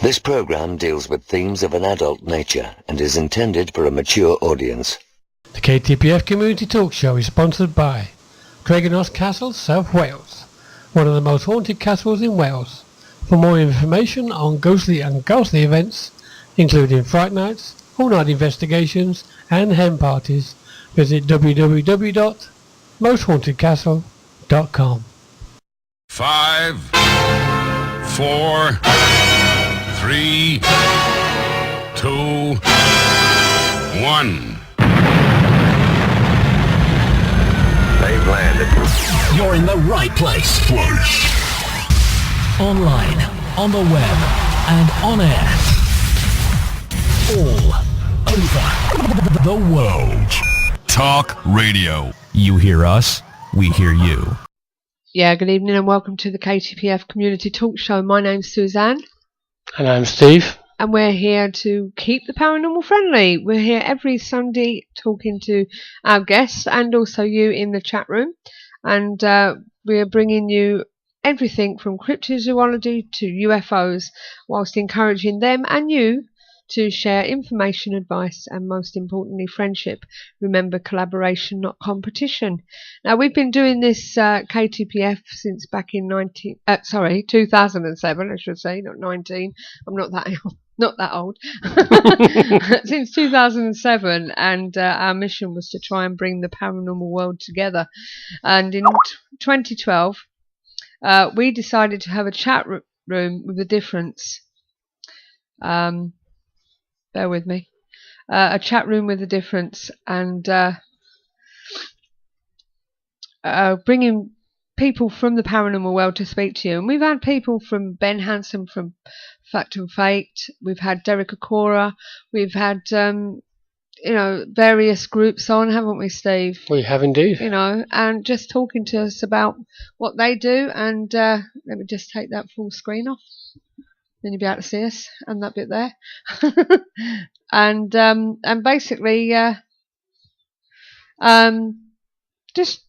This program deals with themes of an adult nature and is intended for a mature audience. The KTPF Community Talk Show is sponsored by Cregenhos Castle, South Wales, one of the most haunted castles in Wales. For more information on ghostly and ghastly events, including fright nights, all-night investigations and hen parties, visit www.mosthauntedcastle.com. 5, 4, 3, 2, 1. They've landed. You're in the right place. Online, on the web, and on air. All over the world. Talk Radio. You hear us, we hear you. Yeah, good evening and welcome to the KTPF Community Talk Show. My name's Suzanne. And I'm Steve. And we're here to keep the paranormal friendly. We're here every Sunday talking to our guests and also you in the chat room. And we're bringing you everything from cryptozoology to UFOs, whilst encouraging them and you to share information, advice, and most importantly, friendship. Remember, collaboration, not competition. Now, we've been doing this KTPF since back in 2007, I should say, not 19. I'm not that old. Since 2007, and our mission was to try and bring the paranormal world together. And in 2012, we decided to have a chat room with a difference. Bear with me. A chat room with a difference, and bringing people from the paranormal world to speak to you. And we've had people from Ben Hansen from Fact and Fate. We've had Derek Akora. We've had, various groups on, haven't we, Steve? We have indeed. And just talking to us about what they do. And let me just take that full screen off. Then you'll be able to see us and that bit there. and basically, just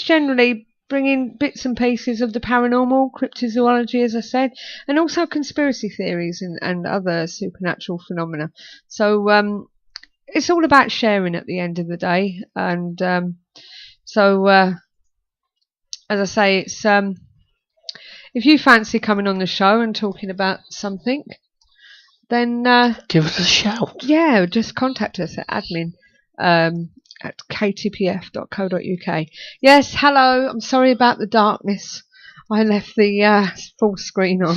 generally bringing bits and pieces of the paranormal, cryptozoology, as I said, and also conspiracy theories and other supernatural phenomena. So it's all about sharing at the end of the day. And as I say, it's if you fancy coming on the show and talking about something, then give us a shout. Yeah, just contact us at admin at ktpf.co.uk. Yes, hello. I'm sorry about the darkness. I left the full screen on.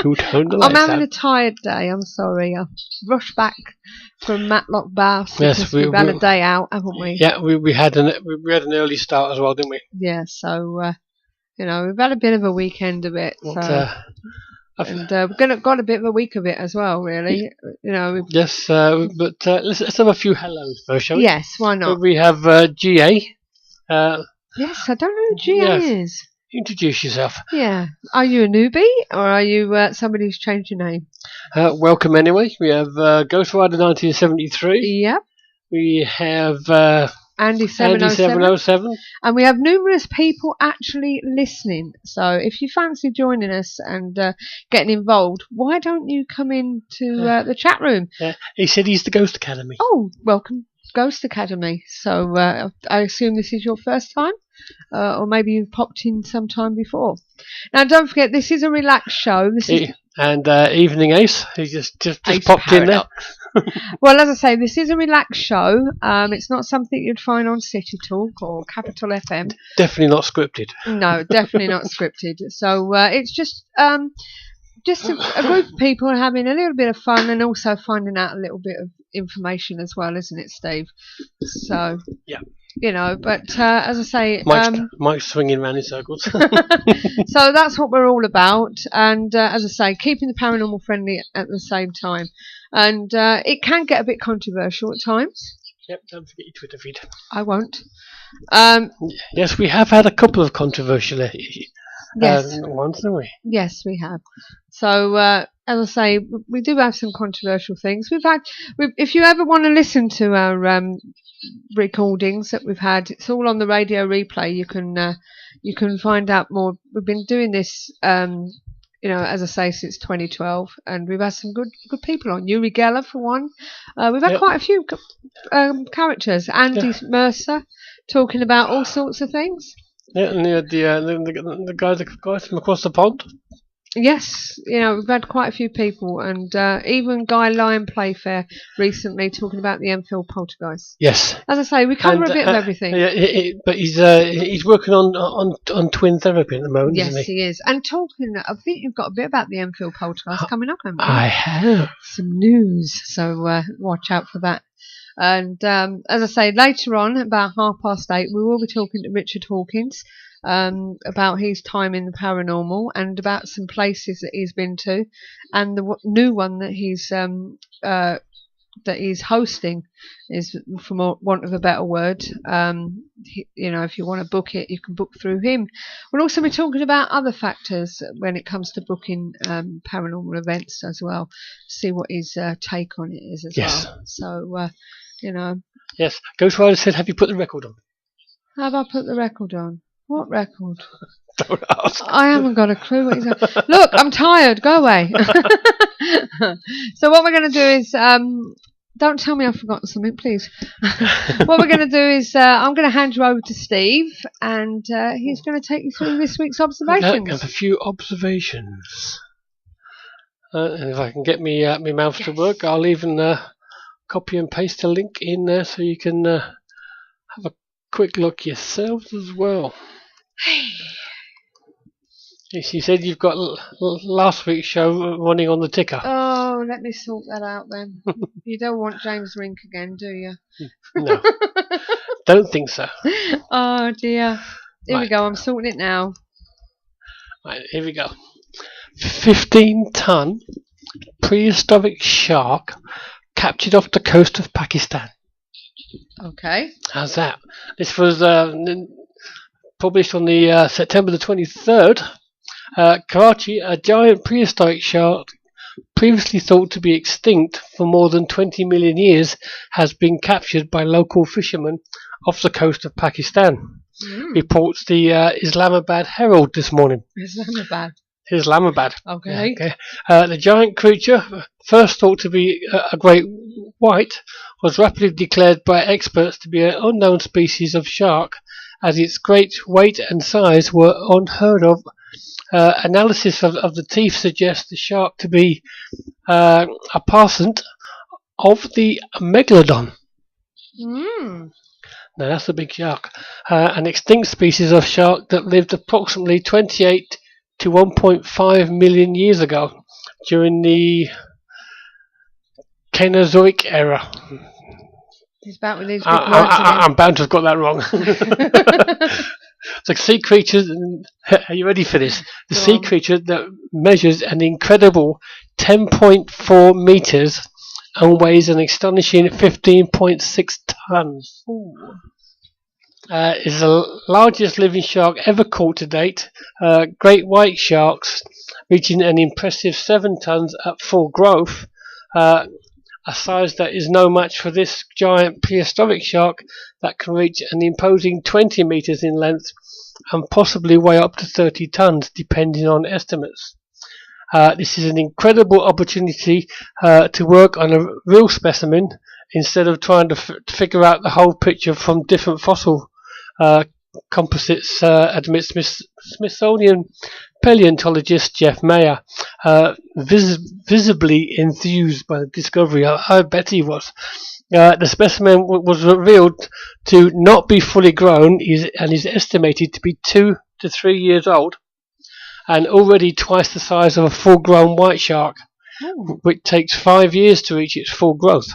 Who turned the lights I'm having out? a tired day. I'm sorry. I've rushed back from Matlock Bath because we've had a day out, haven't we? Yeah, we had an early start as well, didn't we? Yeah, so we've had a bit of a weekend of it. We've got a bit of a week of it as well, really. Yes, but let's have a few hellos first, shall we? Yes, why not? We have GA. Yes, I don't know who GA is. Introduce yourself. Yeah. Are you a newbie or are you somebody who's changed your name? Welcome anyway. We have Ghost Rider 1973. Yep. We have Andy 707. 707. And we have numerous people actually listening. So if you fancy joining us and getting involved, why don't you come into the chat room? He said he's the Ghost Academy. Oh, welcome, Ghost Academy. So I assume this is your first time? Or maybe you've popped in sometime before. Now, don't forget, this is a relaxed show. And Evening Ace, he just Ace popped Paradox. in there. Well, as I say, this is a relaxed show. It's not something you'd find on City Talk or Capital FM. Definitely not scripted. No, definitely not scripted. So it's just a group of people having a little bit of fun and also finding out a little bit of information as well, isn't it, Steve? So yeah. But as I say, Mike's swinging around in circles. So that's what we're all about, and as I say, keeping the paranormal friendly at the same time, and it can get a bit controversial at times. Yep, don't forget your Twitter feed. I won't. Yes, we have had a couple of controversial ones, haven't we? Yes, we have. So, as I say, we do have some controversial things. If you ever want to listen to our recordings that we've had, it's all on the radio replay. You can find out more. We've been doing this as I say, since 2012, and we've had some good people on. Uri Geller, for one. We've had quite a few characters. Andy Mercer talking about all sorts of things. Yeah, and the guy from across the pond. Yes, we've had quite a few people, and even Guy Lyon Playfair recently talking about the Enfield poltergeist. Yes. As I say, we cover a bit of everything. Yeah, but he's working on twin therapy at the moment, yes, isn't he? He is. And talking, I think you've got a bit about the Enfield poltergeist coming up, haven't you? I have. Some news, so watch out for that. And as I say, later on, about 8:30, we will be talking to Richard Hawkins about his time in the paranormal and about some places that he's been to, and the new one that he's hosting is, for want of a better word, if you want to book it, you can book through him. We'll also be talking about other factors when it comes to booking paranormal events as well, see what his take on it is as well. So, Yes, Ghost Rider said, have you put the record on? Have I put the record on? What record? Don't ask. I haven't got a clue what he's on. Look, I'm tired. Go away. So what we're going to do is, don't tell me I've forgotten something, please. What we're going to do is, I'm going to hand you over to Steve, and he's going to take you through this week's observations. I have a few observations. And if I can get my mouth to work, I'll even copy and paste a link in there so you can have a quick look yourselves as well. Yes, you said you've got last week's show running on the ticker. Oh, let me sort that out then. You don't want James Rink again, do you? No, don't think so. Oh dear. Here we go, I'm sorting it now. Right, here we go. 15-ton prehistoric shark captured off the coast of Pakistan. Okay. How's that? This was published on the September the 23rd. Karachi, a giant prehistoric shark previously thought to be extinct for more than 20 million years, has been captured by local fishermen off the coast of Pakistan. Reports the Islamabad Herald this morning. Islamabad. Okay. Yeah, okay. The giant creature, first thought to be a great white, was rapidly declared by experts to be an unknown species of shark, as its great weight and size were unheard of. Analysis of the teeth suggests the shark to be a parent of the megalodon. Now that's a big shark. An extinct species of shark that lived approximately 28 to 1.5 million years ago during the Cenozoic era. He's back with these big words again. I'm bound to have got that wrong. It's like sea creature. Are you ready for this? The sea creature that measures an incredible 10.4 meters and weighs an astonishing 15.6 tons. Is the largest living shark ever caught to date. Great white sharks reaching an impressive 7 tons at full growth. A size that is no match for this giant prehistoric shark that can reach an imposing 20 meters in length and possibly weigh up to 30 tons, depending on estimates. This is an incredible opportunity to work on a real specimen instead of trying to figure out the whole picture from different fossil composites, admits Smithsonian paleontologist Jeff Mayer, visibly enthused by the discovery. I bet he was. The specimen was revealed to not be fully grown and is estimated to be 2 to 3 years old, and already twice the size of a full-grown white shark, which takes 5 years to reach its full growth.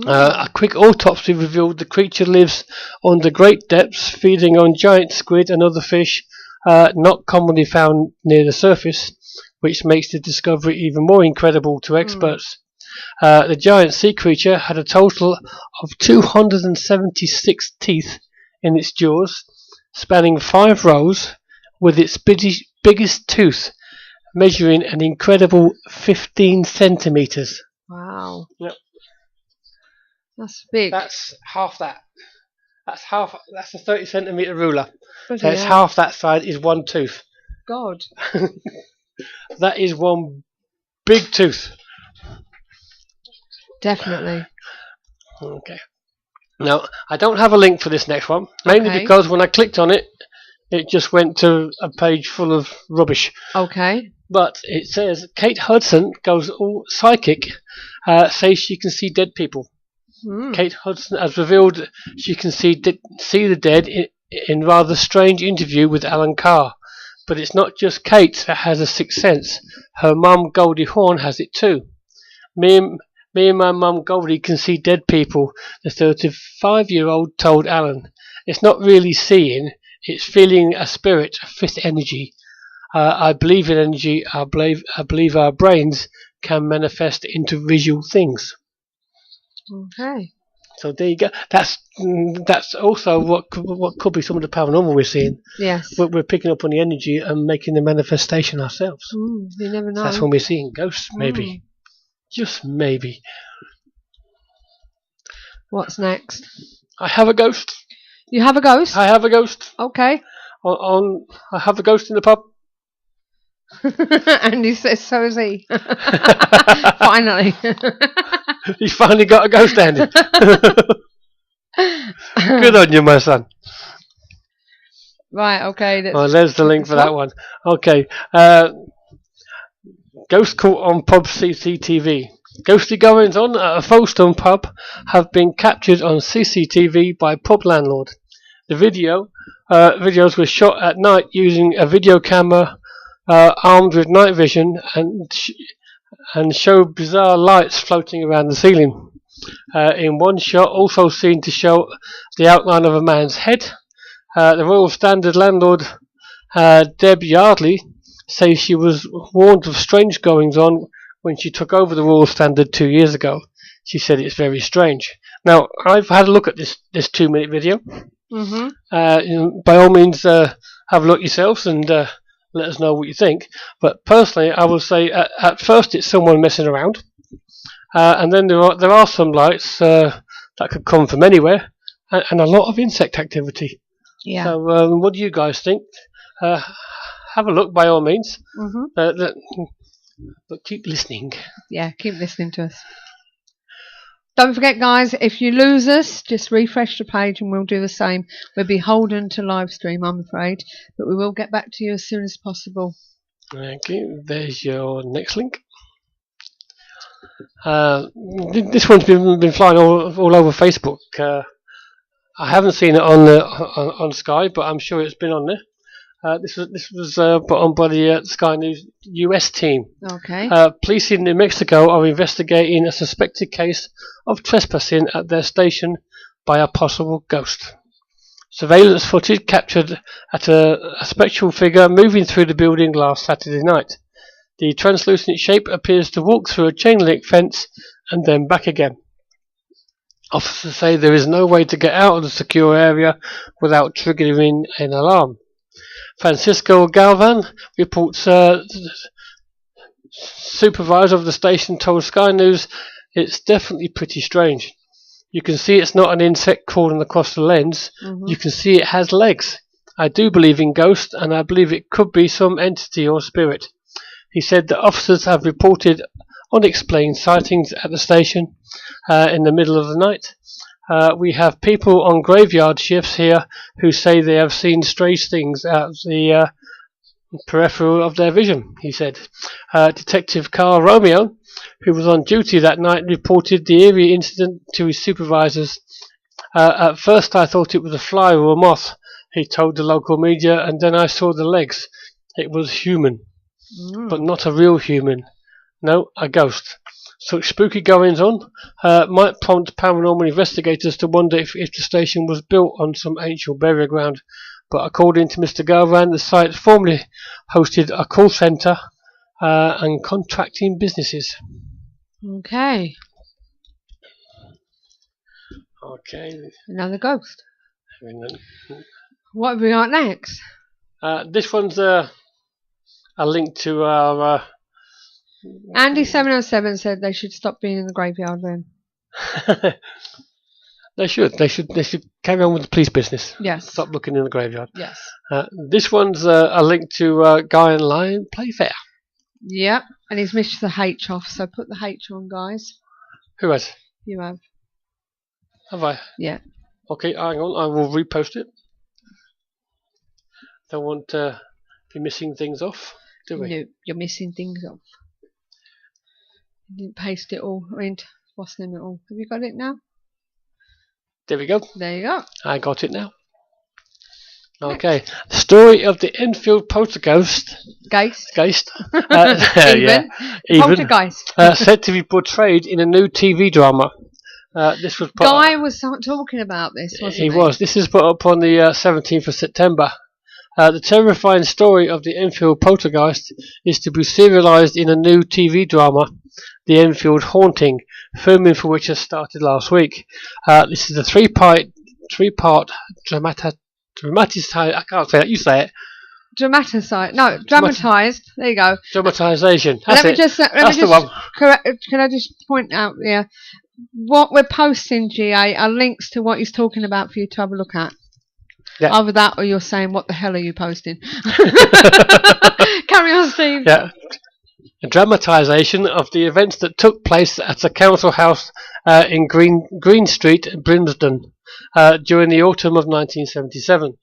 A quick autopsy revealed the creature lives under great depths, feeding on giant squid and other fish not commonly found near the surface, which makes the discovery even more incredible to experts. The giant sea creature had a total of 276 teeth in its jaws, spanning 5 rows, with its biggest tooth measuring an incredible 15 centimeters. Wow. Yep. That's big. That's half that. That's a 30 centimeter ruler. Bloody So it's hell. half that side is one tooth. God. that is one big tooth. Definitely. Okay. Now, I don't have a link for this next one, mainly Okay. because when I clicked on it, it just went to a page full of rubbish. Okay. But it says Kate Hudson goes all psychic, says she can see dead people. Kate Hudson has revealed she can see the dead in rather strange interview with Alan Carr. But it's not just Kate that has a sixth sense. Her mum, Goldie Hawn, has it too. Me and my mum, Goldie, can see dead people, the 35-year-old told Alan. It's not really seeing, it's feeling a spirit, a fifth energy. I believe in energy. I believe our brains can manifest into visual things. Okay. So there you go. That's also what could be some of the paranormal we're seeing. Yes. We're picking up on the energy and making the manifestation ourselves. You never know. That's when we're seeing ghosts, maybe. Just maybe. What's next? I have a ghost. You have a ghost? I have a ghost. Okay. I have a ghost in the pub. And he says, so is he. Finally. He's finally got a ghost, Andy. Good on you, my son. Right, okay. There's the link for that one. Okay. Ghost caught on pub CCTV. Ghostly goings on at a Folkestone pub have been captured on CCTV by pub landlord. The videos were shot at night using a video camera armed with night vision and show bizarre lights floating around the ceiling. In one shot, also seen to show the outline of a man's head. The Royal Standard landlord, Deb Yardley, says she was warned of strange goings on when she took over the Royal Standard 2 years ago. She said it's very strange. Now, I've had a look at this 2-minute video. By all means, have a look yourselves and let us know what you think. But personally, I will say at first it's someone messing around, and then there are some lights that could come from anywhere, and a lot of insect activity. Yeah. So, what do you guys think? Have a look by all means. But keep listening. Yeah, keep listening to us. Don't forget, guys, if you lose us, just refresh the page and we'll do the same. We're beholden to live stream, I'm afraid, but we will get back to you as soon as possible. Okay, there's your next link. This one's been flying all over Facebook. I haven't seen it on Sky, but I'm sure it's been on there. This was put on by the Sky News US team. Okay. Police in New Mexico are investigating a suspected case of trespassing at their station by a possible ghost. Surveillance footage captured at a spectral figure moving through the building last Saturday night. The translucent shape appears to walk through a chain link fence and then back again. Officers say there is no way to get out of the secure area without triggering an alarm. Francisco Galvan reports supervisor of the station told Sky News it's definitely pretty strange. You can see it's not an insect crawling across the lens. You can see it has legs. I do believe in ghosts, and I believe it could be some entity or spirit. He said that officers have reported unexplained sightings at the station in the middle of the night. We have people on graveyard shifts here who say they have seen strange things out of the peripheral of their vision, he said. Detective Carl Romeo, who was on duty that night, reported the eerie incident to his supervisors. At first I thought it was a fly or a moth, he told the local media, and then I saw the legs. It was human, but not a real human. No, a ghost. Such spooky goings on might prompt paranormal investigators to wonder if the station was built on some ancient burial ground. But according to Mr. Galvan, the site formerly hosted a call centre and contracting businesses. Okay. Okay. Another ghost. What have we got next? This one's a link to our... Andy707 said they should stop being in the graveyard then. They should carry on with the police business. Yes. Stop looking in the graveyard. Yes. This one's a link to Guy and Lion Playfair. Yep, and he's missed the H off, so put the H on, guys. Who has? You have. Have I? Yeah. Okay, hang on. I will repost it. Don't want to be missing things off, do we? No, you're missing things off. You didn't paste it all. I mean, what's the name of it all? Have you got it now? There we go. There you go. I got it now. Okay. The story of the Enfield poltergeist. Geist. Yeah, even. Poltergeist. Said to be portrayed in a new TV drama. This was put Guy was talking about this, wasn't he? He was. This is put up on the 17th of September. The terrifying story of the Enfield poltergeist is to be serialised in a new TV drama, The Enfield Haunting, filming for which has started last week. This is a three-part dramatised. I can't say that. You say it. Dramatised. No, dramatised. There you go. Dramatisation. That's the one. Can I just point out there? What we're posting, GA, are links to what he's talking about for you to have a look at. Yeah. Either that or you're saying, what the hell are you posting? Carry on, Steve. Yeah. A dramatisation of the events that took place at the council house in Green Street, Brimston, during the autumn of 1977.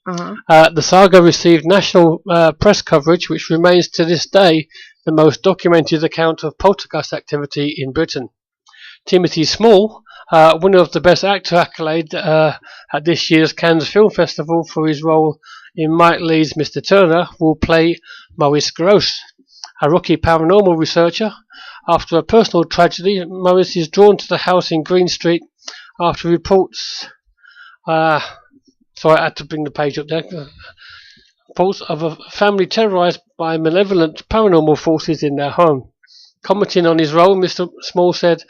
The saga received national press coverage, which remains to this day the most documented account of poltergeist activity in Britain. Timothy Small, winner of the Best Actor accolade at this year's Cannes Film Festival for his role in Mike Leigh's Mr. Turner, will play Maurice Grosse, a rookie paranormal researcher. After a personal tragedy, Maurice is drawn to the house in Green Street after reports... sorry, I had to bring the page up there. Reports of a family terrorised by malevolent paranormal forces in their home. Commenting on his role, Mr. Small said,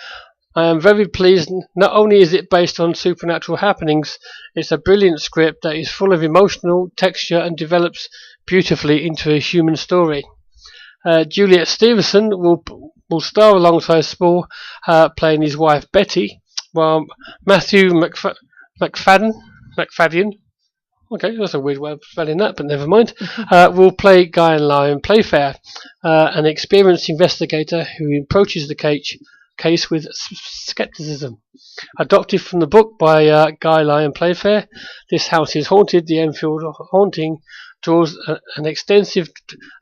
"I am very pleased. Not only is it based on supernatural happenings, it's a brilliant script that is full of emotional texture and develops beautifully into a human story." Juliet Stevenson will star alongside Small, playing his wife Betty, while Matthew McFadden, okay, that's a weird way of spelling that, but never mind, will play Guy and Lion Playfair, an experienced investigator who approaches the case with skepticism. Adopted from the book by Guy Lyon Playfair, This House is Haunted, The Enfield Haunting draws an extensive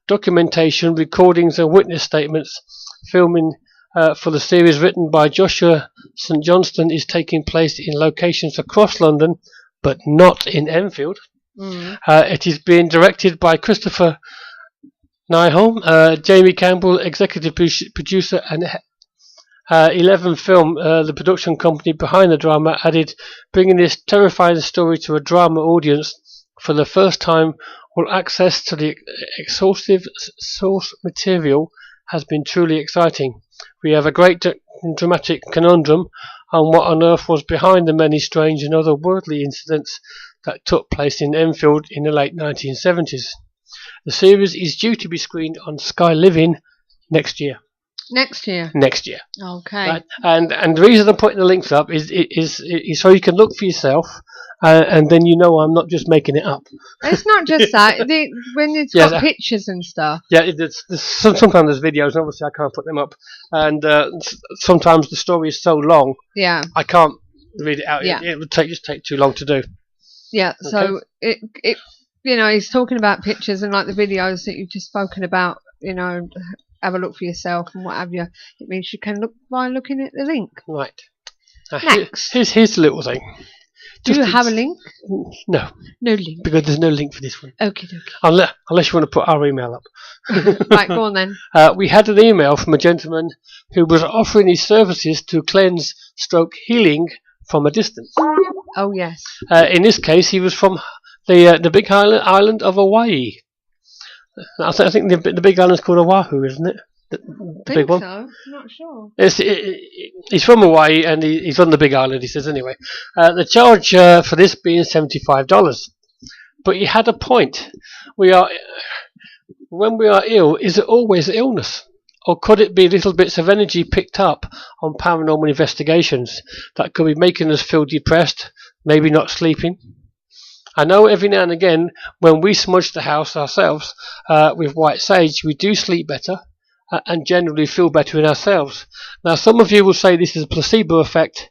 documentation, recordings and witness statements. Filming for the series written by Joshua St Johnston is taking place in locations across London, but not in Enfield. It is being directed by Christopher Nyholm, Jamie Campbell, executive producer, and 11 Film, the production company behind the drama, added, bringing this terrifying story to a drama audience for the first time. All access to the exhaustive source material has been truly exciting. We have a great dramatic conundrum on what on earth was behind the many strange and otherworldly incidents that took place in Enfield in the late 1970s. The series is due to be screened on Sky Living next year. Next year. Okay. Right. And the reason I'm putting the links up is so you can look for yourself, and then you know I'm not just making it up. It's not just that. When it's got pictures and stuff. Yeah, sometimes there's videos, and obviously I can't put them up. And sometimes the story is so long, yeah, I can't read it out. Yeah. It would just take too long to do. Yeah, okay? So it he's talking about pictures and like the videos that you've just spoken about, have a look for yourself and what have you. It means you can look by looking at the link. Right. Next. Here's the little thing. Do you have a link? No. No link. Because there's no link for this one. Okay. Unless you want to put our email up. Right, go on then. We had an email from a gentleman who was offering his services to cleanse stroke healing from a distance. Oh, yes. In this case, he was from the big island of Hawaii. I think the big island's called Oahu, isn't it? The big one. So. I'm not sure. He's from Hawaii and he's on the big island, he says anyway. The charge for this being $75. But he had a point. When we are ill, is it always illness? Or could it be little bits of energy picked up on paranormal investigations that could be making us feel depressed, maybe not sleeping? I know every now and again when we smudge the house ourselves with white sage, we do sleep better. and generally feel better in ourselves. Now, some of you will say this is a placebo effect,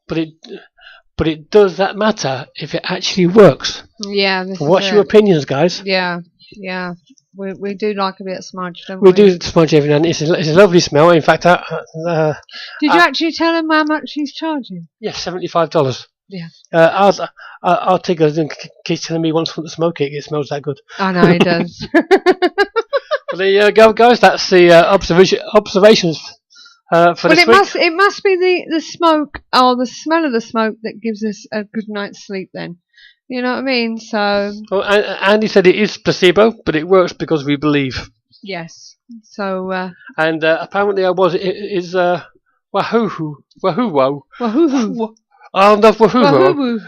but it does that matter if it actually works? Yeah. What's your opinions, guys? Yeah. We do like a bit of smudge, don't we? We do smudge every now and then. It's a lovely smell. In fact, did you actually tell him how much he's charging? Yes, $75. Yeah. Our Tigger keeps telling me he wants to smoke it. It smells that good. I know he does. Well, there you go, guys. That's the observations for this week. It must be the smoke or the smell of the smoke that gives us a good night's sleep. Then, you know what I mean. So. Well, Andy said it is placebo, but it works because we believe. Yes. So. And apparently, it is wahoo wahoo. Oh no, wahoo.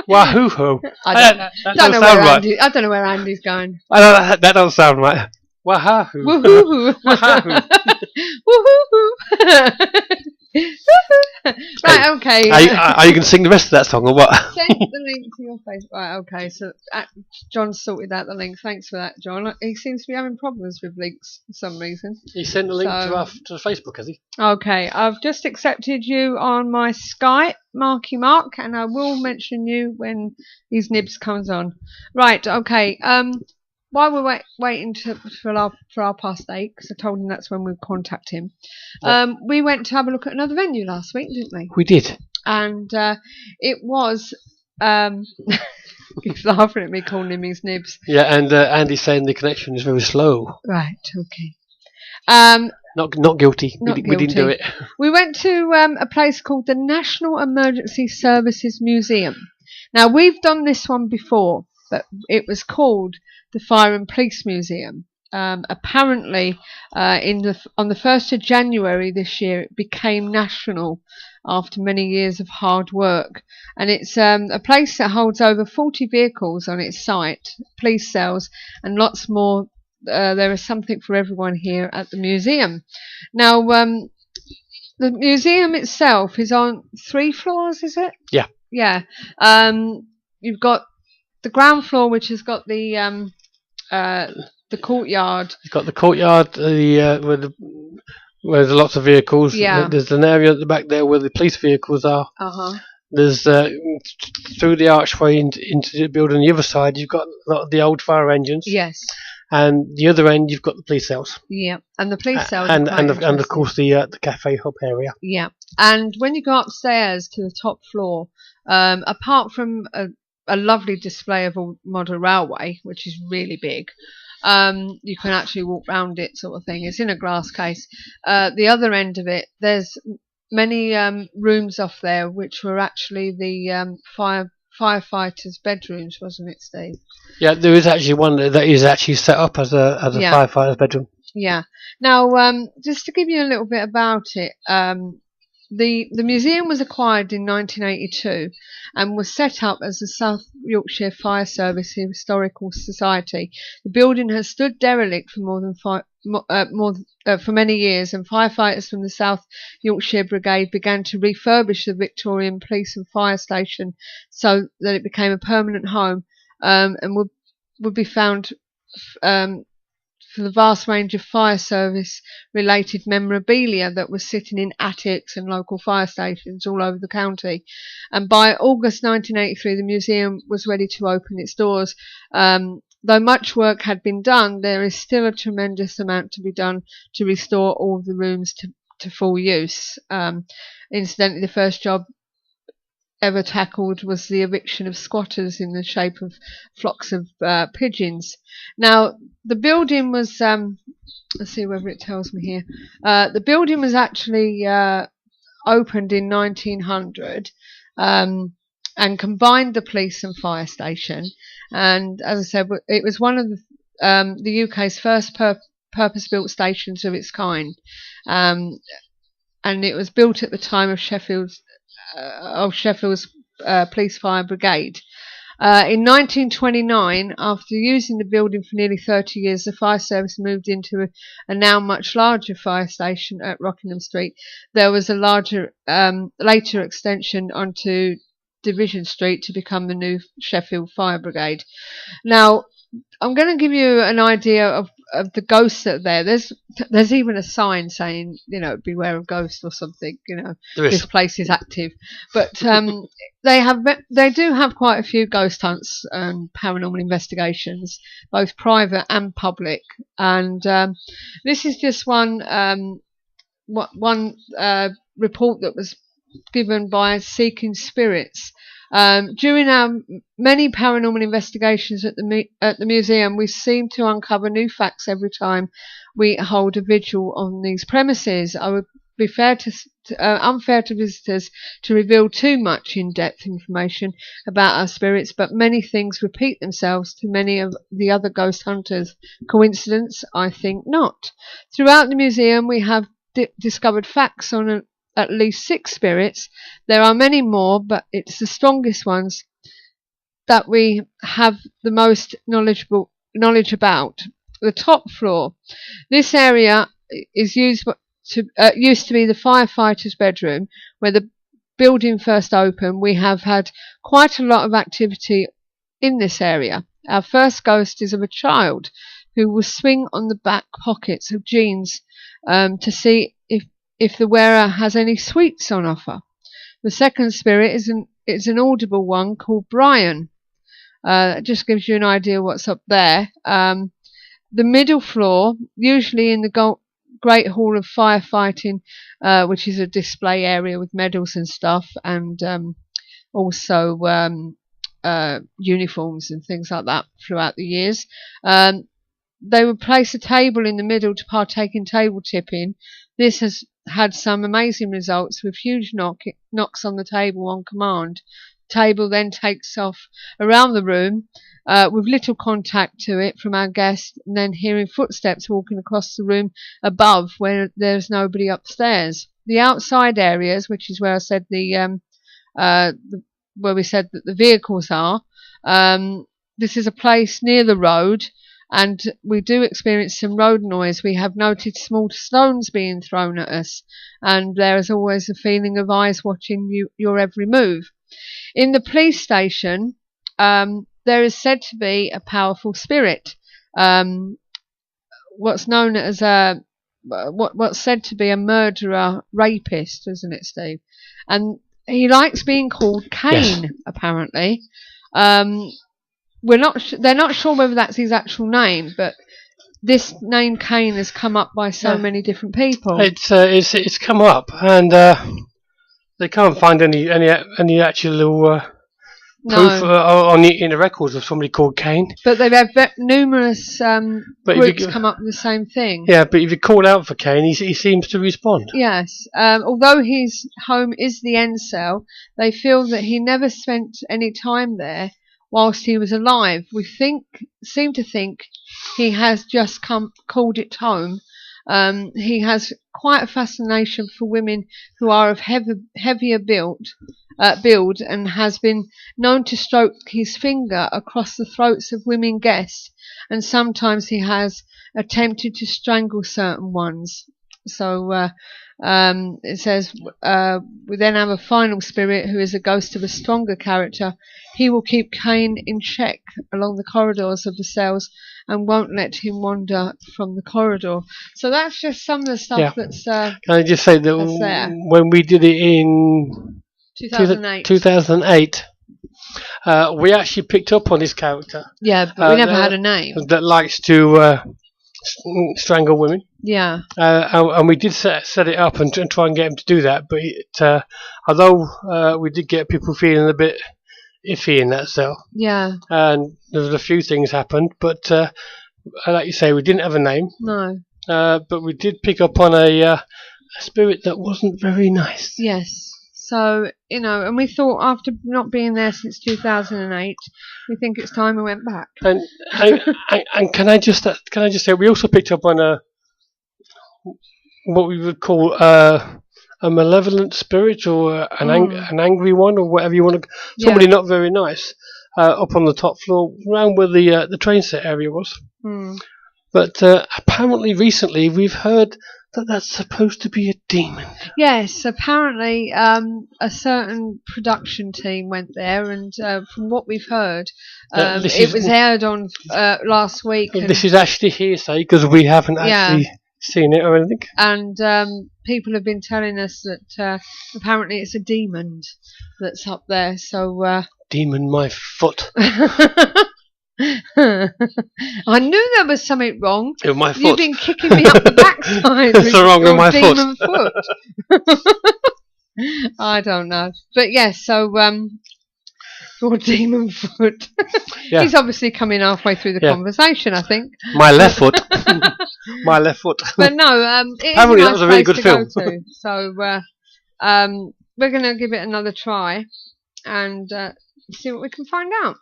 Wahoo. I don't know where Andy's going. That don't sound right. Wahoo. Woohoo. Woohoo. Right, okay. Are you going to sing the rest of that song or what? Send the link to your face. Right, okay. So John sorted out the link. Thanks for that, John. He seems to be having problems with links for some reason. He sent the link to the Facebook, has he? Okay, I've just accepted you on my Skype, Marky Mark, and I will mention you when his nibs comes on. Right, okay. While we're waiting for our past 8, because I told him that's when we'd contact him, we went to have a look at another venue last week, didn't we? We did. And it was... he's laughing at me calling him his nibs. Yeah, and Andy's saying the connection is very slow. Right, okay. Not guilty. We didn't do it. We went to a place called the National Emergency Services Museum. Now, we've done this one before, but it was called the Fire and Police Museum. Apparently, on the 1st of January this year, it became national after many years of hard work. And it's a place that holds over 40 vehicles on its site, police cells, and lots more. There is something for everyone here at the museum. Now, the museum itself is on 3 floors, is it? Yeah. Yeah. You've got the ground floor, which has got the courtyard. It's got the courtyard, where there's lots of vehicles. Yeah. There's an area at the back there where the police vehicles are. Uh-huh. There's through the archway into the building on the other side, you've got a lot of the old fire engines. Yes. And the other end, you've got the police cells. Yeah, and the police cells. And of course the cafe hub area. Yeah, and when you go upstairs to the top floor, apart from a lovely display of a model railway, which is really big, you can actually walk round it, sort of thing. It's in a glass case. The other end of it, there's many rooms off there, which were actually the firefighters' bedrooms, wasn't it, Steve? Yeah, there is actually one that is actually set up as a firefighter's bedroom. Yeah. Now, just to give you a little bit about it, the museum was acquired in 1982 and was set up as the South Yorkshire Fire Service Historical Society. The building has stood derelict for for many years, and firefighters from the South Yorkshire Brigade began to refurbish the Victorian Police and Fire Station so that it became a permanent home, and would be found for the vast range of fire service related memorabilia that was sitting in attics and local fire stations all over the county. And by August 1983, the museum was ready to open its doors. Though much work had been done, there is still a tremendous amount to be done to restore all of the rooms to full use. Incidentally, the first job ever tackled was the eviction of squatters in the shape of flocks of pigeons. Now, the building was, let's see whether it tells me here, the building was actually opened in 1900 and combined the police and fire station. And as I said, it was one of the UK's first purpose-built stations of its kind. And it was built at the time of Sheffield's Police Fire Brigade. In 1929, after using the building for nearly 30 years, the fire service moved into a now much larger fire station at Rockingham Street. There was a larger later extension onto Division Street to become the new Sheffield Fire Brigade. Now, I'm going to give you an idea of the ghosts that are there. There's even a sign saying, beware of ghosts or something. This place is active. But they do have quite a few ghost hunts and paranormal investigations, both private and public. And this is just one report that was given by Seeking Spirits. During our many paranormal investigations at the museum, we seem to uncover new facts every time we hold a vigil on these premises. I would be unfair to visitors to reveal too much in-depth information about our spirits, but many things repeat themselves to many of the other ghost hunters. Coincidence? I think not. Throughout the museum, we have discovered facts on at least 6 spirits. There are many more, but it's the strongest ones that we have the most knowledge about. The top floor. This area is used to be the firefighter's bedroom. Where the building first opened, we have had quite a lot of activity in this area. Our first ghost is of a child who will swing on the back pockets of jeans to see if the wearer has any sweets on offer. The second spirit is an audible one called Brian. That just gives you an idea what's up there. The middle floor, usually in the Great Hall of Firefighting, which is a display area with medals and stuff, and also uniforms and things like that throughout the years. They would place a table in the middle to partake in table tipping. This has had some amazing results with huge knocks on the table on command. The table then takes off around the room with little contact to it from our guest, and then hearing footsteps walking across the room above where there's nobody upstairs. The outside areas, which is where I said where we said that the vehicles are, this is a place near the road, and we do experience some road noise. We have noted small stones being thrown at us, and there is always a feeling of eyes watching your every move. In the police station, there is said to be a powerful spirit, what's known as what's said to be a murderer rapist, isn't it, Steve? And he likes being called Cain, yes. Apparently. They're not sure whether that's his actual name, but this name Cain has come up by so many different people. It's come up, and they can't find any actual proof in the records of somebody called Cain. But they've had numerous groups come up with the same thing. Yeah, but if you call out for Cain, he seems to respond. Yes. Although his home is the end cell, they feel that he never spent any time there whilst he was alive. We seem to think he has just called it home. He has quite a fascination for women who are of heavier build, and has been known to stroke his finger across the throats of women guests, and sometimes he has attempted to strangle certain ones. So it says we then have a final spirit who is a ghost of a stronger character. He will keep Cain in check along the corridors of the cells and won't let him wander from the corridor. So that's just some of the stuff that's Can I just say that when we did it in 2008, we actually picked up on this character. Yeah, but we never had a name. That likes to strangle women. Yeah. And we did set it up and try and get him to do that, but although we did get people feeling a bit iffy in that cell. Yeah. And there was a few things happened, but like you say, we didn't have a name. No. But we did pick up on a spirit that wasn't very nice. Yes. So, and we thought after not being there since 2008, we think it's time we went back. And can I just say, we also picked up on what we would call a malevolent spirit, or an angry one, or whatever you want to. Somebody not very nice up on the top floor, around where the train set area was. But apparently recently we've heard that that's supposed to be a demon. Yes, apparently a certain production team went there, and from what we've heard, it was aired on last week. This is actually hearsay because we haven't actually seen it or anything. And people have been telling us that apparently it's a demon that's up there. So demon my foot. I knew there was something wrong. With my foot. You've been kicking me up the backside. What's wrong with my demon foot? I don't know, but yes. So your demon foot. Yeah. He's obviously coming halfway through the conversation, I think. My left foot. My left foot. But no, it apparently is a nice that was a really place good to film. go to. So we're going to give it another try and see what we can find out.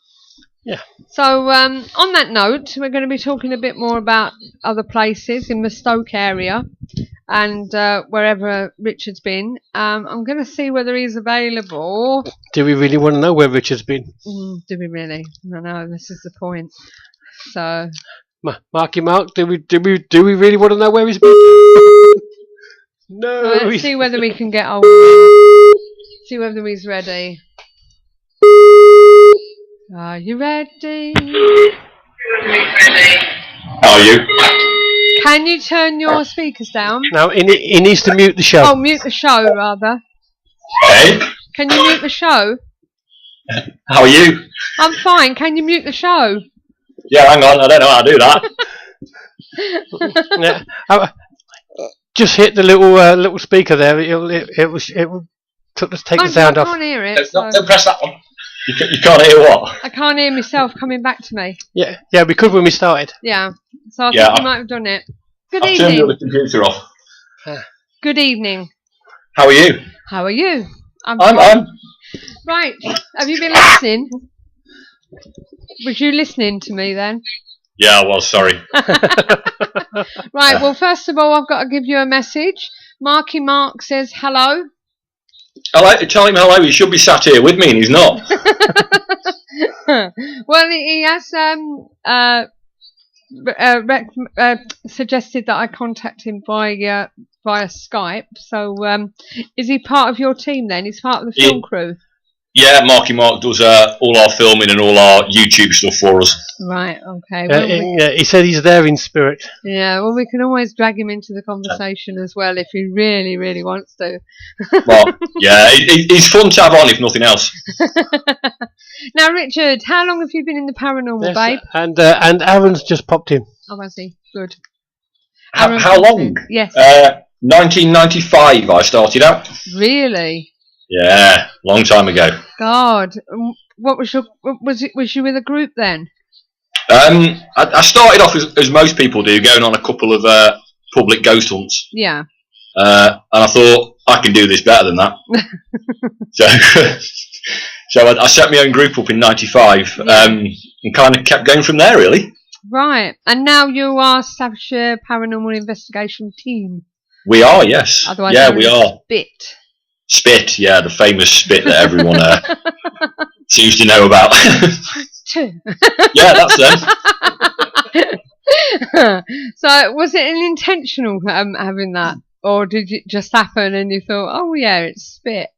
Yeah. So on that note, we're going to be talking a bit more about other places in the Stoke area and wherever Richard's been. I'm going to see whether he's available. Do we really want to know where Richard's been? Do we really? I know, this is the point. So, Marky Mark, do we really want to know where he's been? No. Let's see whether we can get hold. See whether he's ready. Are you ready? Are you? Can you turn your speakers down? No, he needs to mute the show. Oh, mute the show, rather. Hey? Can you mute the show? How are you? I'm fine. Can you mute the show? Yeah, hang on. I don't know how to do that. Yeah. Just hit the little speaker there. It will take the sound off. I can't hear it. Don't press that one. You can't hear what? I can't hear myself coming back to me. Yeah, we could when we started. Yeah, so I think you might have done it. Good I've evening. turned the computer off. Good evening. How are you? How are you? I'm. Right. Have you been listening? Was you listening to me then? Yeah, I was. Sorry. Right. Well, first of all, I've got to give you a message. Marky Mark says hello. Tell him hello. He should be sat here with me, and he's not. Well, he has suggested that I contact him via Skype. So, is he part of your team then? He's part of the film crew. Yeah, Marky Mark does all our filming and all our YouTube stuff for us. Right, okay. Well, he said he's there in spirit. Yeah, well, we can always drag him into the conversation as well if he really, really wants to. Well, yeah, he's fun to have on, if nothing else. Now, Richard, how long have you been in the paranormal, babe? And Aaron's just popped in. Oh, I see. Good. How long? Yes. 1995 I started out. Really? Yeah, long time ago. God, what was you with a group then? I started off as most people do, going on a couple of public ghost hunts. Yeah. And I thought I can do this better than that. so I set my own group up in '95, and kind of kept going from there, really. Right, and now you are Staffordshire Paranormal Investigation team. We are, yes. Otherwise we are. Spit, yeah, the famous spit that everyone seems to know about. Yeah, that's them. So, was it an intentional having that, or did it just happen and you thought, oh yeah, it's spit?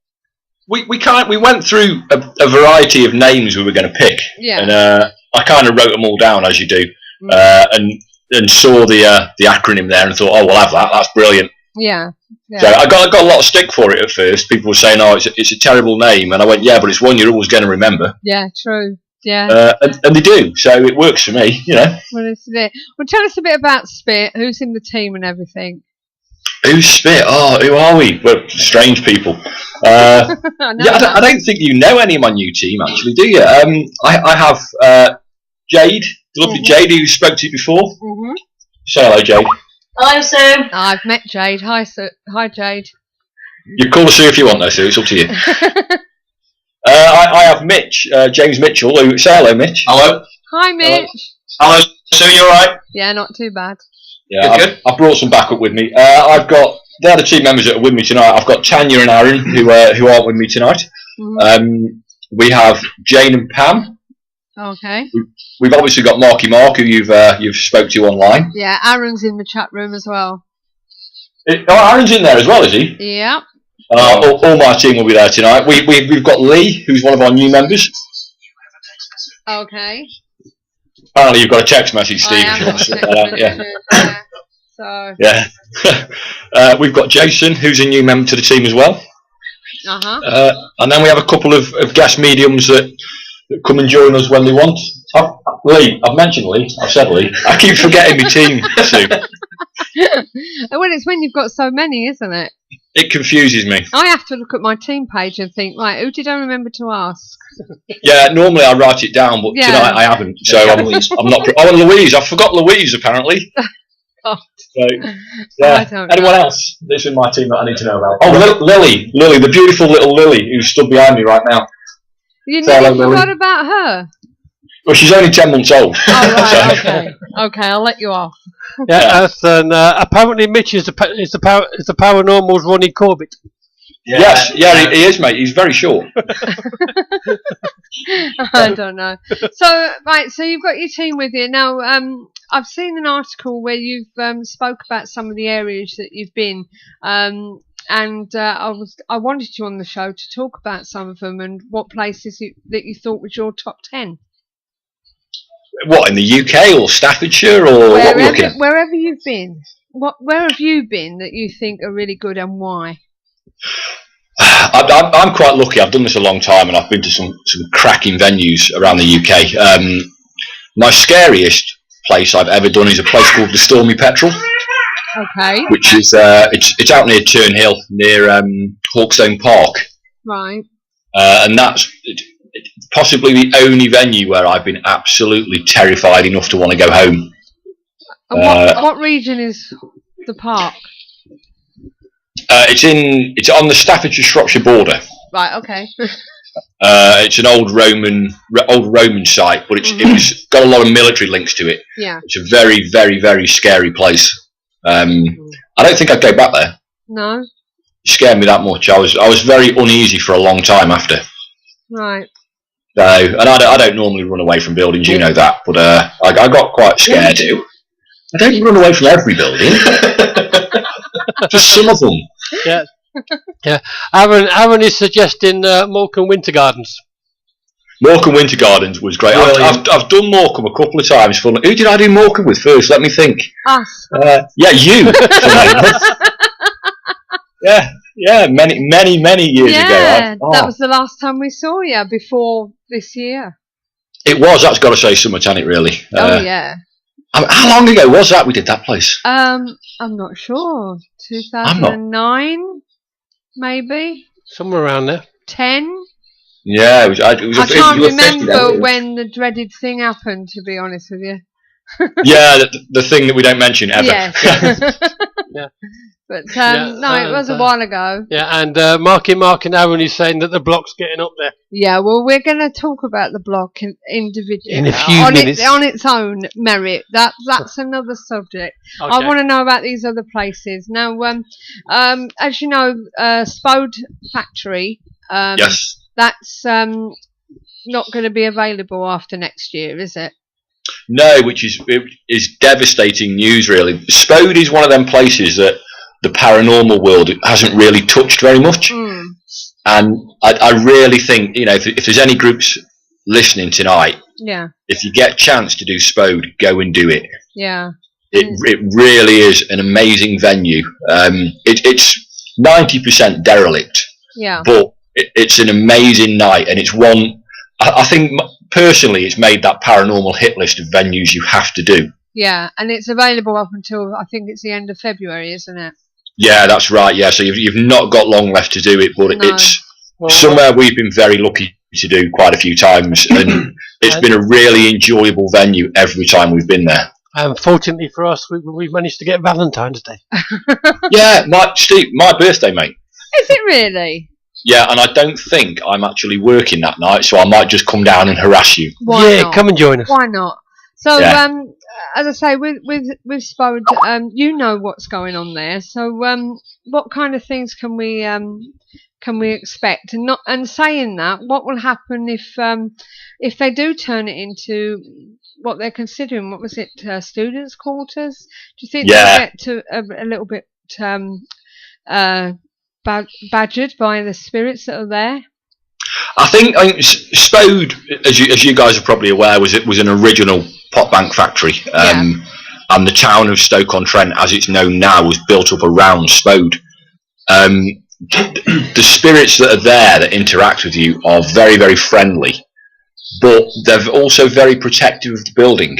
We went through a variety of names we were going to pick, and I kind of wrote them all down as you do, and saw the acronym there and thought, oh, we'll have that. That's brilliant. Yeah. So I got a lot of stick for it at first. People were saying, "Oh, it's a terrible name," and I went, "Yeah, but it's one you're always going to remember." Yeah, true. Yeah. And they do, so it works for me, you know. Well, this is it. Well, tell us a bit about Spit. Who's in the team and everything? Who's Spit? Oh, who are we? We're strange people. I don't think you know any of my new team, actually, do you? I have Jade, the lovely Jade, who spoke to you before. Mm-hmm. Say hello, Jade. Hello, Sue. I've met Jade. Hi, Sue. Hi, Jade. You call her Sue if you want, though, Sue. It's up to you. I have Mitch, James Mitchell. Who, say hello, Mitch. Hello. Hi, Mitch. Hello, Sue. You all right? Yeah, not too bad. Yeah, good. I brought some backup with me. They're the team members that are with me tonight. I've got Tanya and Aaron who aren't with me tonight. Mm-hmm. We have Jane and Pam. Okay. We've obviously got Marky Mark, who you've spoke to online. Yeah, Aaron's in the chat room as well. Aaron's in there as well, is he? Yeah. All my team will be there tonight. We've got Lee, who's one of our new members. Okay. Apparently, you've got a text message, Steve. I If you want to sort have that out. Yeah. So. Yeah. We've got Jason, who's a new member to the team as well. And then we have a couple of guest mediums that come and join us when they want. Lee, I've mentioned Lee. I've said Lee. I keep forgetting my team, Sue. Well, it's when you've got so many, isn't it? It confuses me. I have to look at my team page and think, right, who did I remember to ask? Yeah, normally I write it down, but tonight I haven't. So I'm not. Oh, and Louise. I forgot Louise, apparently. Oh. So, yeah. Anyone else that's in my team that I need to know about? Oh, Lily, the beautiful little Lily who's stood behind me right now. You never forgot about her? Well, she's only 10 months old. Oh, right, okay. Okay, I'll let you off. Yeah, and apparently Mitch is the Paranormal's Ronnie Corbett. Yeah. Yes, yeah, he is, mate. He's very short. I don't know. So, right, so you've got your team with you. Now, I've seen an article where you've spoke about some of the areas that you've been, and I wanted you on the show to talk about some of them and what places that you thought was your top 10. What, in the UK or Staffordshire or what we're looking at? Wherever you've been. Where have you been that you think are really good and why? I'm quite lucky. I've done this a long time and I've been to some cracking venues around the UK. My scariest place I've ever done is a place called the Stormy Petrel. Okay. Which is it's out near Turnhill, near Hawkstone Park. Right. And that's possibly the only venue where I've been absolutely terrified enough to want to go home. And what region is the park? It's on the Staffordshire-Shropshire border. Right. Okay. It's an old Roman site, but it's got a lot of military links to it. Yeah. It's a very, very, very scary place. I don't think I'd go back there. No. It scared me that much. I was very uneasy for a long time after. Right. So, and I don't normally run away from buildings, you know that, but I got quite scared. I don't run away from every building. Just some of them. Yeah. Yeah. Aaron is suggesting Morecambe Winter Gardens. Morecambe Winter Gardens was great. I've done Morecambe a couple of times. Who did I do Morecambe with first? Let me think. Us. Yeah, you. Yeah, many years ago. Yeah, that was the last time we saw you before this year. It was. That's got to say something, hasn't it? Really. Yeah. How long ago was that we did that place? I'm not sure. 2009, maybe. Somewhere around there. 10. Yeah, it was. I can't remember when the dreaded thing happened. To be honest with you. Yeah, the thing that we don't mention ever. Yes. Yeah. But no, it was a while ago. Yeah, and Mark and Aaron is saying that the block's getting up there. Yeah, well, we're going to talk about the block individually in a few minutes on its own merit. That's another subject. Okay. I want to know about these other places now. As you know, Spode Factory. Yes. That's not going to be available after next year, is it? No, which is devastating news. Really, Spode is one of them places that the paranormal world hasn't really touched very much. And I really think, if there's any groups listening tonight, if you get a chance to do Spode, go and do it. Yeah. It really is an amazing venue. It's 90% derelict. Yeah. But it's an amazing night, and it's one, I think personally it's made that paranormal hit list of venues you have to do. Yeah, and it's available up until, I think it's the end of February, isn't it? Yeah, that's right. Yeah, so you've not got long left to do it, but it's somewhere we've been very lucky to do quite a few times, and it's been a really enjoyable venue every time we've been there. And fortunately for us, we've managed to get Valentine's Day. Yeah, Steve, my birthday, mate. Is it really? Yeah, and I don't think I'm actually working that night, so I might just come down and harass you. Why not? Come and join us. Why not? So, as I say, with Spode, you know what's going on there. So, what kind of things can we can we expect? And saying that, what will happen if they do turn it into what they're considering? What was it? Students' quarters? Do you think they'll get to a little bit badgered by the spirits that are there? I think Spode, as you guys are probably aware, was an original pot bank factory, and the town of Stoke-on-Trent, as it's known now, was built up around Spode. The spirits that are there that interact with you are very, very friendly, but they're also very protective of the building.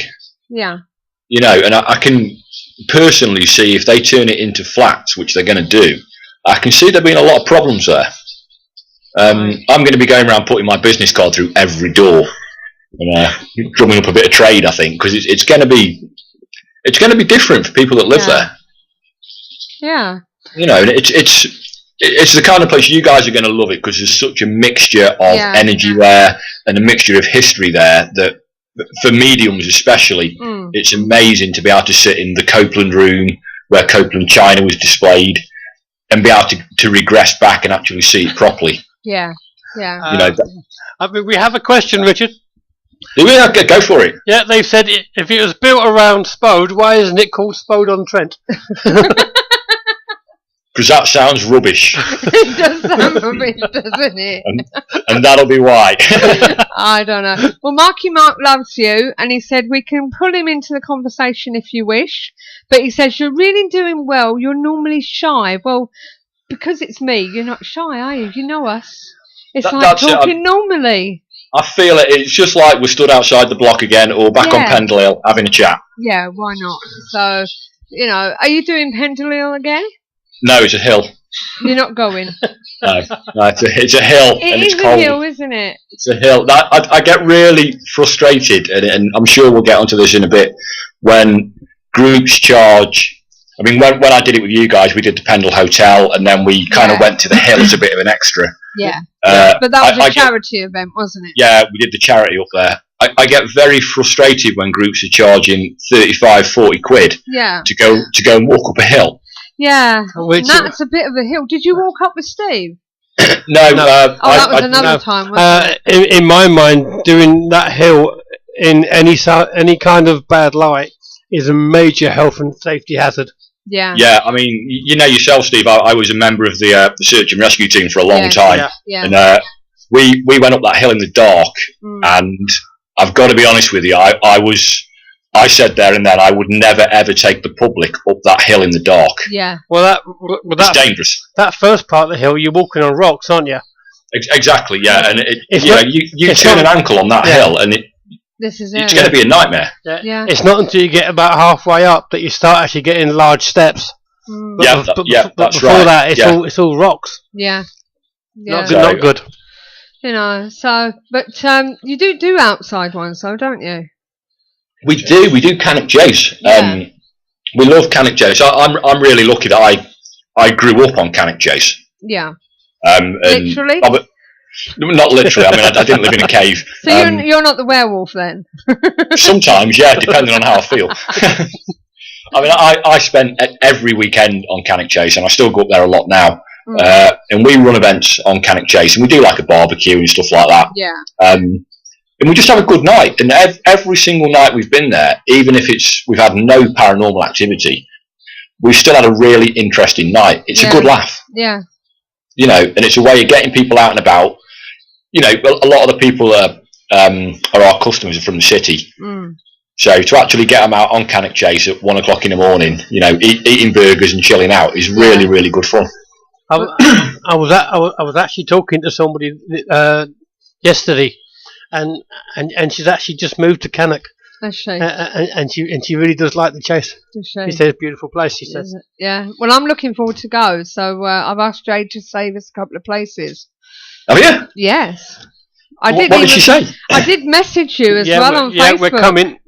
Yeah. You know, and I can personally see if they turn it into flats, which they're going to do, I can see there being a lot of problems there. I'm going to be going around putting my business card through every door and drumming up a bit of trade, I think, because it's going to be different for people that live there. Yeah. You know, and it's the kind of place you guys are going to love it because there's such a mixture of energy there and a mixture of history there that for mediums especially, it's amazing to be able to sit in the Copeland room where Copeland China was displayed and be able to regress back and actually see it properly. Yeah, yeah. You know, I mean, we have a question, Richard. Do we? Go for it. Yeah, they've said if it was built around Spode, why isn't it called Spode-on-Trent? Because that sounds rubbish. It does sound rubbish, doesn't it? And that'll be why. I don't know. Well, Marky Mark loves you, and he said we can pull him into the conversation if you wish, but he says you're really doing well. You're normally shy. Well, because it's me, you're not shy, are you? You know us. It's like talking normally. I feel it. It's just like we're stood outside the block again or back on Pendle Hill having a chat. Yeah, why not? So, you know, are you doing Pendle Hill again? No, it's a hill. You're not going? No, it's a hill. It and is it's cold. A hill, isn't it? It's a hill. I get really frustrated, and I'm sure we'll get onto this in a bit, when groups charge. I mean, when I did it with you guys, we did the Pendle Hotel, and then we kind of went to the hill as a bit of an extra. Yeah. But that was a charity event, wasn't it? Yeah, we did the charity up there. I get very frustrated when groups are charging 35, 40 quid to go and walk up a hill. Yeah, that's a bit of a hill. Did you walk up with Steve? No. That was another time, wasn't it? In my mind, doing that hill in any kind of bad light is a major health and safety hazard. Yeah. Yeah, I mean, you know yourself, Steve, I was a member of the search and rescue team for a long time. Yeah. And we went up that hill in the dark, and I've got to be honest with you, I said there and then I would never ever take the public up that hill in the dark. Yeah. Well, it's dangerous. That first part of the hill, you're walking on rocks, aren't you? Exactly, yeah. And you turn an ankle on that hill, and it's going to be a nightmare. Yeah. It's not until you get about halfway up that you start actually getting large steps. But that's before that, it's all rocks. Yeah. Not good. You know. So, but you do outside ones, though, don't you? We do Cannock Chase. We love Cannock Chase. I'm really lucky that I grew up on Cannock Chase. Yeah. Literally? Not literally. I mean, I didn't live in a cave. So you're not the werewolf then? Sometimes, yeah, depending on how I feel. I mean, I spent every weekend on Cannock Chase, and I still go up there a lot now. And we run events on Cannock Chase, and we do like a barbecue and stuff like that. Yeah. And we just have a good night. And every single night we've been there, even if we've had no paranormal activity, we've still had a really interesting night. It's a good laugh. Yeah. You know, and it's a way of getting people out and about. You know, a lot of the people are our customers are from the city. So to actually get them out on Cannock Chase at 1 o'clock in the morning, you know, eating burgers and chilling out is really, really good fun. I was actually talking to somebody yesterday, and she's actually just moved to Cannock. That's she. And she really does like the Chase. She said it's a beautiful place, she says. Yeah. Well, I'm looking forward to go, so I've asked Jade to save us a couple of places. Oh, yeah? Yes. What did she say? I did message you as well on Facebook. Yeah, we're coming.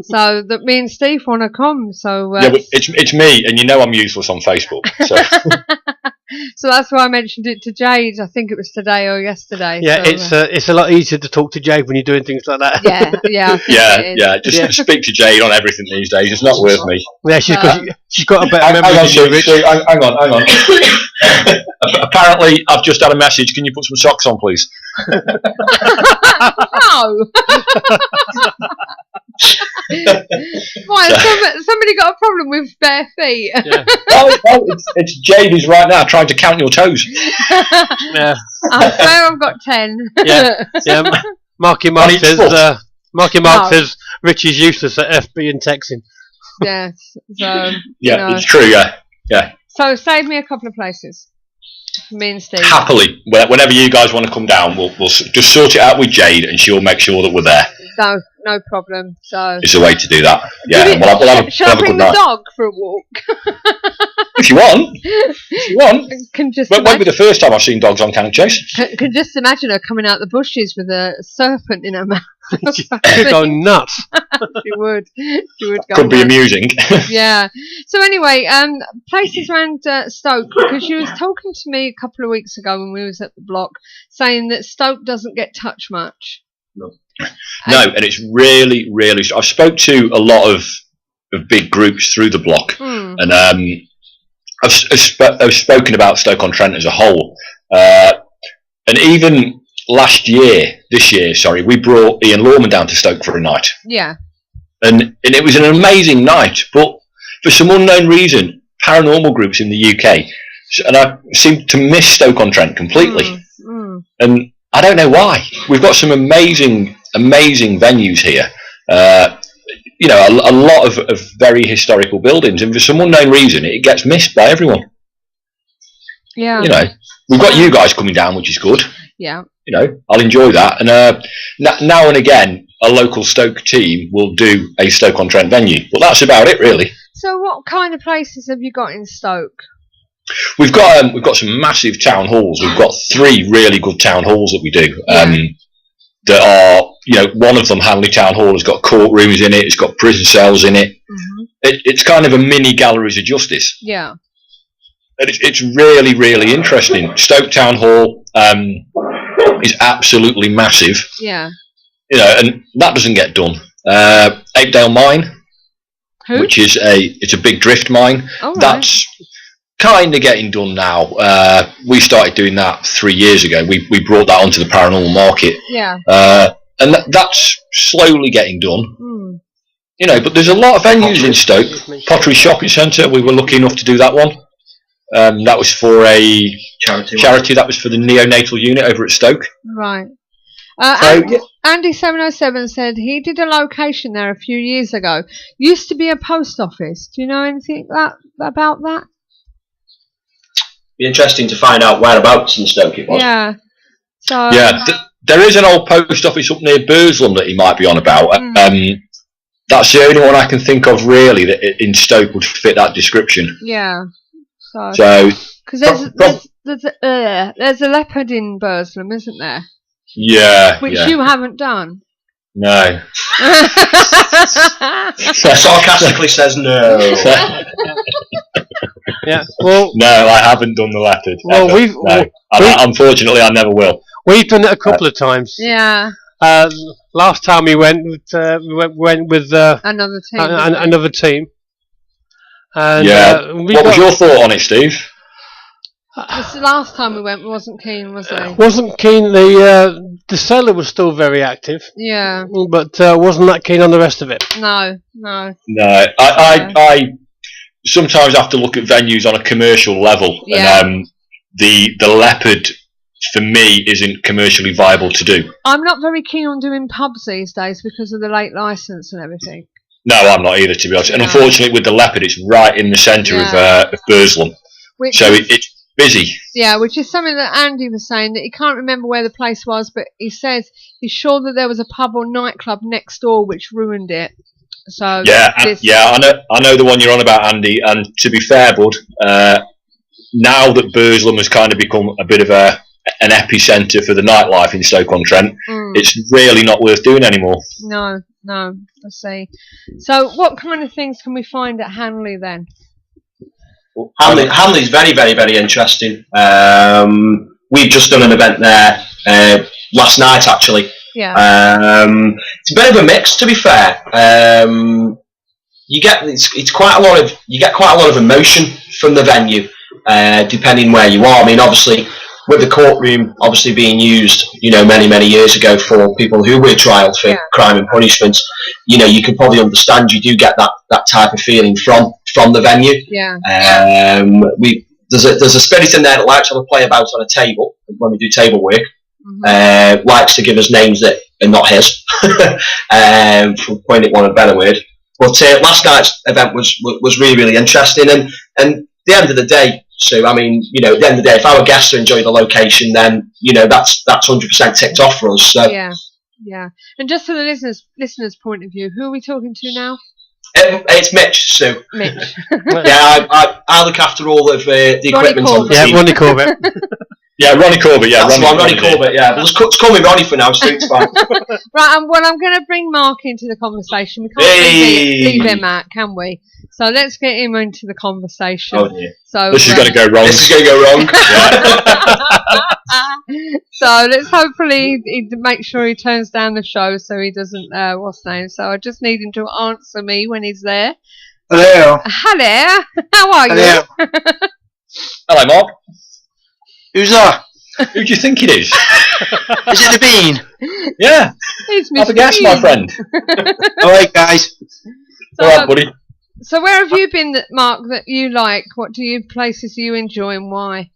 So that me and Steve want to come. So but it's me, and you know I'm useless on Facebook. So. So that's why I mentioned it to Jade. I think it was today or yesterday. Yeah, so, it's a lot easier to talk to Jade when you're doing things like that. Yeah. Just speak to Jade on everything these days. It's not worth me. Yeah, she's got a better memory than you, Rich. Hang on. apparently, I've just had a message. Can you put some socks on, please? No. Why? Somebody got a problem with bare feet. Yeah. It's Jade who's right now trying to count your toes. Yeah. I swear I've got 10. Yeah. Marky Mark says Richie's useless at FB and texting. Yes. So, yeah, it's true. Yeah. So save me a couple of places. Me and Steve. Happily, whenever you guys want to come down, we'll just sort it out with Jade, and she'll make sure that we're there. No problem. So it's a way to do that. Yeah, we'll have a shall I bring the dog for a walk? If you want. Won't be the first time I've seen dogs on Cannock Chase. Can just imagine her coming out the bushes with a serpent in her mouth. She'd go nuts. She would go Could be nuts. amusing. Yeah. So anyway, places around Stoke, because you was talking to me a couple of weeks ago when we was at the block, saying that Stoke doesn't get touched much. No, and it's really, really. I've spoke to a lot of big groups through the block, and I've spoken about Stoke-on-Trent as a whole, and even this year, we brought Ian Lawman down to Stoke for a night. Yeah. And it was an amazing night, but for some unknown reason, paranormal groups in the UK, and I seem to miss Stoke-on-Trent completely, and I don't know why. We've got some amazing venues here. A lot of very historical buildings, and for some unknown reason, it gets missed by everyone. Yeah. We've got you guys coming down, which is good. Yeah. I'll enjoy that. And now and again, a local Stoke team will do a Stoke-on-Trent venue, but that's about it, really. So, what kind of places have you got in Stoke? We've got some massive town halls. We've got 3 really good town halls that we do. That are, one of them, Hanley Town Hall, has got courtrooms in it. It's got prison cells in it. It's kind of a mini galleries of justice. Yeah. And it's really, really interesting. Stoke Town Hall is absolutely massive. Yeah. And that doesn't get done. Apedale Mine, which is a big drift mine. Oh, right. That's kind of getting done now. We started doing that 3 years ago. We brought that onto the paranormal market. Yeah. And that's slowly getting done. But there's a lot of venues in Stoke. Pottery Shopping Centre, we were lucky enough to do that one. That was for a charity. That was for the neonatal unit over at Stoke. Right. Andy707 said he did a location there a few years ago. Used to be a post office. Do you know anything about that? Be interesting to find out whereabouts in Stoke it was. Yeah. So. Yeah, there is an old post office up near Burslem that he might be on about. That's the only one I can think of really that in Stoke would fit that description. Yeah. So. Because there's a leopard in Burslem, isn't there? Yeah. Which you haven't done. No. Sarcastically says no. Yeah. Well. No, I haven't done the leopard. Well, unfortunately, I never will. We've done it a couple of times. Yeah. Last time we went with another team. Another team. And, what was your thought on it, Steve? The last time we went, wasn't keen, was he? Wasn't keen. The seller was still very active. Yeah. But wasn't that keen on the rest of it. No. I sometimes have to look at venues on a commercial level, and the leopard for me isn't commercially viable to do. I'm not very keen on doing pubs these days because of the late licence and everything. No, I'm not either, to be honest. And unfortunately, with the leopard, it's right in the centre of Burslem, so it's busy. Yeah, which is something that Andy was saying, that he can't remember where the place was, but he says he's sure that there was a pub or nightclub next door which ruined it. So I know the one you're on about, Andy. And to be fair, bud, now that Burslem has kind of become a bit of an epicentre for the nightlife in Stoke-on-Trent, it's really not worth doing anymore. No, I see. So what kind of things can we find at Hanley then? Hanley's very, very, very interesting. We've just done an event there last night, actually. Yeah. It's a bit of a mix, to be fair. You get quite a lot of emotion from the venue. depending where you are. I mean, obviously, with the courtroom obviously being used, many years ago for people who were trialed for crime and punishment, you can probably understand you do get that type of feeling from the venue. Yeah. There's a spirit in there that likes to have a play about on a table when we do table work. Likes to give us names that are not his, for point it one a better word. But last night's event was really interesting, and at the end of the day, Sue, I mean, at the end of the day, if our guests enjoy the location, then that's 100% ticked off for us. So. Yeah. And just for the listeners' point of view, who are we talking to now? It's Mitch, Sue. Mitch. Yeah, I look after all of the equipment on the team. Yeah, Ronnie Corbett. Yeah, Ronnie Corbett. Yeah, Ronnie Corbett. Yeah, but let's call me Ronnie for now. So it's fine. Right, I'm going to bring Mark into the conversation. We can't leave him out, can we? So let's get him into the conversation. Oh dear. So this is going to go wrong. So let's hopefully he make sure he turns down the show so he doesn't what's the name. So I just need him to answer me when he's there. Hello. Hello. How are you? Hello, Mark. Who's that? Who do you think it is? Is it the Bean? Yeah. It's Have a guess, my friend. Alright, guys. So, All right, buddy. So where have you been, Mark, that you like? What places do you enjoy and why?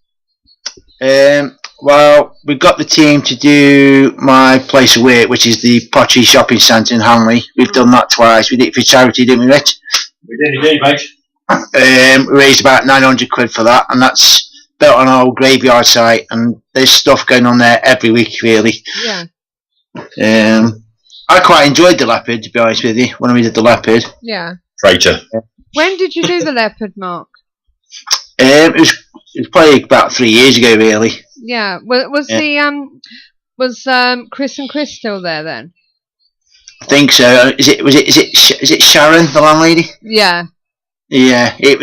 Well, we've got the team to do my place of work, which is the Pottery Shopping Centre in Hanley. We've done that twice. We did it for charity, didn't we, Rich? We did indeed, mate. We raised about 900 quid for that, and that's built on our old graveyard site, and there's stuff going on there every week, really. Yeah. I quite enjoyed the Leopard, to be honest with you, when we did the Leopard. Yeah. Traitor. When did you do the Leopard, Mark? It was probably about 3 years ago, really. Yeah. Was Chris and Chris still there then? I think so. Is it Sharon, the landlady? Yeah. Yeah. It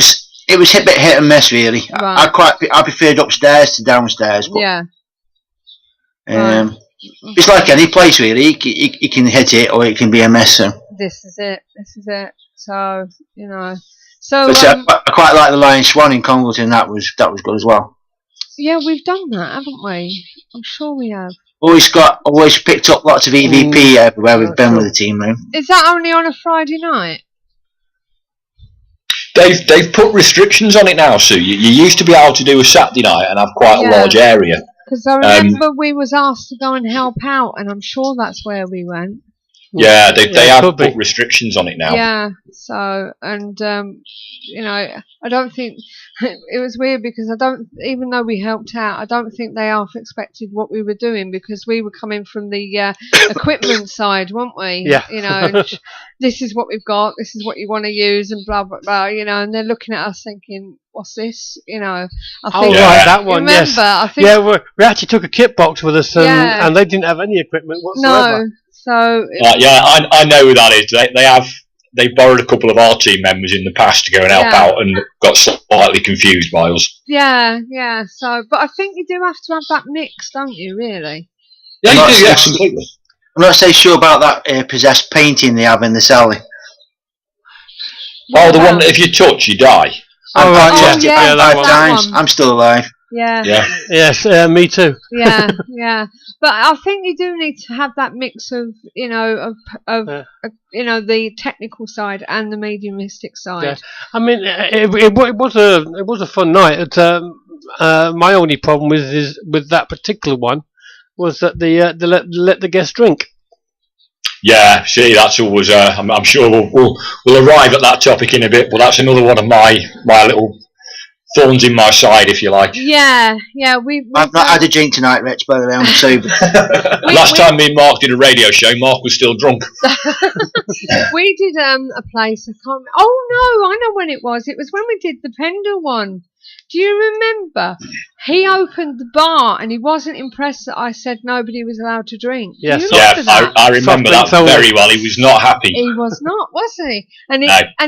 was a bit hit and miss, really. Right. I preferred upstairs to downstairs. But, yeah. Right. It's like any place, really. You can hit it or it can be a miss. So. This is it. So So. But I quite like the Lion Swan in Congleton. That was good as well. Yeah, we've done that, haven't we? I'm sure we have. Always picked up lots of EVP everywhere we've been with the team room. Is that only on a Friday night? They've put restrictions on it now, Sue. You used to be able to do a Saturday night and have quite a large area. Because I remember we was asked to go and help out, and I'm sure that's where we went. Yeah, they have put restrictions on it now. Yeah, so, and, I don't think, it was weird because even though we helped out, I don't think they half expected what we were doing because we were coming from the equipment side, weren't we? Yeah. And this is what we've got, this is what you want to use, and blah, blah, blah, and they're looking at us thinking, what's this? I think, right, that one, remember, yes. I think, yeah, we actually took a kit box with us, and they didn't have any equipment whatsoever. No. So I know who that is. They borrowed a couple of our team members in the past to go and help out and got slightly confused by us. Yeah. So, but I think you do have to have that mix, don't you? Really? Yeah, you do. Yeah, completely. I'm not so sure about that possessed painting they have in the cellar. Oh, the one that if you touch, you die. Oh, right, yeah, five that times. one. I'm still alive. Yeah. Yes, me too. Yeah. But I think you do need to have that mix of, the technical side and the mediumistic side. Yeah. I mean, it was a fun night. My only problem with that particular one was that they let the guests drink. Yeah, see, that's always. I'm sure we'll arrive at that topic in a bit, but that's another one of my little thorns in my side, if you like. Yeah. I've not had a drink tonight, Rich, by the way, I'm sober. Last time me and Mark did a radio show, Mark was still drunk. We did a place, I can't remember. Oh no, I know when it was. It was when we did the Pendle one. Do you remember? He opened the bar and he wasn't impressed that I said nobody was allowed to drink. Yes. I remember that very well. He was not happy. He was not, was he? And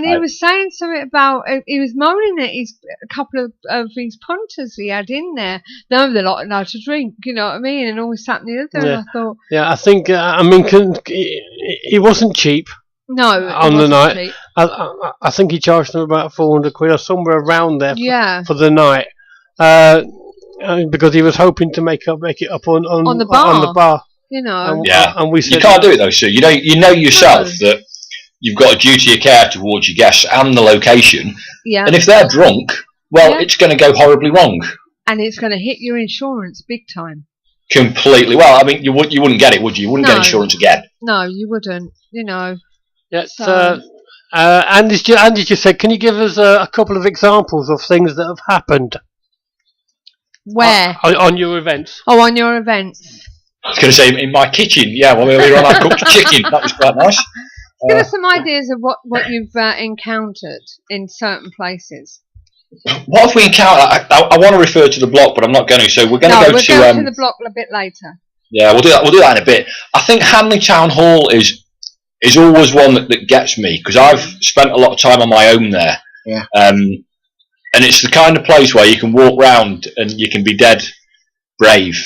he was saying something about, he was moaning at a couple of his punters he had in there. No, they're not allowed to drink, you know what I mean? And always sat in the other, and I thought... Yeah, I think, he wasn't cheap. No, on the night. I think he charged them about 400 quid or somewhere around there for the night. because he was hoping to make it up on the bar. On the bar. You know. And we said you can't do it though, Sue. You know yourself that you've got a duty of care towards your guests and the location. Yeah. And if they're drunk, well, it's going to go horribly wrong. And it's going to hit your insurance big time. Completely. Well, I mean, you wouldn't get it, would you? You wouldn't get insurance again. No, you wouldn't. You know. Yes. Andy just said, can you give us a couple of examples of things that have happened? Where? On your events. Oh, on your events. I was going to say in my kitchen. Yeah, when we were on our cooked chicken, that was quite nice. Give us some ideas of what you've encountered in certain places. What have we encountered? I want to refer to the block, but I'm not going to. So we're going to go to. We're going to the block a bit later. Yeah, we'll do that. We'll do that in a bit. I think Hanley Town Hall is always one that gets me because I've spent a lot of time on my own there. Yeah. And it's the kind of place where you can walk round and you can be dead brave.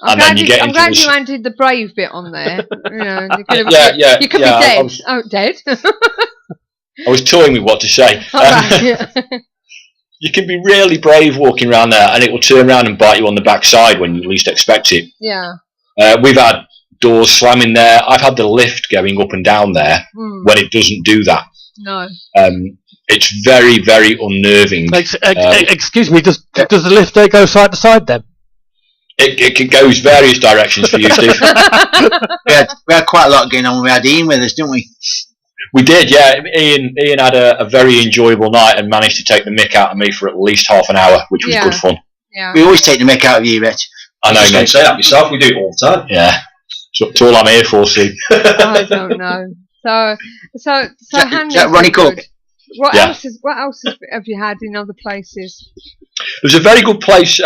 I'm glad you added the brave bit on there. You know, you could be dead. Dead. I was toying with what to say. You can be really brave walking around there, and it will turn around and bite you on the backside when you least expect it. Yeah. We've had doors slamming there. I've had the lift going up and down there when it doesn't do that. No. It's very, very unnerving. Excuse me, does the lift go side to side then? It goes various directions for you, Steve. we had quite a lot going on. We had Ian with us, didn't we? We did, yeah. Ian had a very enjoyable night and managed to take the mick out of me for at least half an hour, which was good fun. Yeah. We always take the mick out of you, Rich. I know, mate. Say that myself. We do it all the time. Yeah. It's all I'm here for, Steve. I don't know. So Ronnie Cook. What else have you had in other places? There's a very good place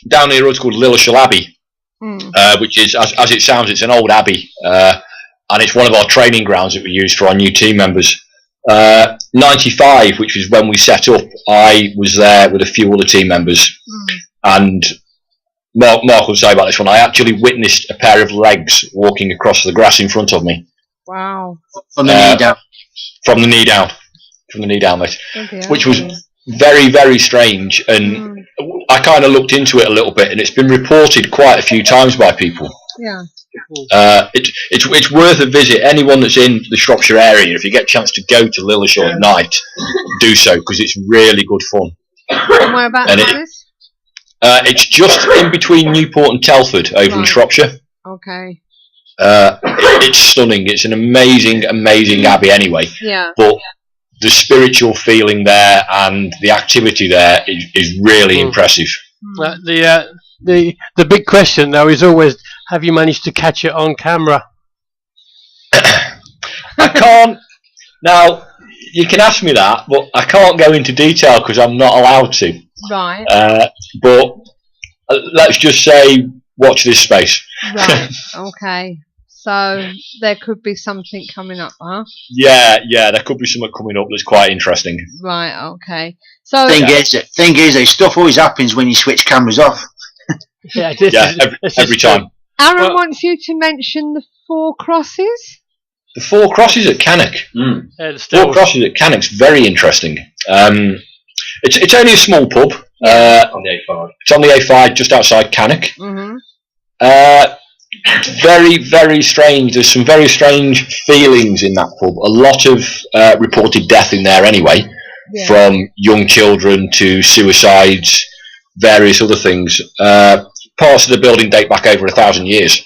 down near us called Lilleshall Abbey, which is, as it sounds, it's an old abbey, and it's one of our training grounds that we use for our new team members. 95, which was when we set up, I was there with a few other team members, and Mark will say about this one, I actually witnessed a pair of legs walking across the grass in front of me. Wow. From the knee down. From the knee down. From the knee down, mate. Okay, which was very, very strange, and I kind of looked into it a little bit, and it's been reported quite a few times by people. Yeah. It's worth a visit. Anyone that's in the Shropshire area, if you get a chance to go to Lilleshall at night, do so, because it's really good fun. And whereabouts is this? It's just in between Newport and Telford, over in Shropshire. Okay. It's stunning. It's an amazing, amazing abbey anyway. Yeah. But the spiritual feeling there and the activity there is really impressive. The big question though is always, have you managed to catch it on camera? I can't. Now, you can ask me that, but I can't go into detail because I'm not allowed to. Right. But let's just say, watch this space. Right. Okay. So there could be something coming up, huh? Yeah, there could be something coming up that's quite interesting. Right. Okay. So thing is, stuff always happens when you switch cameras off. Every time. Aaron wants you to mention the 4 Crosses. The 4 Crosses at Cannock. Yeah, 4 Crosses at Cannock's very interesting. It's only a small pub. On the A5. It's on the A5 just outside Cannock. Very, very strange. There's some very strange feelings in that pub. A lot of reported death in there anyway, from young children to suicides, various other things. Parts of the building date back over 1,000 years.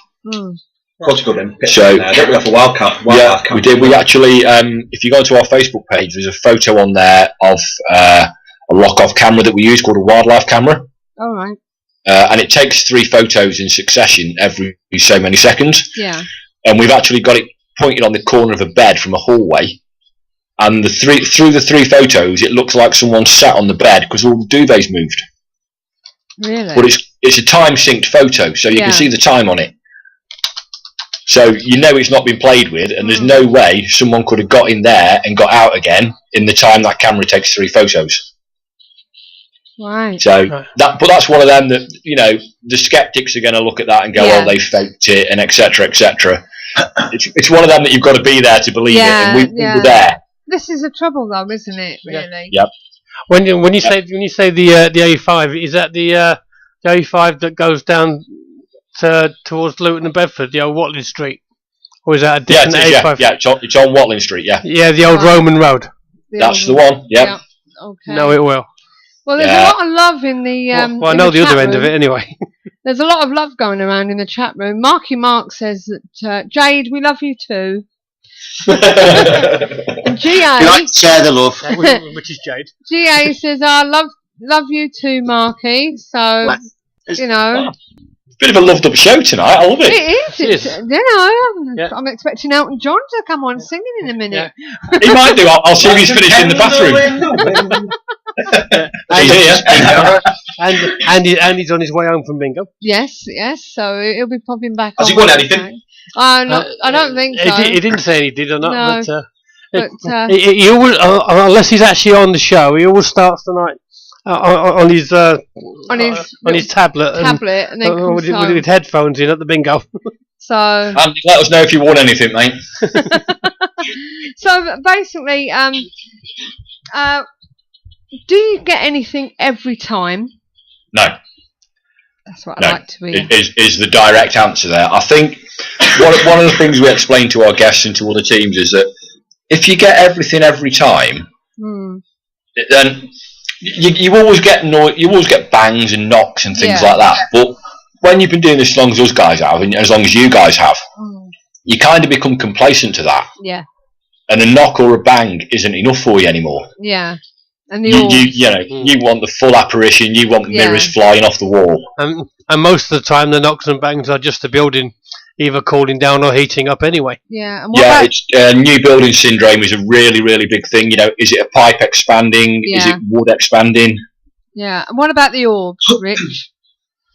What's good then? So, don't we have a wildcat? We did. We actually, if you go to our Facebook page, there's a photo on there of a lock-off camera that we use called a wildlife camera. All right. And it takes 3 photos in succession every so many seconds. Yeah. And we've actually got it pointed on the corner of a bed from a hallway. And through the 3 photos, it looks like someone sat on the bed because all the duvets moved. Really? But it's a time-synced photo, so you can see the time on it. So you know it's not been played with, and there's no way someone could have got in there and got out again in the time that camera takes 3 photos. Right. So but that's one of them that, you know, the skeptics are going to look at that and go, "Oh, they faked it," and etc. etc. It's one of them that you've got to be there to believe it, and we were there. This is the trouble, though, isn't it? Really. Yep. When you say the A5, is that the A5 that goes down towards Luton and Bedford, the old Watling Street, or is that a different A5? Yeah, it's on Watling Street. Yeah. Yeah, the old Roman road. That's the one. Yeah. Okay. No, it will. Well, there's a lot of love in the. Well, I know the other end of it anyway. There's a lot of love going around in the chat room. Marky Mark says that Jade, we love you too. And GA, You like to share the love. Which is Jade. GA says, I love you too, Marky. So, you know. Bit of a loved up show tonight. I love it. It is. You know, I'm expecting Elton John to come on singing in a minute. Yeah. He might do. I'll see if he's finished in the bathroom. And he's on his way home from bingo. Yes. So he'll be popping back. Has he won anything? I don't think so. He didn't say he did or not. No, but he always, unless he's actually on the show, he always starts the night on his tablet and then with headphones in at the bingo. So and let us know if you won anything, mate. So basically, do you get anything every time? No. That's what I like to hear. Is the direct answer there? I think one of the things we explain to our guests and to other teams is that if you get everything every time, then you always get you always get bangs and knocks and things like that. But when you've been doing this as long as those guys have, and as long as you guys have, you kind of become complacent to that. Yeah. And a knock or a bang isn't enough for you anymore. Yeah. And you want the full apparition. You want mirrors flying off the wall. And most of the time, the knocks and bangs are just the building either cooling down or heating up anyway. Yeah. And it's new building syndrome is a really, really big thing. You know, is it a pipe expanding? Yeah. Is it wood expanding? Yeah. And what about the orbs, Rich?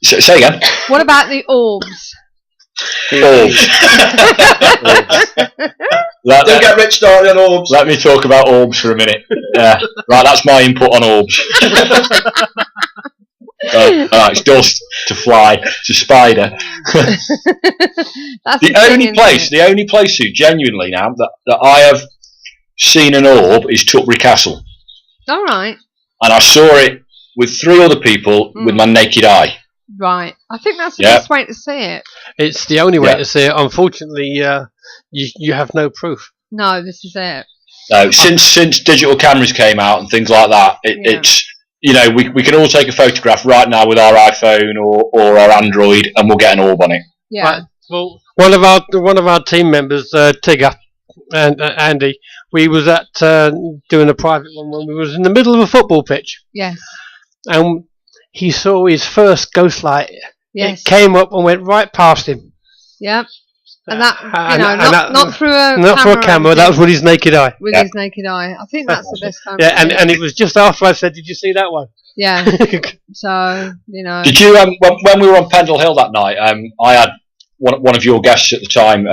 Say again. What about the orbs? Orbs. Don't get Rich started on orbs. Let me talk about orbs for a minute. Right, that's my input on orbs. It's dust to fly to spider. The only place who genuinely now that I have seen an orb is Tutbury Castle. All right. And I saw it with 3 other people with my naked eye. Right. I think that's the best way to see it. It's the only way to see it. Unfortunately, you have no proof. No, this is it. No, since digital cameras came out and things like that, it's we can all take a photograph right now with our iPhone or our Android, and we'll get an orb on it. Yeah. Right. Well, one of our team members, Tigger and Andy, we was at doing a private one when we was in the middle of a football pitch. Yes. And he saw his first ghost light. Yes. It came up and went right past him. Yep. And that, not through a camera. That was with his naked eye. With his naked eye. I think that's the best time. Yeah, and it was just after I said, "Did you see that one?" Yeah. So Did you? When we were on Pendle Hill that night, I had one of your guests at the time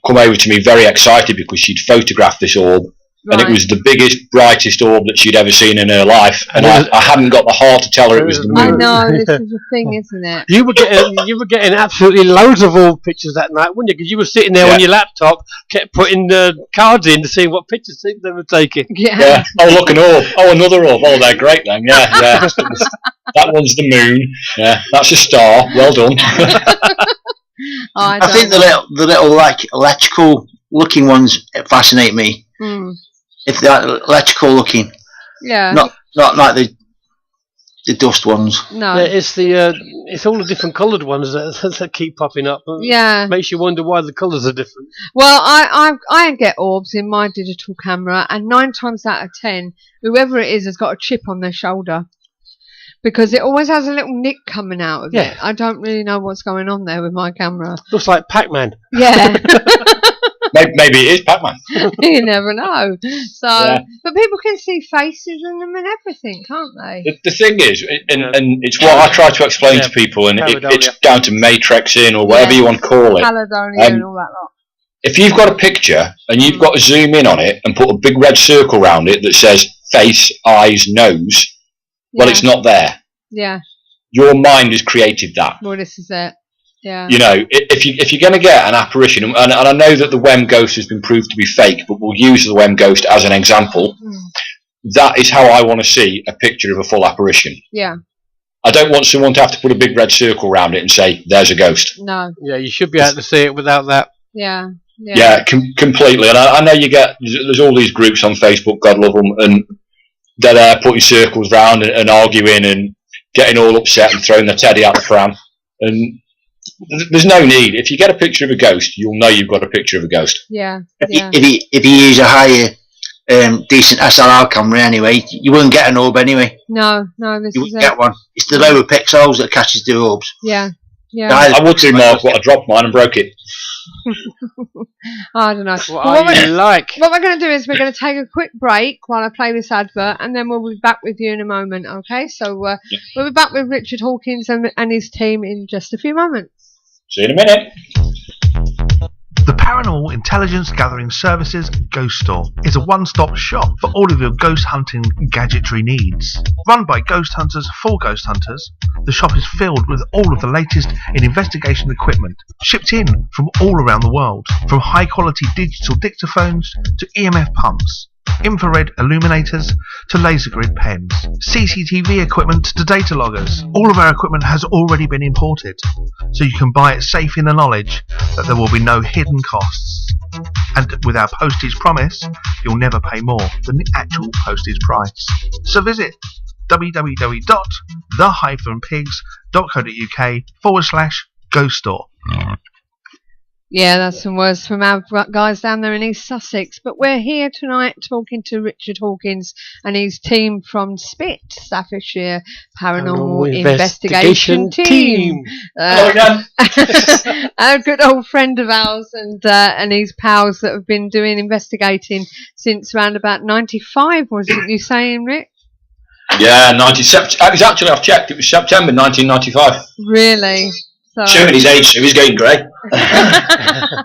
come over to me very excited because she'd photographed this orb. Right. And it was the biggest, brightest orb that she'd ever seen in her life, and I hadn't got the heart to tell her it was the moon. I know, this is the thing, isn't it? You were getting absolutely loads of orb pictures that night, weren't you? Because you were sitting there on your laptop, kept putting the cards in to see what pictures they were taking. Yeah. Oh, look, an orb. Oh, another orb. Oh, they're great then. Yeah. That one's the moon. Yeah, that's a star. Well done. I think the little like electrical looking ones fascinate me. If they're electrical looking, not like the dust ones. No, it's all the different coloured ones that keep popping up. Yeah, makes you wonder why the colours are different. Well, I get orbs in my digital camera, and 9 times out of 10, whoever it is has got a chip on their shoulder. Because it always has a little nick coming out of it. I don't really know what's going on there with my camera. Looks like Pac-Man. Yeah. Maybe it is Pac-Man. You never know. So, but people can see faces in them and everything, can't they? The thing is, and it's what I try to explain to people, and it's down to matrixing or whatever you want to call it. Caledonia and all that lot. If you've got a picture and you've got to zoom in on it and put a big red circle around it that says face, eyes, nose, well, it's not there. Yeah. Your mind has created that. Well, this is it. Yeah. You know, if you're going to get an apparition, and I know that the Wem ghost has been proved to be fake, but we'll use the Wem ghost as an example. that is how I want to see a picture of a full apparition. Yeah. I don't want someone to have to put a big red circle around it and say, there's a ghost. No. Yeah, you should be able to see it without that. Yeah. Yeah, completely. And I know there's all these groups on Facebook, God love them, and they're putting circles round and arguing and getting all upset and throwing their teddy out the pram. And there's no need. If you get a picture of a ghost, you'll know you've got a picture of a ghost. Yeah. If you use a higher, decent SLR camera anyway, you wouldn't get an orb anyway. No, you wouldn't get one. It's the lower pixels that catches the orbs. Yeah. I would say, Mark, I dropped mine and broke it. I don't know. What we're going to do is we're going to take a quick break while I play this advert, and then we'll be back with you in a moment. Okay, so we'll be back with Richard Hawkins and his team in just a few moments. See you in a minute. The Paranormal Intelligence Gathering Services Ghost Store is a one-stop shop for all of your ghost hunting gadgetry needs. Run by ghost hunters for ghost hunters, the shop is filled with all of the latest in investigation equipment, shipped in from all around the world, from high-quality digital dictaphones to EMF pumps, infrared illuminators to laser grid pens, CCTV equipment to data loggers. All of our equipment has already been imported, so you can buy it safe in the knowledge that there will be no hidden costs. And with our postage promise, you'll never pay more than the actual postage price. So visit www.the-pigs.co.uk/ghost store. Yeah, that's some words from our guys down there in East Sussex. But we're here tonight talking to Richard Hawkins and his team from SPIT, Staffordshire Paranormal Investigation Team. Hello again. A good old friend of ours and his pals that have been doing investigating since around about 95, wasn't you saying, Rick? Yeah, actually, I've checked. It was September 1995. Really? Showing his age, so he's getting grey. I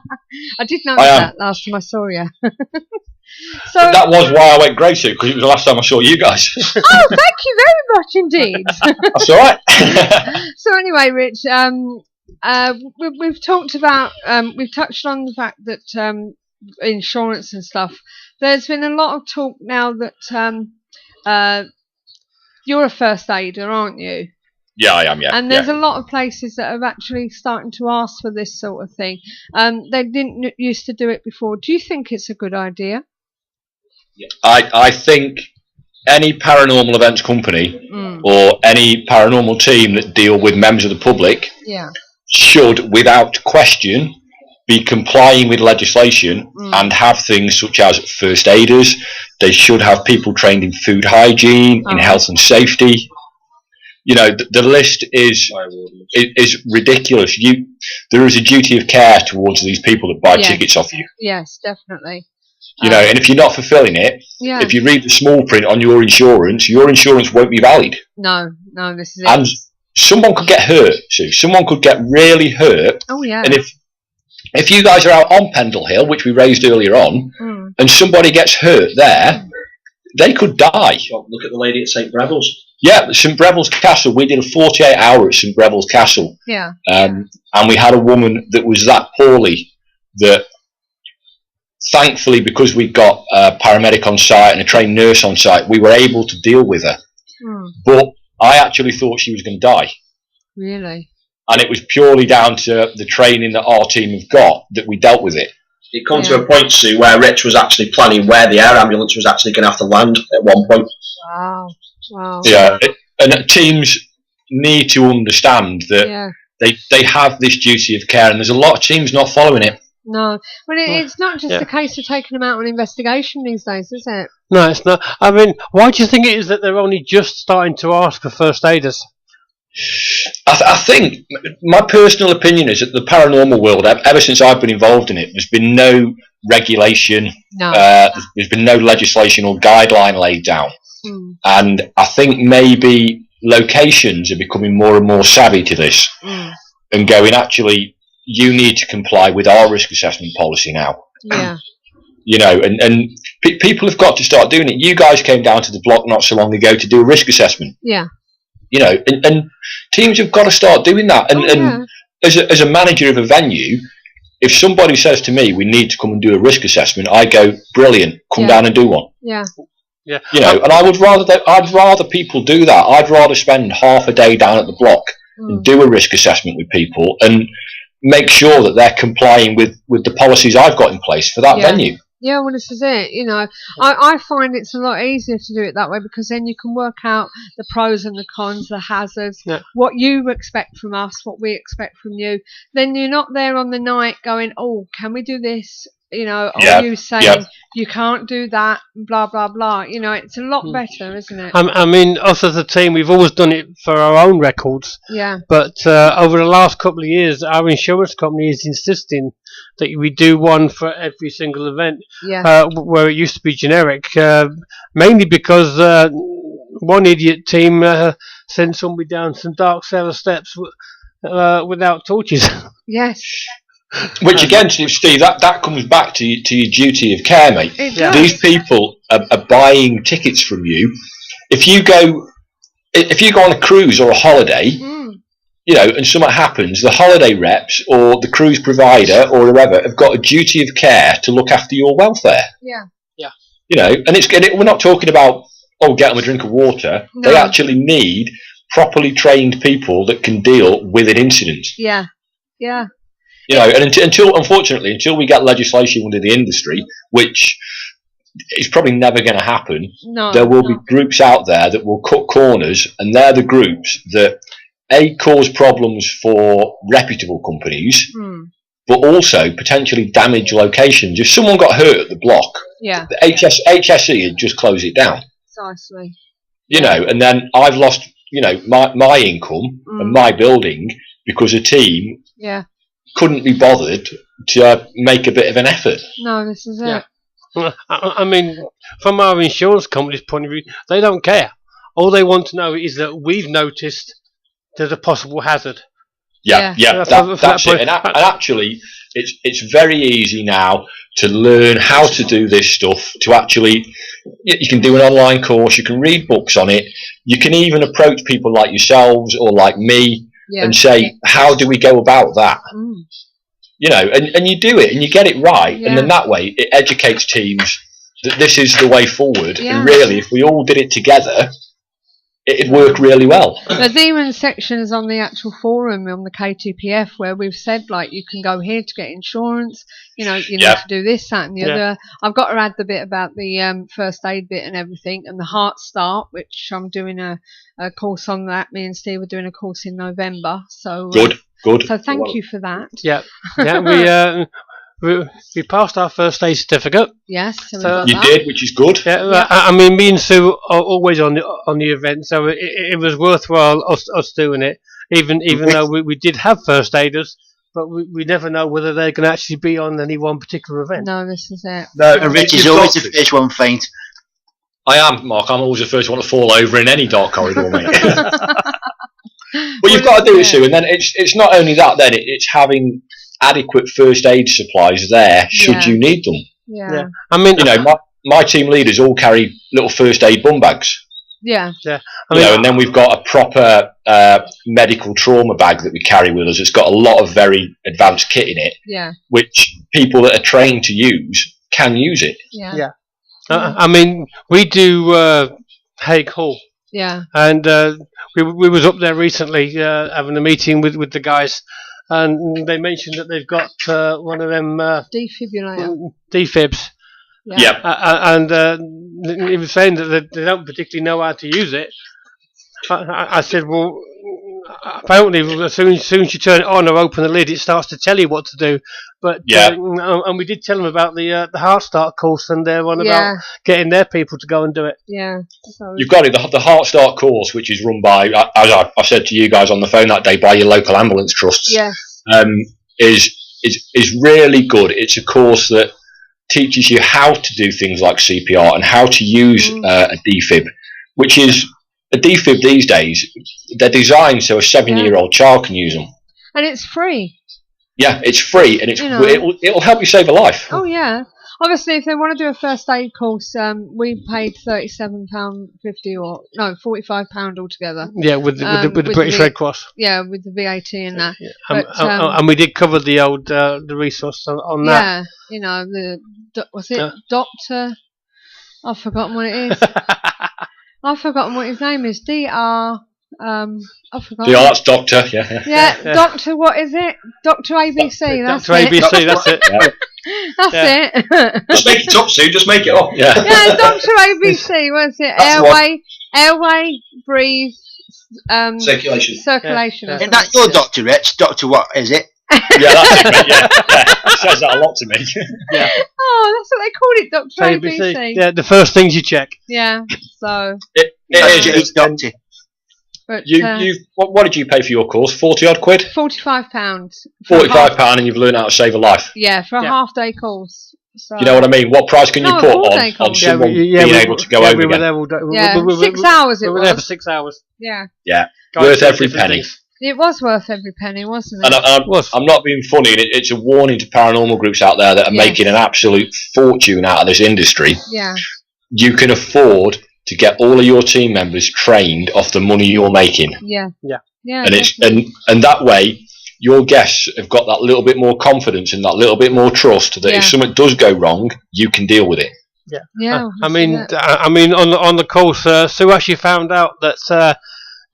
did notice that last time I saw you. So that was why I went grey, Sue, because it was the last time I saw you guys. Oh, thank you very much indeed. That's all right. So anyway, Rich, we've talked about, we've touched on the fact that insurance and stuff. There's been a lot of talk now that you're a first aider, aren't you? Yeah, I am, yeah. And there's a lot of places that are actually starting to ask for this sort of thing. They didn't used to do it before. Do you think it's a good idea? I think any paranormal events company or any paranormal team that deal with members of the public should, without question, be complying with legislation and have things such as first aiders. They should have people trained in food hygiene, in health and safety. You know, the list is ridiculous. There is a duty of care towards these people that buy tickets off you. Yes, definitely. You know, and if you're not fulfilling it, if you read the small print on your insurance won't be valid. No, this is it. And someone could get hurt, Sue. Someone could get really hurt. Oh, yeah. And if you guys are out on Pendle Hill, which we raised earlier on, and somebody gets hurt there, they could die. Well, look at the lady at St. Breville's. Yeah, St. Breville's Castle. We did a 48-hour at St. Breville's Castle. Yeah. And we had a woman that was that poorly that, thankfully, because we got a paramedic on site and a trained nurse on site, we were able to deal with her. But I actually thought she was going to die. Really? And it was purely down to the training that our team have got that we dealt with it. It come to a point, Sue, where Rich was actually planning where the air ambulance was actually going to have to land at one point. Wow. Yeah, and teams need to understand that they have this duty of care, and there's a lot of teams not following it. No, well, it's not just a case of taking them out on investigation these days, is it? No, it's not. I mean, why do you think it is that they're only just starting to ask for first aiders? I think my personal opinion is that the paranormal world, ever since I've been involved in it, there's been no regulation, there's been no legislation or guideline laid down. And I think maybe locations are becoming more and more savvy to this and going, actually, you need to comply with our risk assessment policy now. Yeah. You know, and people have got to start doing it. You guys came down to the block not so long ago to do a risk assessment. Yeah. You know, and teams have got to start doing that. And as a manager of a venue, if somebody says to me, we need to come and do a risk assessment, I go, brilliant, come down and do one. Yeah. Yeah. You know, and I'd rather people do that. I'd rather spend half a day down at the block and do a risk assessment with people and make sure that they're complying with the policies I've got in place for that venue. Yeah, well, this is it. You know, I find it's a lot easier to do it that way because then you can work out the pros and the cons, the hazards, what you expect from us, what we expect from you. Then you're not there on the night going, oh, can we do this? You know, or you saying you can't do that, blah, blah, blah. You know, it's a lot better, isn't it? I mean, us as a team, we've always done it for our own records. Yeah. But over the last couple of years, our insurance company is insisting that we do one for every single event, where it used to be generic, mainly because one idiot team sent somebody down some dark cellar steps without torches. Yes. Which again, Steve, that comes back to your duty of care, mate. These people are buying tickets from you. If you go on a cruise or a holiday, you know, and something happens, the holiday reps or the cruise provider or whoever have got a duty of care to look after your welfare. Yeah. You know, and we're not talking about get them a drink of water. No. They actually need properly trained people that can deal with an incident. Yeah. You know, and until we get legislation within the industry, which is probably never going to happen, there will be groups out there that will cut corners, and they're the groups that cause problems for reputable companies, but also potentially damage locations. If someone got hurt at the block, the HSE would just close it down. Precisely. You know, and then I've lost, you know, my income and my building because a team couldn't be bothered to make a bit of an effort. No, this is it. I mean, from our insurance company's point of view, they don't care. All they want to know is that we've noticed there's a possible hazard. That's it. And actually, it's very easy now to learn how to do this stuff. To actually, you can do an online course, you can read books on it, you can even approach people like yourselves or like me and say, how do we go about that? You know, and you do it and you get it right, and then that way it educates teams that this is the way forward. And really, if we all did it together, it'd work really well. There's even sections on the actual forum on the K2PF where we've said, like, you can go here to get insurance, you know, you need to do this, that and the other. I've got to add the bit about the first aid bit and everything, and the Heart Start, which I'm doing a course on that. Me and Steve are doing a course in November. So Good. So thank you for that. We passed our first aid certificate. Yes, so you did, which is good. I mean, me and Sue are always on the event, so it was worthwhile us doing it. Even though we did have first aiders, but we never know whether they're going to actually be on any one particular event. No, this is it. No, Rich is always the first one faint. I am, Mark. I'm always the first one to fall over in any dark corridor, mate. Well, you've got to do it, Sue, and then it's not only that. Then it's having adequate first aid supplies there should you need them. Yeah. I mean, you know, my team leaders all carry little first aid bum bags. Yeah. I mean, you know, and then we've got a proper medical trauma bag that we carry with us. It's got a lot of very advanced kit in it. Yeah. Which people that are trained to use can use it. Yeah. I mean, we do Hague Hall. Yeah. And we was up there recently having a meeting with the guys, and they mentioned that they've got one of them defibs. Yeah. And he was saying that they don't particularly know how to use it. I said, well, apparently as soon as you turn it on or open the lid, it starts to tell you what to do. But and we did tell them about the Heart Start course, and they're on about getting their people to go and do it. Yeah. You've got it. The Heart Start course, which is run by, as I said to you guys on the phone that day, by your local ambulance trusts. Yes. Is really good. It's a course that teaches you how to do things like CPR and how to use a defib, which is a defib these days. They're designed so a 7-year-old child can use them. And it's free. Yeah, it's free, and it'll help you save a life. Oh yeah. Obviously, if they want to do a first aid course, we paid £37.50 or no, £45 altogether. Yeah, with the British Red Cross. Yeah, with the VAT and that. Yeah. And we did cover the old the resource on that. Yeah, you know, was it Doctor? I've forgotten what it is. I've forgotten what his name is. Dr. I've forgotten. Yeah, that's Doctor. Yeah. Yeah, Doctor. What is it? Dr. ABC. That's Dr. it. ABC. That's it. That's it. Just make it up, Sue. Just make it up. Yeah. Yeah, Dr. ABC. What's it? Airway, breathe, circulation. Circulation. Isn't that your doctor, Rich? Doctor, what is it? Yeah, that's it, mate. Yeah. It says that a lot to me. Yeah. Oh, that's what they called it, Dr. ABC. Yeah, the first things you check. Yeah. So. It is. Doctor. But, what did you pay for your course? 40 odd quid. £45. £45, and you've learned how to save a life. Yeah, for a half-day course. So. You know what I mean? What price can you put on someone being able to go over we were again? there all day. Yeah, 6 hours it was. We were there for 6 hours. Yeah. Yeah, worth every penny. Things. It was worth every penny, wasn't it? And I'm not being funny. It's a warning to paranormal groups out there that are making an absolute fortune out of this industry. Yeah. You can afford to get all of your team members trained off the money you're making. Yeah. Yeah. Yeah. And and that way, your guests have got that little bit more confidence and that little bit more trust that if something does go wrong, you can deal with it. Yeah. Yeah. I mean, on the course, Sue actually found out that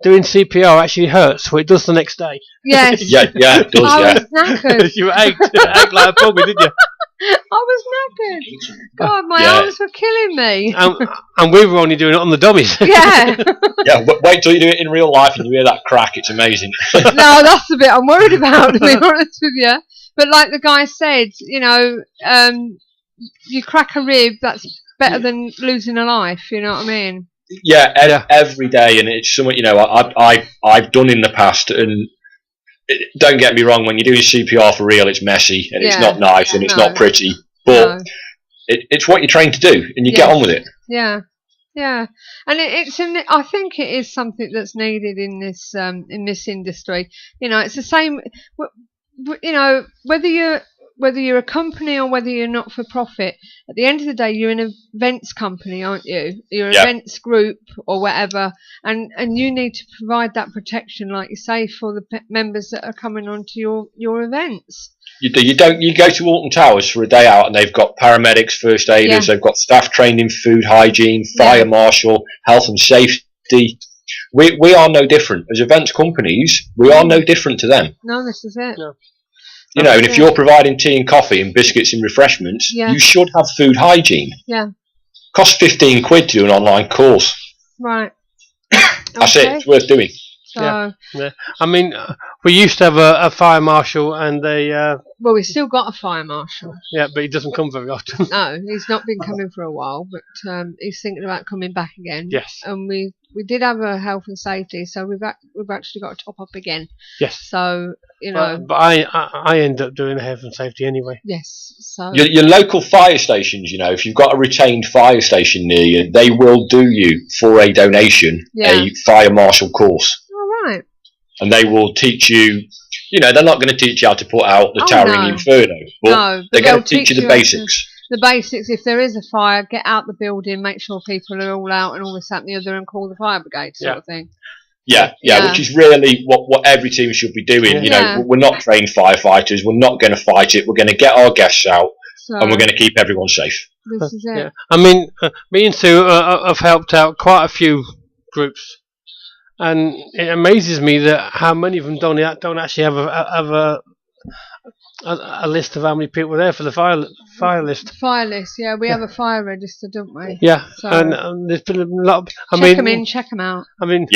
doing CPR actually hurts, so it does the next day. Yes. Yeah, it does. I was knackered. You ached like a puggy, didn't you? I was knackered. God, my arms were killing me. And we were only doing it on the dummies. Yeah. Yeah, wait till you do it in real life and you hear that crack. It's amazing. No, that's the bit I'm worried about, to be honest with you. But like the guy said, you know, you crack a rib, that's better than losing a life. You know what I mean? Yeah, every day, and it's something, you know, I've done in the past, and don't get me wrong, when you're doing CPR for real, it's messy and it's not nice and it's not pretty, but it's what you're trained to do, and you get on with it. Yeah, yeah, and I think it is something that's needed in this industry. You know, it's the same. You know, whether you're a company or whether you're not for profit, at the end of the day, you're an events company, aren't you? You're an events group or whatever, and you need to provide that protection, like you say, for the members that are coming onto your events. You do. You go to Alton Towers for a day out, and they've got paramedics, first aiders, they've got staff trained in food hygiene, fire marshal, health and safety. We are no different as events companies. We are no different to them. No, this is it. No. You know, and if you're providing tea and coffee and biscuits and refreshments, you should have food hygiene. Yeah. Costs 15 quid to do an online course. Right. That's it. It's worth doing. So, yeah. I mean, we used to have a fire marshal and well, we've still got a fire marshal. Yeah, but he doesn't come very often. No, he's not been coming for a while, but he's thinking about coming back again. Yes. And we did have a health and safety, so we've actually got to top up again. Yes. So, you know. But I end up doing the health and safety anyway. Yes. So your local fire stations, you know, if you've got a retained fire station near you, they will do you for a donation a fire marshal course. All right. And they will teach you. You know, they're not going to teach you how to put out the towering inferno, but they're going to teach you the basics. The basics, if there is a fire, get out the building, make sure people are all out and all this, that and the other, and call the fire brigade sort of thing. Yeah, which is really what every team should be doing. You know, we're not trained firefighters, we're not going to fight it, we're going to get our guests out, and we're going to keep everyone safe. This is it. Yeah. I mean, me and Sue have helped out quite a few groups. And it amazes me that how many of them don't actually have a list of how many people were there for the fire list. Fire list, yeah. We have a fire register, don't we? Yeah, so and there's been a lot. Check them in, check them out. I mean,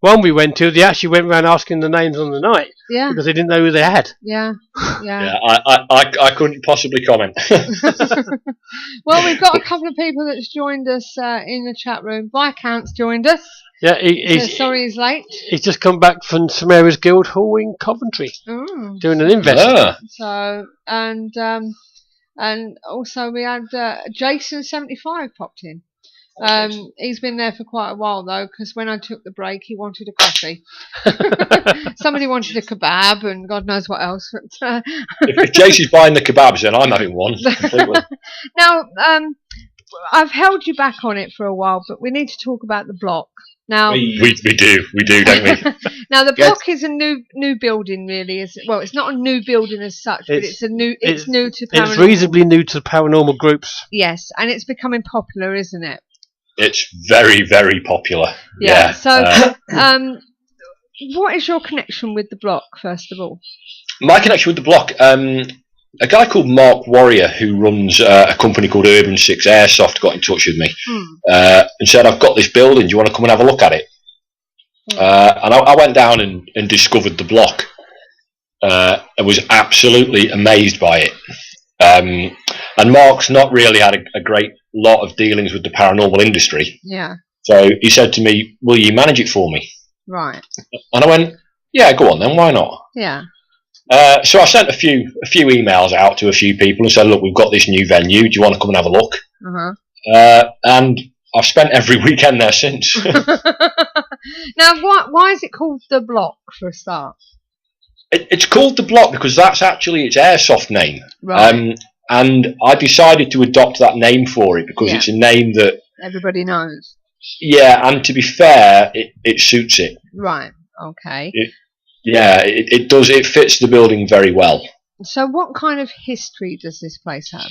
one we went to, they actually went around asking the names on the night. Yeah. Because they didn't know who they had. Yeah. Yeah, I couldn't possibly comment. Well, we've got a couple of people that's joined us in the chat room. Viscount's joined us. Yeah, sorry he's late. He's just come back from St Mary's Guildhall in Coventry, doing an investment. So and also we had Jason75 popped in. He's been there for quite a while though, because when I took the break, he wanted a coffee. Somebody wanted a kebab and God knows what else. If Jason's buying the kebabs, then I'm having one. Completely. Now, I've held you back on it for a while, but we need to talk about the block. Now we do, don't we? now the block is a new building, really. It's not a new building as such, but it's new to paranormal. It's reasonably new to paranormal groups. Yes, and it's becoming popular, isn't it? It's very, very popular. Yeah. So, what is your connection with the block, first of all? My connection with the block, a guy called Mark Warrior, who runs a company called Urban 6 Airsoft, got in touch with me and said, I've got this building, do you want to come and have a look at it? And I went down and discovered the block. I was absolutely amazed by it. And Mark's not really had a great lot of dealings with the paranormal industry. Yeah. So he said to me, will you manage it for me? Right. And I went, yeah, go on then, why not? Yeah. So I sent a few emails out to a few people and said, look, we've got this new venue. Do you want to come and have a look? And I've spent every weekend there since. Now, why is it called the block for a start? It's called the block because that's actually its airsoft name. Right. And I decided to adopt that name for it because it's a name that everybody knows. Yeah, and to be fair, it suits it. Right. Okay. It does. It fits the building very well. So, what kind of history does this place have?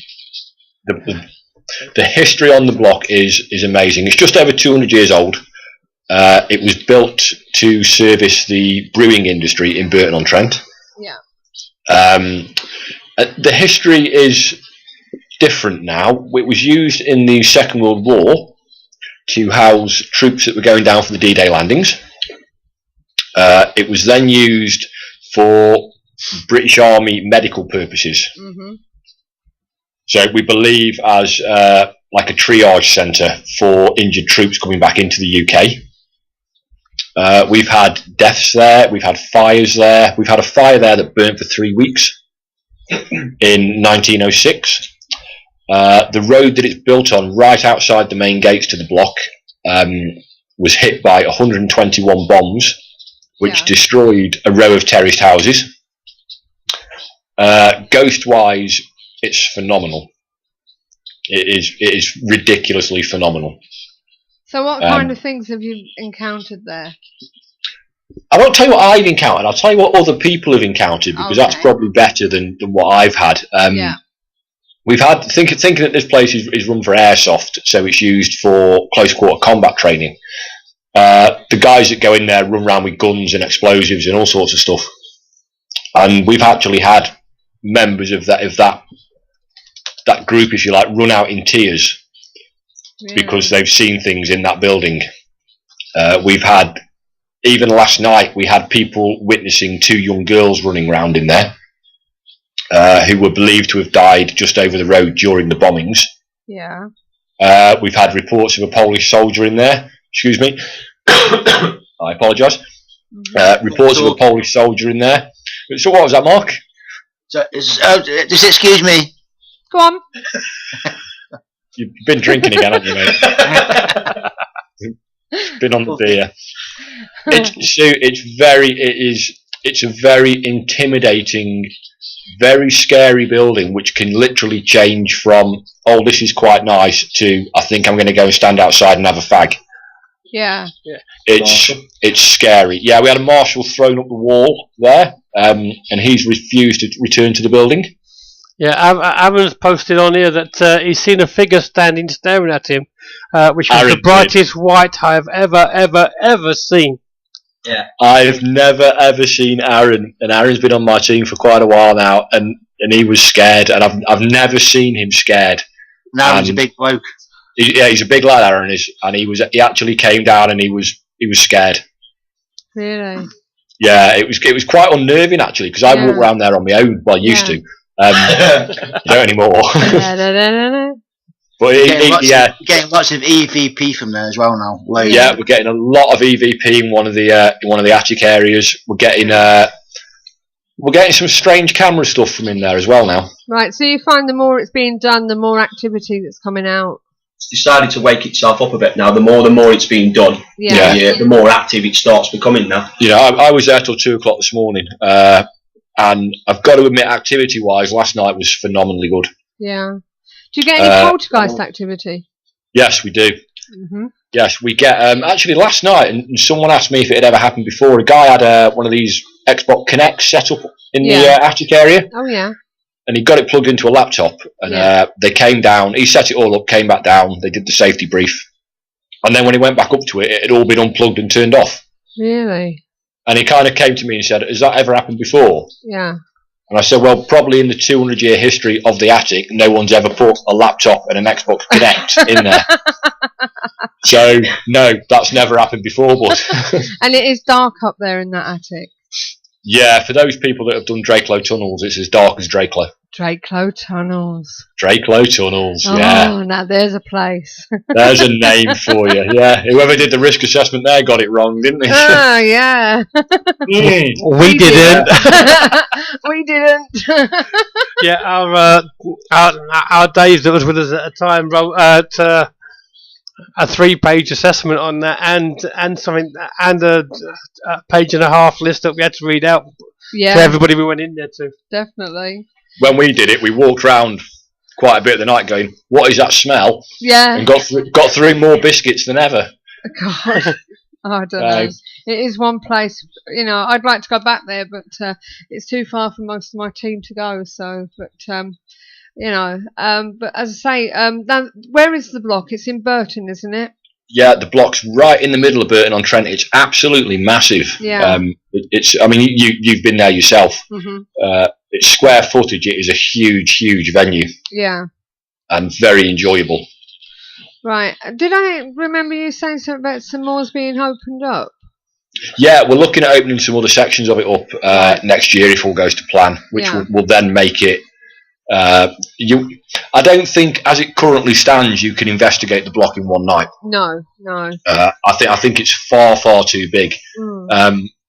The history on the block is amazing. It's just over 200 years old. It was built to service the brewing industry in Burton-on-Trent. Yeah. The history is different now. It was used in the Second World War to house troops that were going down for the D-Day landings. It was then used for British Army medical purposes. So we believe as like a triage centre for injured troops coming back into the UK. We've had deaths there, we've had fires there. We've had a fire there that burnt for 3 weeks in 1906. The road that it's built on, right outside the main gates to the block, was hit by 121 bombs, which destroyed a row of terraced houses. Ghost-wise, it's phenomenal. It is ridiculously phenomenal. So what kind of things have you encountered there? I won't tell you what I've encountered. I'll tell you what other people have encountered because that's probably better than what I've had. We've had thinking that this place is run for airsoft, so it's used for close quarter combat training. The guys that go in there run around with guns and explosives and all sorts of stuff. And we've actually had members of that group, if you like, run out in tears because they've seen things in that building. We've had, even last night, we had people witnessing 2 young girls running around in there who were believed to have died just over the road during the bombings. Yeah. We've had reports of a Polish soldier in there. Excuse me. I apologise. Reports of a Polish soldier in there. So what was that, Mark? So, just excuse me. Go on. You've been drinking again, haven't you, mate? Been on the beer. It's a very intimidating, very scary building, which can literally change from, oh, this is quite nice, to, I think I'm going to go and stand outside and have a fag. Yeah. It's scary. Yeah, we had a marshal thrown up the wall there, and he's refused to return to the building. Yeah, Aaron's posted on here that he's seen a figure staring at him, which was the brightest white I have ever seen. Yeah, I've never ever seen Aaron, and Aaron's been on my team for quite a while now, and he was scared, and I've never seen him scared. Now he's a big bloke. He's a big lad, Aaron is, and he actually came down and he was scared. Really? Yeah, it was quite unnerving actually, because I walk around there on my own. Well, I used to. Don't anymore. But getting lots of EVP from there as well now. Loads. Yeah, we're getting a lot of EVP in one of the attic areas. We're getting some strange camera stuff from in there as well now. Right, so you find the more it's being done, the more activity that's coming out. It's decided to wake itself up a bit now. The more it's being done, the more active it starts becoming now. You know, I was there till 2 o'clock this morning, and I've got to admit, activity-wise, last night was phenomenally good. Yeah. Do you get any poltergeist activity? Yes, we do. Yes, we get actually last night, and someone asked me if it had ever happened before. A guy had one of these Xbox Connects set up in the attic area. Oh yeah. And he got it plugged into a laptop, and they came down. He set it all up, came back down. They did the safety brief, and then when he went back up to it, it had all been unplugged and turned off. Really? And he kind of came to me and said, "Has that ever happened before?" Yeah. And I said, "Well, probably in the 200-year history of the attic, no one's ever put a laptop and an Xbox Connect in there." So no, that's never happened before. But and it is dark up there in that attic. Yeah, for those people that have done Drakelow tunnels, it's as dark as Drakelow. Drakelow tunnels. Drakelow tunnels, oh, yeah. Oh, now there's a place. There's a name for you, yeah. Whoever did the risk assessment there got it wrong, didn't they? Oh, yeah. We didn't. We didn't. Yeah, our Dave that was with us at the time wrote a 3-page assessment on that, and something, and a page and a half list that we had to read out to everybody we went in there to. Definitely. When we did it, we walked around quite a bit of the night going, "What is that smell?" Yeah. And got through more biscuits than ever. God, I don't know. It is one place, I'd like to go back there, but it's too far for most of my team to go. So, but but as I say, where is the block? It's in Burton, isn't it? Yeah, the block's right in the middle of Burton on Trent. It's absolutely massive. Yeah. I mean, you've been there yourself. Mm-hmm. Its square footage, it is a huge venue. Yeah. And very enjoyable. Right. Did I remember you saying something about some more's being opened up? Yeah, we're looking at opening some other sections of it up next year if all goes to plan, which will then make it. I don't think, as it currently stands, you can investigate the block in one night. No. I think it's far too big.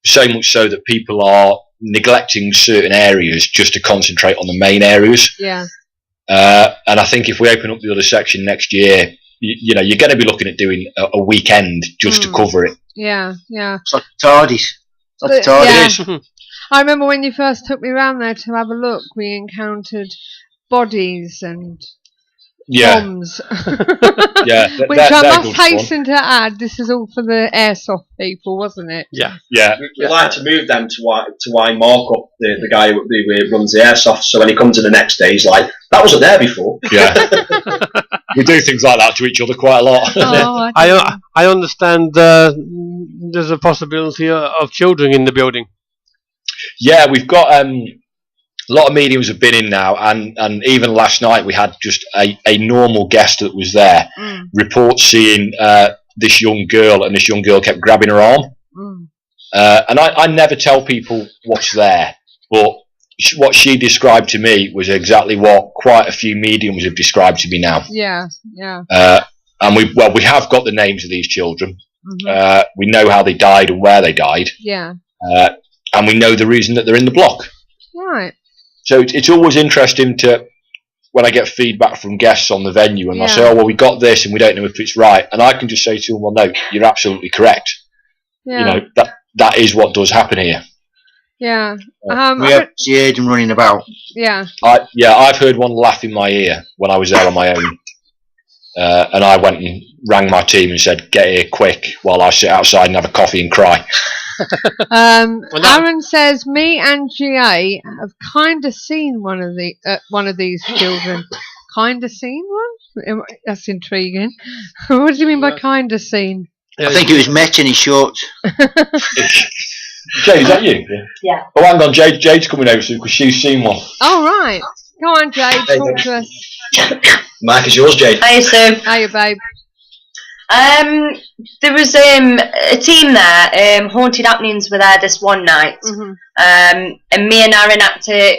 So much so that people are neglecting certain areas just to concentrate on the main areas. Yeah. And I think if we open up the other section next year, you're going to be looking at doing a weekend just to cover it. Yeah. It's like TARDIS. Yeah. I remember when you first took me around there to have a look, we encountered bodies and bombs. Which I must hasten to add, this is all for the airsoft people, wasn't it? Yeah. We'd like to move them to why Mark up, the guy who runs the airsoft, so when he comes in the next day, he's like, "That wasn't there before." Yeah. We do things like that to each other quite a lot. Oh, I understand there's a possibility of children in the building. Yeah, we've got a lot of mediums have been in now, and even last night we had just a normal guest that was there report seeing this young girl, and this young girl kept grabbing her arm. And I never tell people what's there, but what she described to me was exactly what quite a few mediums have described to me now. Yeah. And we have got the names of these children. We know how they died and where they died. Yeah. And we know the reason that they're in the block. Right. So it's always interesting when I get feedback from guests on the venue, and I say, "Oh, well, we got this, and we don't know if it's right," and I can just say to them, "Well, no, you're absolutely correct. Yeah. That is what does happen here." Yeah. We have heard them running about. Yeah. I've heard one laugh in my ear when I was there on my own, and I went and rang my team and said, "Get here quick," while I sit outside and have a coffee and cry. Aaron says, "Me and GA have kind of seen one of these children." Kind of seen one? That's intriguing. What do you mean by kind of seen? I think it was met in his shorts. Jade, is that you? Yeah. Oh, hang on, Jade's coming over soon because she's seen one. Oh, right. Go on, Jade, talk to us. Mike is yours, Jade. Hiya, Sue. Hiya, babe. There was a team there. Haunted Happenings were there this one night, and me and Aaron had to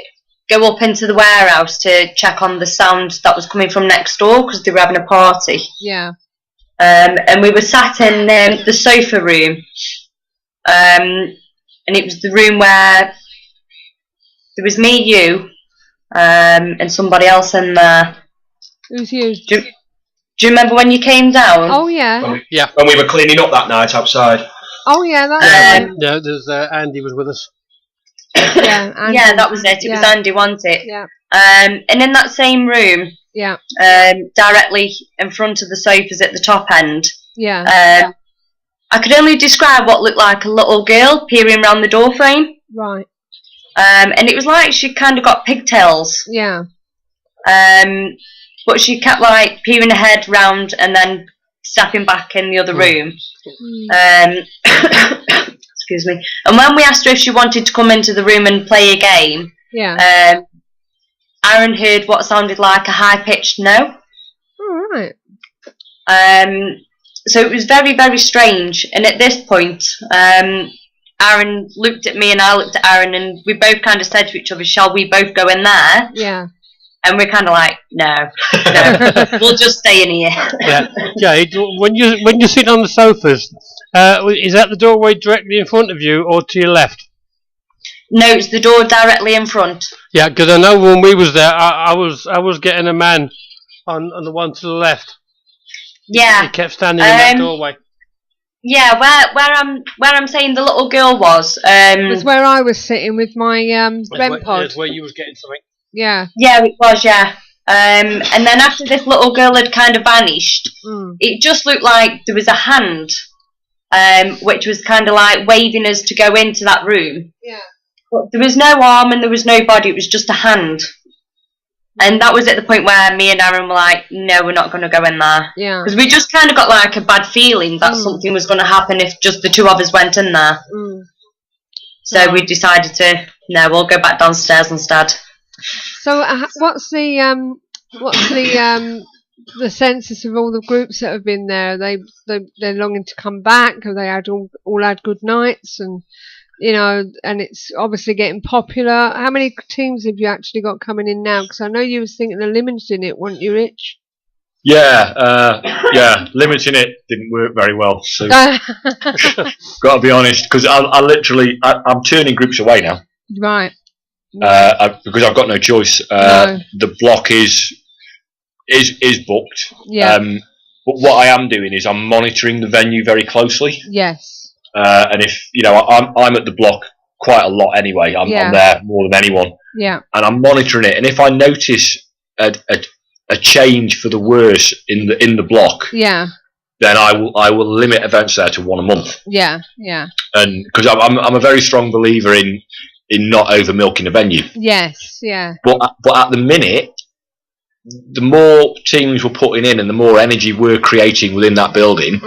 go up into the warehouse to check on the sound that was coming from next door because they were having a party. Yeah. And we were sat in the sofa room, and it was the room where there was me, you, and somebody else in there. Who's you? Do you remember when you came down? Oh, yeah. Yeah. When we were cleaning up that night outside. Oh, yeah, that's right. Yeah, there's Andy was with us. Yeah, Andy. Yeah, that was it. It was Andy, wasn't it? Yeah. And in that same room, Yeah. Directly in front of the sofas at the top end. Yeah. I could only describe what looked like a little girl peering around the door frame. Right. And it was like she kind of got pigtails. Yeah. But she kept like peering her head round and then stepping back in the other room. Excuse me. And when we asked her if she wanted to come into the room and play a game, Aaron heard what sounded like a high-pitched no. All right. So it was very, very strange. And at this point, Aaron looked at me and I looked at Aaron, and we both kind of said to each other, "Shall we both go in there?" Yeah. And we're kind of like, no, we'll just stay in here. Yeah, Jade, when you're sitting on the sofas, is that the doorway directly in front of you or to your left? No, it's the door directly in front. Yeah, because I know when we was there, I was getting a man on the one to the left. Yeah, he kept standing in that doorway. Yeah, where I'm saying the little girl was where I was sitting with my REM pod. That's where you was getting something. Yeah. Yeah, it was, yeah. And then after this little girl had kind of vanished, it just looked like there was a hand, which was kind of like waving us to go into that room. Yeah. But there was no arm and there was no body, it was just a hand. And that was at the point where me and Aaron were like, no, we're not going to go in there. Yeah. Because we just kind of got like a bad feeling that something was going to happen if just the two of us went in there. So we decided no, we'll go back downstairs instead. So what's the census of all the groups that have been there? They're longing to come back. Have they all had good nights? And and it's obviously getting popular. How many teams have you actually got coming in now? Because I know you was thinking of limiting it, weren't you, Rich? Yeah, limiting it didn't work very well. So got to be honest, because I'm turning groups away now. Right. Because I've got no choice. No. The block is booked. Yeah. But what I am doing is I'm monitoring the venue very closely. Yes. And if I'm at the block quite a lot anyway. I'm there more than anyone. Yeah. And I'm monitoring it. And if I notice a change for the worse in the block, then I will limit events there to one a month. Yeah. Yeah. And because I'm a very strong believer in not over milking a venue. Yes, yeah. But at the minute, the more teams we're putting in and the more energy we're creating within that building,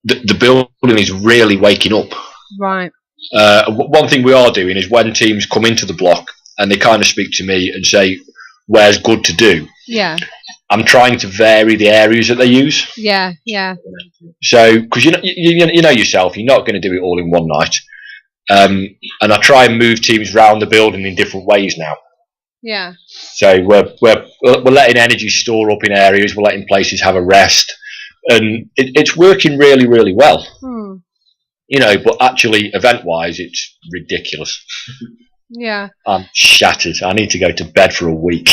the building is really waking up. Right. One thing we are doing is when teams come into the block and they kind of speak to me and say, "Where's good to do?" Yeah. I'm trying to vary the areas that they use. Yeah, yeah. So, because you know yourself, you're not going to do it all in one night. And I try and move teams around the building in different ways now. Yeah. So we're letting energy store up in areas. We're letting places have a rest, and it's working really, really well. But actually, event-wise, it's ridiculous. Yeah. I'm shattered. I need to go to bed for a week.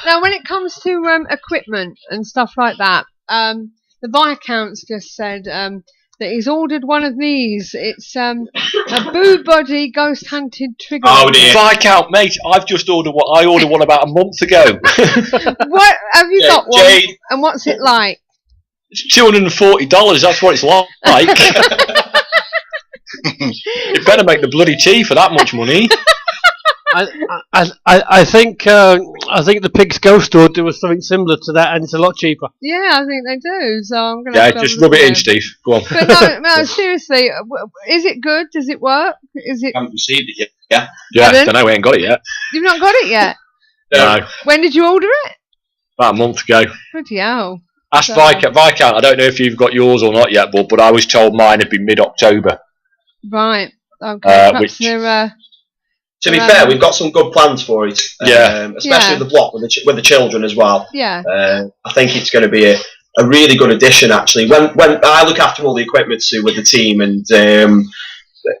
Now, when it comes to equipment and stuff like that, the Viscount's just said that he's ordered one of these. It's a Boo Body ghost hunted trigger. Oh dear. Viscount, mate, I've just ordered one. I ordered one about a month ago. What have you got one? Jade. And what's it like? It's $240. That's what it's like. You better make the bloody tea for that much money. I think the Pig's Ghost Store do something similar to that, and it's a lot cheaper. Yeah, I think they do. So I'm gonna. Just rub it in, Steve. Go on. But no, seriously, is it good? Does it work? Is it? I haven't received it yet. Yeah, I don't know. We ain't got it yet. You've not got it yet. No. When did you order it? About a month ago. Bloody hell. Ask Viscount. I don't know if you've got yours or not yet, but I was told mine had been mid-October. Right. Okay. To be fair, we've got some good plans for it. Especially the block with the children as well. Yeah. I think it's going to be a really good addition. Actually, when I look after all the equipment too with the team, and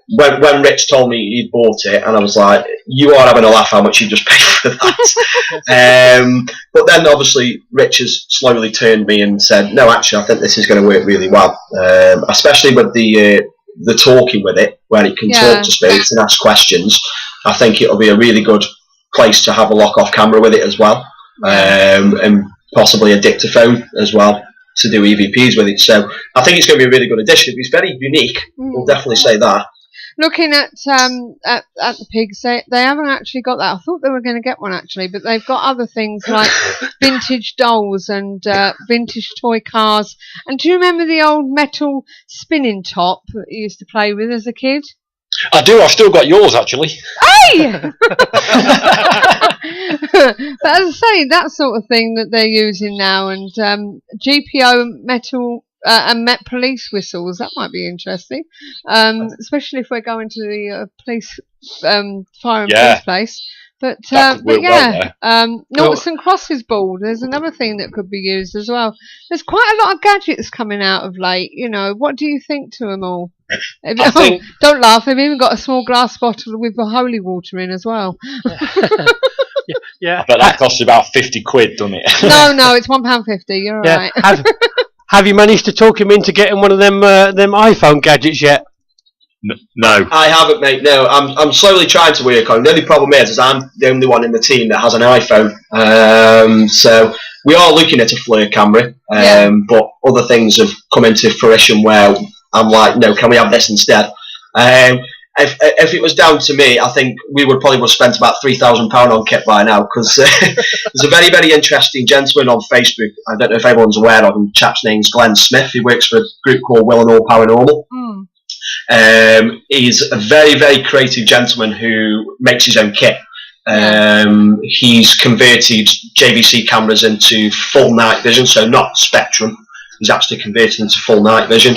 when Rich told me he'd bought it, and I was like, "You are having a laugh how much you just paid for that." But then obviously Rich has slowly turned me and said, "No, actually, I think this is going to work really well, especially with the talking with it, where it can talk to spirits and ask questions. I think it'll be a really good place to have a lock-off camera with it as well. and possibly a dictaphone as well to do EVPs with it. So I think it's going to be a really good addition. It's very unique. We'll definitely say that. Looking at the pigs, they haven't actually got that. I thought they were going to get one actually, but they've got other things like vintage dolls and vintage toy cars. And do you remember the old metal spinning top that you used to play with as a kid? I do. I've still got yours, actually. Hey! But as I say, that sort of thing that they're using now, and GPO metal and Met police whistles, that might be interesting, especially if we're going to the police fire and police place. But yeah, noughts and crosses board, there's another thing that could be used as well. There's quite a lot of gadgets coming out of late, you know. What do you think to them all? Don't laugh, they've even got a small glass bottle with the holy water in as well. Yeah. But that costs about 50 quid, doesn't it? No, it's £1.50, you're alright. Have you managed to talk him into getting one of them iPhone gadgets yet? No. I haven't, mate. No, I'm slowly trying to work on it. The only problem is I'm the only one in the team that has an iPhone. So we are looking at a FLIR camera, but other things have come into fruition where I'm like, no, can we have this instead? If it was down to me, I think we would probably have spent about £3,000 on kit by now, because there's a very, very interesting gentleman on Facebook. I don't know if everyone's aware of him. Chap's name's Glenn Smith. He works for a group called Will and All Paranormal. He's a very, very creative gentleman who makes his own kit. He's converted JVC cameras into full night vision, so not spectrum. He's actually converted into full night vision.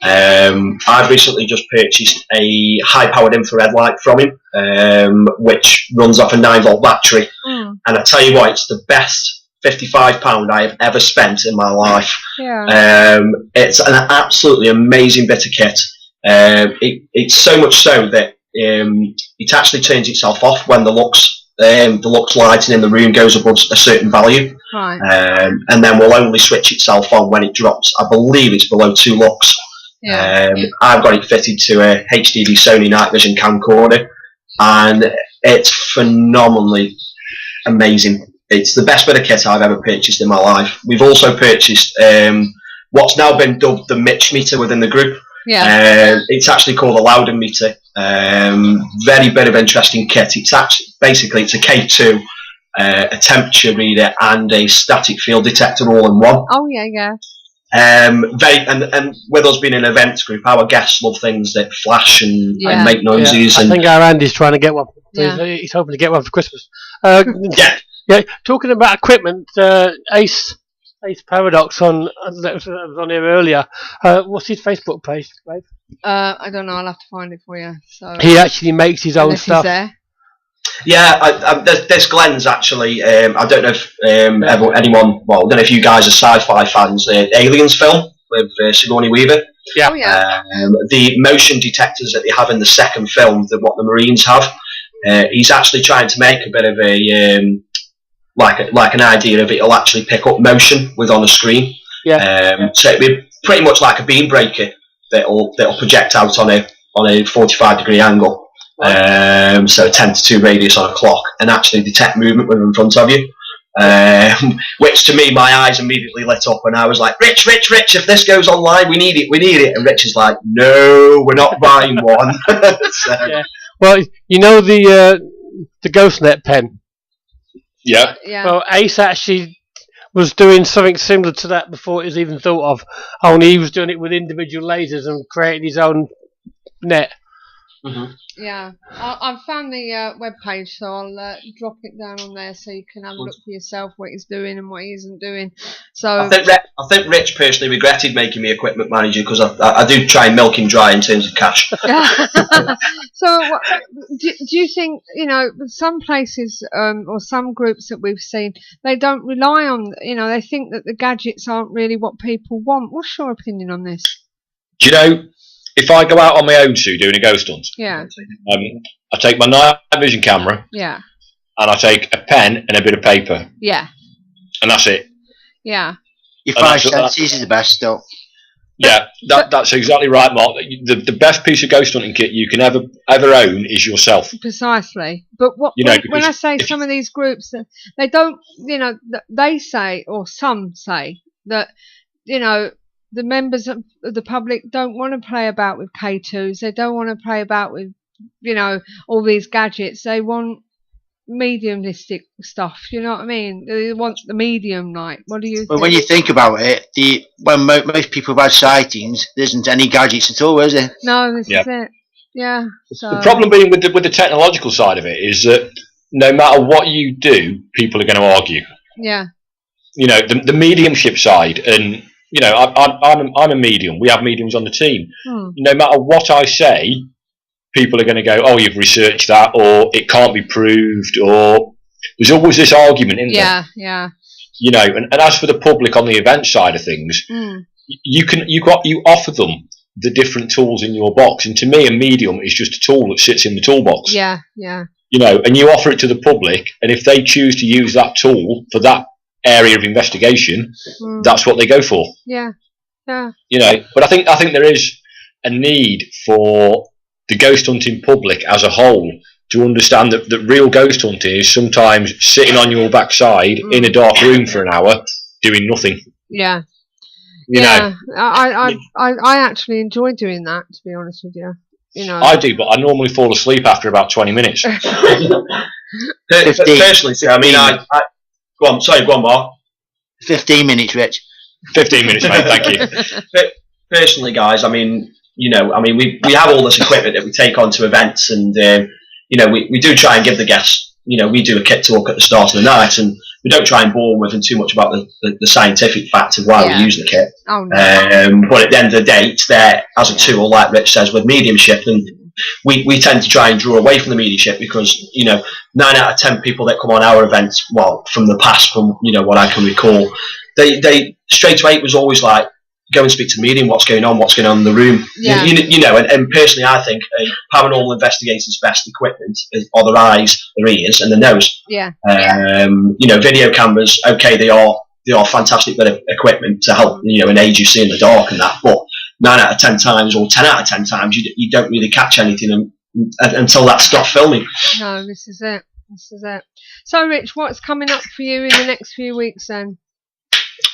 I've recently just purchased a high-powered infrared light from him, which runs off a 9-volt battery. And I tell you what, it's the best £55 I have ever spent in my life. It's an absolutely amazing bit of kit. It's so much so that it actually turns itself off when the lux lighting in the room goes above a certain value, and then will only switch itself on when it drops. I believe it's below 2 lux. I've got it fitted to a HDD Sony night vision camcorder, and it's phenomenally amazing. It's the best bit of kit I've ever purchased in my life. We've also purchased what's now been dubbed the Mitch meter within the group. It's actually called a Loudon meter. Very bit of interesting kit. It's actually basically it's a K2, a temperature reader, and a static field detector all in one. Oh yeah. And with us being an events group, our guests love things that flash and make noises. I think our Andy's trying to get one. He's hoping to get one for Christmas. Talking about equipment, Ace Paradox that was on here earlier. What's his Facebook page, Dave? I don't know. I'll have to find it for you. So he actually makes his own stuff. Yeah, this Glenn's actually. I don't know if anyone. Well, I don't know if you guys are sci-fi fans. The Aliens film with Sigourney Weaver. Yeah. Oh, yeah. The motion detectors that they have in the second film, what the Marines have. He's actually trying to make a bit of a like an idea of it'll actually pick up motion on a screen. So it'd be pretty much like a beam breaker that'll project out on a 45-degree angle. So a 10 to 2 radius on a clock, and actually detect movement when in front of you. Which to me, my eyes immediately lit up, and I was like, Rich, if this goes online, we need it. And Rich is like, no, we're not buying one. Well, you know the GhostNet pen. Yeah. Well, Ace actually was doing something similar to that before it was even thought of. Only he was doing it with individual lasers and creating his own net. Mm-hmm. Yeah, I've found the web page, so I'll drop it down on there so you can have a look for yourself what he's doing and what he isn't doing. So I think Rich personally regretted making me equipment manager, because I do try and milk him dry in terms of cash. So do you think, some places or some groups that we've seen, they don't rely on, they think that the gadgets aren't really what people want? What's your opinion on this? Do you know, if I go out on my own doing a ghost hunt, I take my night vision camera, and I take a pen and a bit of paper, and that's it. Yeah. Your 5 senses is the best, though. Yeah, that's exactly right, Mark. The best piece of ghost hunting kit you can ever own is yourself. Precisely. But when I say some of these groups, they don't, they say, or some say, that, the members of the public don't want to play about with K2s. They don't want to play about with, all these gadgets. They want mediumistic stuff. You know what I mean? They want the medium night. What do you think? Well, when you think about it, when most people have had sightings, there isn't any gadgets at all, is there? No, this is it. Yeah. So. The problem being with the technological side of it is that no matter what you do, people are going to argue. Yeah. The mediumship side, and I'm a medium. We have mediums on the team. No matter what I say, people are going to go, "Oh, you've researched that," or "It can't be proved," or there's always this argument, isn't there? Yeah. And as for the public on the event side of things, you offer them the different tools in your box, and to me, a medium is just a tool that sits in the toolbox. Yeah. And you offer it to the public, and if they choose to use that tool for that area of investigation, that's what they go for. Yeah. But I think there is a need for the ghost hunting public as a whole to understand that real ghost hunting is sometimes sitting on your backside in a dark room for an hour doing nothing. Yeah. You know. I actually enjoy doing that, to be honest with you. I do, but I normally fall asleep after about 20 minutes. Personally, I mean, go on, Mark. 15 minutes, Rich. 15 minutes, mate. Thank you. Personally, guys, I mean, we have all this equipment that we take onto events, and we do try and give the guests, we do a kit talk at the start of the night, and we don't try and bore them with them too much about the scientific fact of why we use the kit. Oh, no. But at the end of the day, it's there as a tool, like Rich says, with mediumship, and we tend to try and draw away from the mediumship because 9 out of 10 people that come on our events, well, from the past, from what I can recall, they straight away it was always like, go and speak to the medium, what's going on in the room. Yeah. And personally I think a paranormal investigator's best equipment are their eyes, their ears and their nose. Yeah. Video cameras, okay, they are fantastic bit of equipment to help an aid you see in the dark and that, but 9 out of 10 times or 10 out of 10 times you don't really catch anything until that stops filming. No, this is it. So Rich, what's coming up for you in the next few weeks then?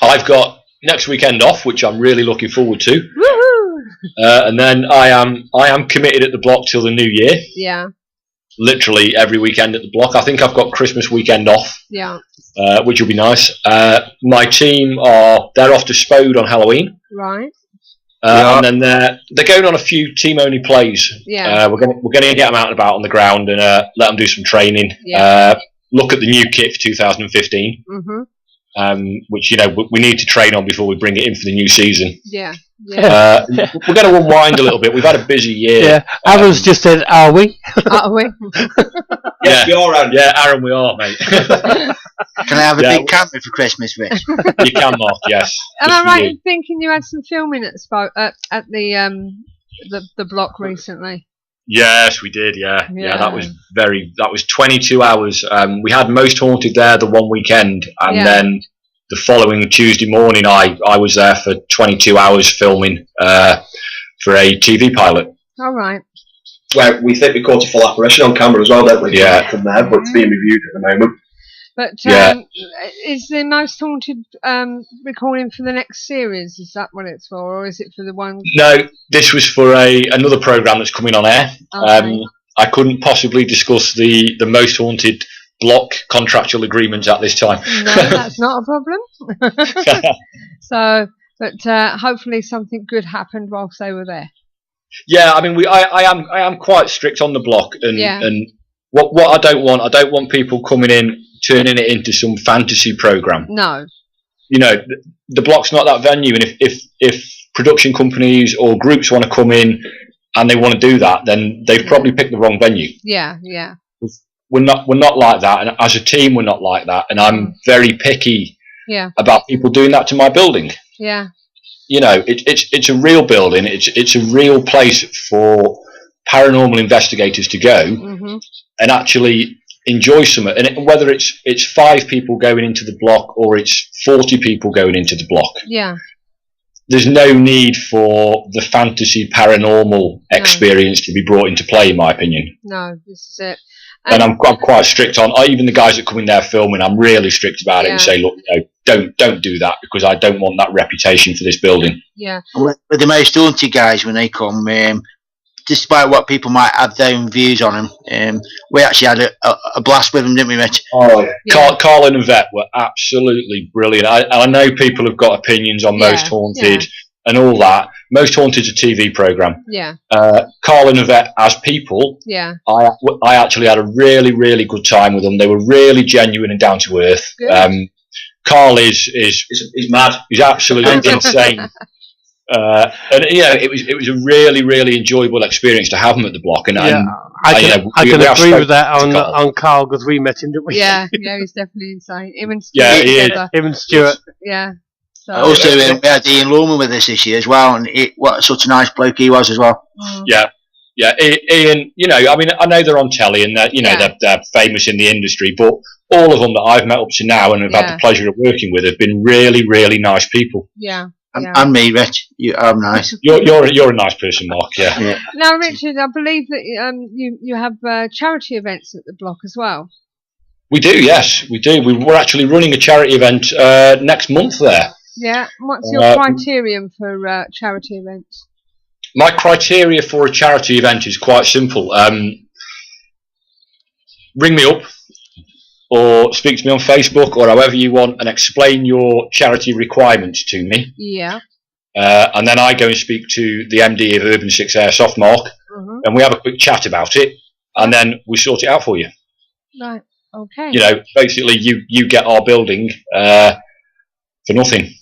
I've got next weekend off, which I'm really looking forward to. Woohoo! And then I am committed at the block till the new year. Yeah. Literally every weekend at the block. I think I've got Christmas weekend off. Yeah. Which will be nice. My team they're off to Spode on Halloween. Right. And then they're going on a few team only plays. Yeah. We're gonna get them out and about on the ground and let them do some training. Yeah. Look at the new kit for 2015. Which we need to train on before we bring it in for the new season. Yeah. We're going to unwind a little bit. We've had a busy year. Yeah, Aaron's just said, "Are we?" Are we? Yes, we are, Aaron. Yeah, Aaron, we are, mate. Can I have a big camera for Christmas, Rich? You can, Mark. Yes. Am I right in thinking you had some filming at the block recently? Yes, we did. Yeah. That was 22 hours. We had Most Haunted there the one weekend, and then the following Tuesday morning, I was there for 22 hours filming for a TV pilot. All right. Where we think we caught a full apparition on camera as well, don't we? Yeah. From there, but it's being reviewed at the moment. But is the Most Haunted recording for the next series? Is that what it's for, or is it for the one? No, this was for another programme that's coming on air. Okay. I couldn't possibly discuss the Most Haunted block contractual agreements at this time. No, that's not a problem. But hopefully something good happened whilst they were there. Yeah, I mean, I am quite strict on the block, and what I don't want people coming in turning it into some fantasy program. No. The block's not that venue, and if production companies or groups want to come in and they want to do that, then they've probably picked the wrong venue. Yeah. We're not like that, and as a team, we're not like that, and I'm very picky about people doing that to my building. Yeah. It's a real building. It's a real place for paranormal investigators to go and actually enjoy something. And whether it's 5 people going into the block or it's 40 people going into the block. Yeah. there's no need for the fantasy paranormal experience to be brought into play, in my opinion. No, this is it. And I'm quite strict on even the guys that come in there filming. I'm really strict about it and say, look, don't do that, because I don't want that reputation for this building. Yeah. With the most haunted guys, when they come, despite what people might have their own views on them, we actually had a blast with them, didn't we, Rich? Oh, yeah. Carlin and Vet were absolutely brilliant. I know people have got opinions on Most Haunted and all that. Most Haunted's a TV programme. Yeah. Carlin and Vet as people, I actually had a really, really good time with them. They were really genuine and down to earth. Carl is mad. He's absolutely insane. And it was a really, really enjoyable experience to have him at the block. And I can agree with that on Carl, because we met him, didn't we? Yeah, he's definitely insane. Him and Stuart. Yeah, he is. Him and Stuart. Yeah. So. Also, we had Ian Lawman with us this year as well, and what such a nice bloke he was as well. Yeah, Ian. I know they're on telly and they're famous in the industry, but all of them that I've met up to now and have had the pleasure of working with have been really, really nice people. Yeah. And me, Rich, I'm nice. You're a nice person, Mark. Yeah. Now, Richard, I believe that you have charity events at the block as well. We do, yes, we do. We're actually running a charity event next month there. Yeah. What's your criterion for charity events? My criteria for a charity event is quite simple. Ring me up or speak to me on Facebook or however you want and explain your charity requirements to me. Yeah. And then I go and speak to the MD of Urban 6 Airsoft, Mark, and we have a quick chat about it, and then we sort it out for you. Right. Okay. Basically you get our building for nothing.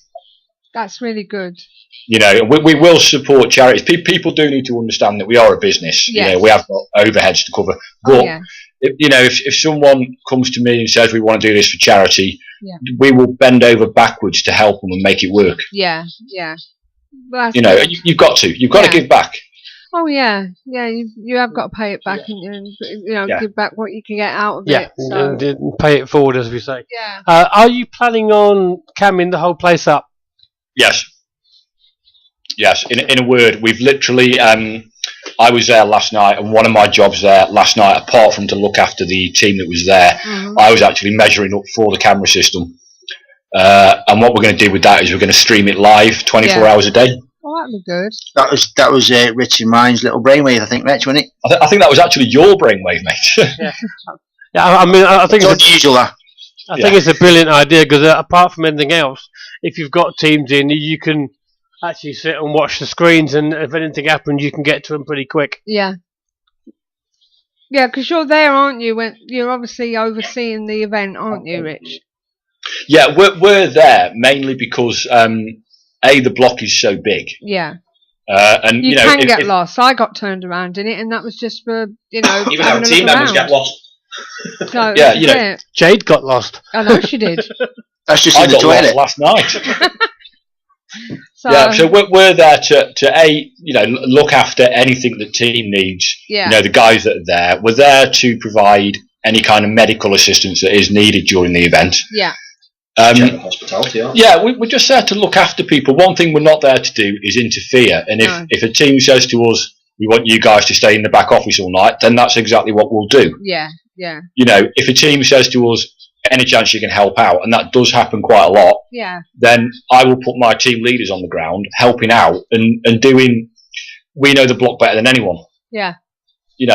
That's really good. We will support charities. People do need to understand that we are a business. Yes. We have got overheads to cover. But if someone comes to me and says we want to do this for charity, we will bend over backwards to help them and make it work. Yeah. Well, you've got to give back. Oh yeah. You have got to pay it back and give back what you can get out of it. So. And pay it forward, as we say. Yeah. Are you planning on camming the whole place up? Yes. In a word, we've literally. I was there last night, and one of my jobs there last night, apart from to look after the team that was there, I was actually measuring up for the camera system. And what we're going to do with that is we're going to stream it live 24 hours a day. Oh, that'd be good. That was Rich and mine's little brainwave, I think, Rich, wasn't it? I think that was actually your brainwave, mate. I think it's unusual. I think it's a brilliant idea, because apart from anything else, if you've got teams in, you can actually sit and watch the screens, and if anything happens, you can get to them pretty quick. Yeah. Yeah, because you're there, aren't you? When you're obviously overseeing the event, aren't you, Rich? Yeah, we're there mainly because the block is so big. Yeah. And you can get lost. I got turned around in it, and that was just for even our team members get lost. So, Jade got lost. I know she did. That's just in the toilet last night. So we're there to look after anything the team needs. Yeah. The guys that are there. We're there to provide any kind of medical assistance that is needed during the event. Yeah. General hospitality. We're just there to look after people. One thing we're not there to do is interfere. And if a team says to us, "We want you guys to stay in the back office all night," then that's exactly what we'll do. Yeah. If a team says to us, "Any chance you can help out," and that does happen quite a lot, then I will put my team leaders on the ground helping out and doing. We know the block better than anyone. Yeah.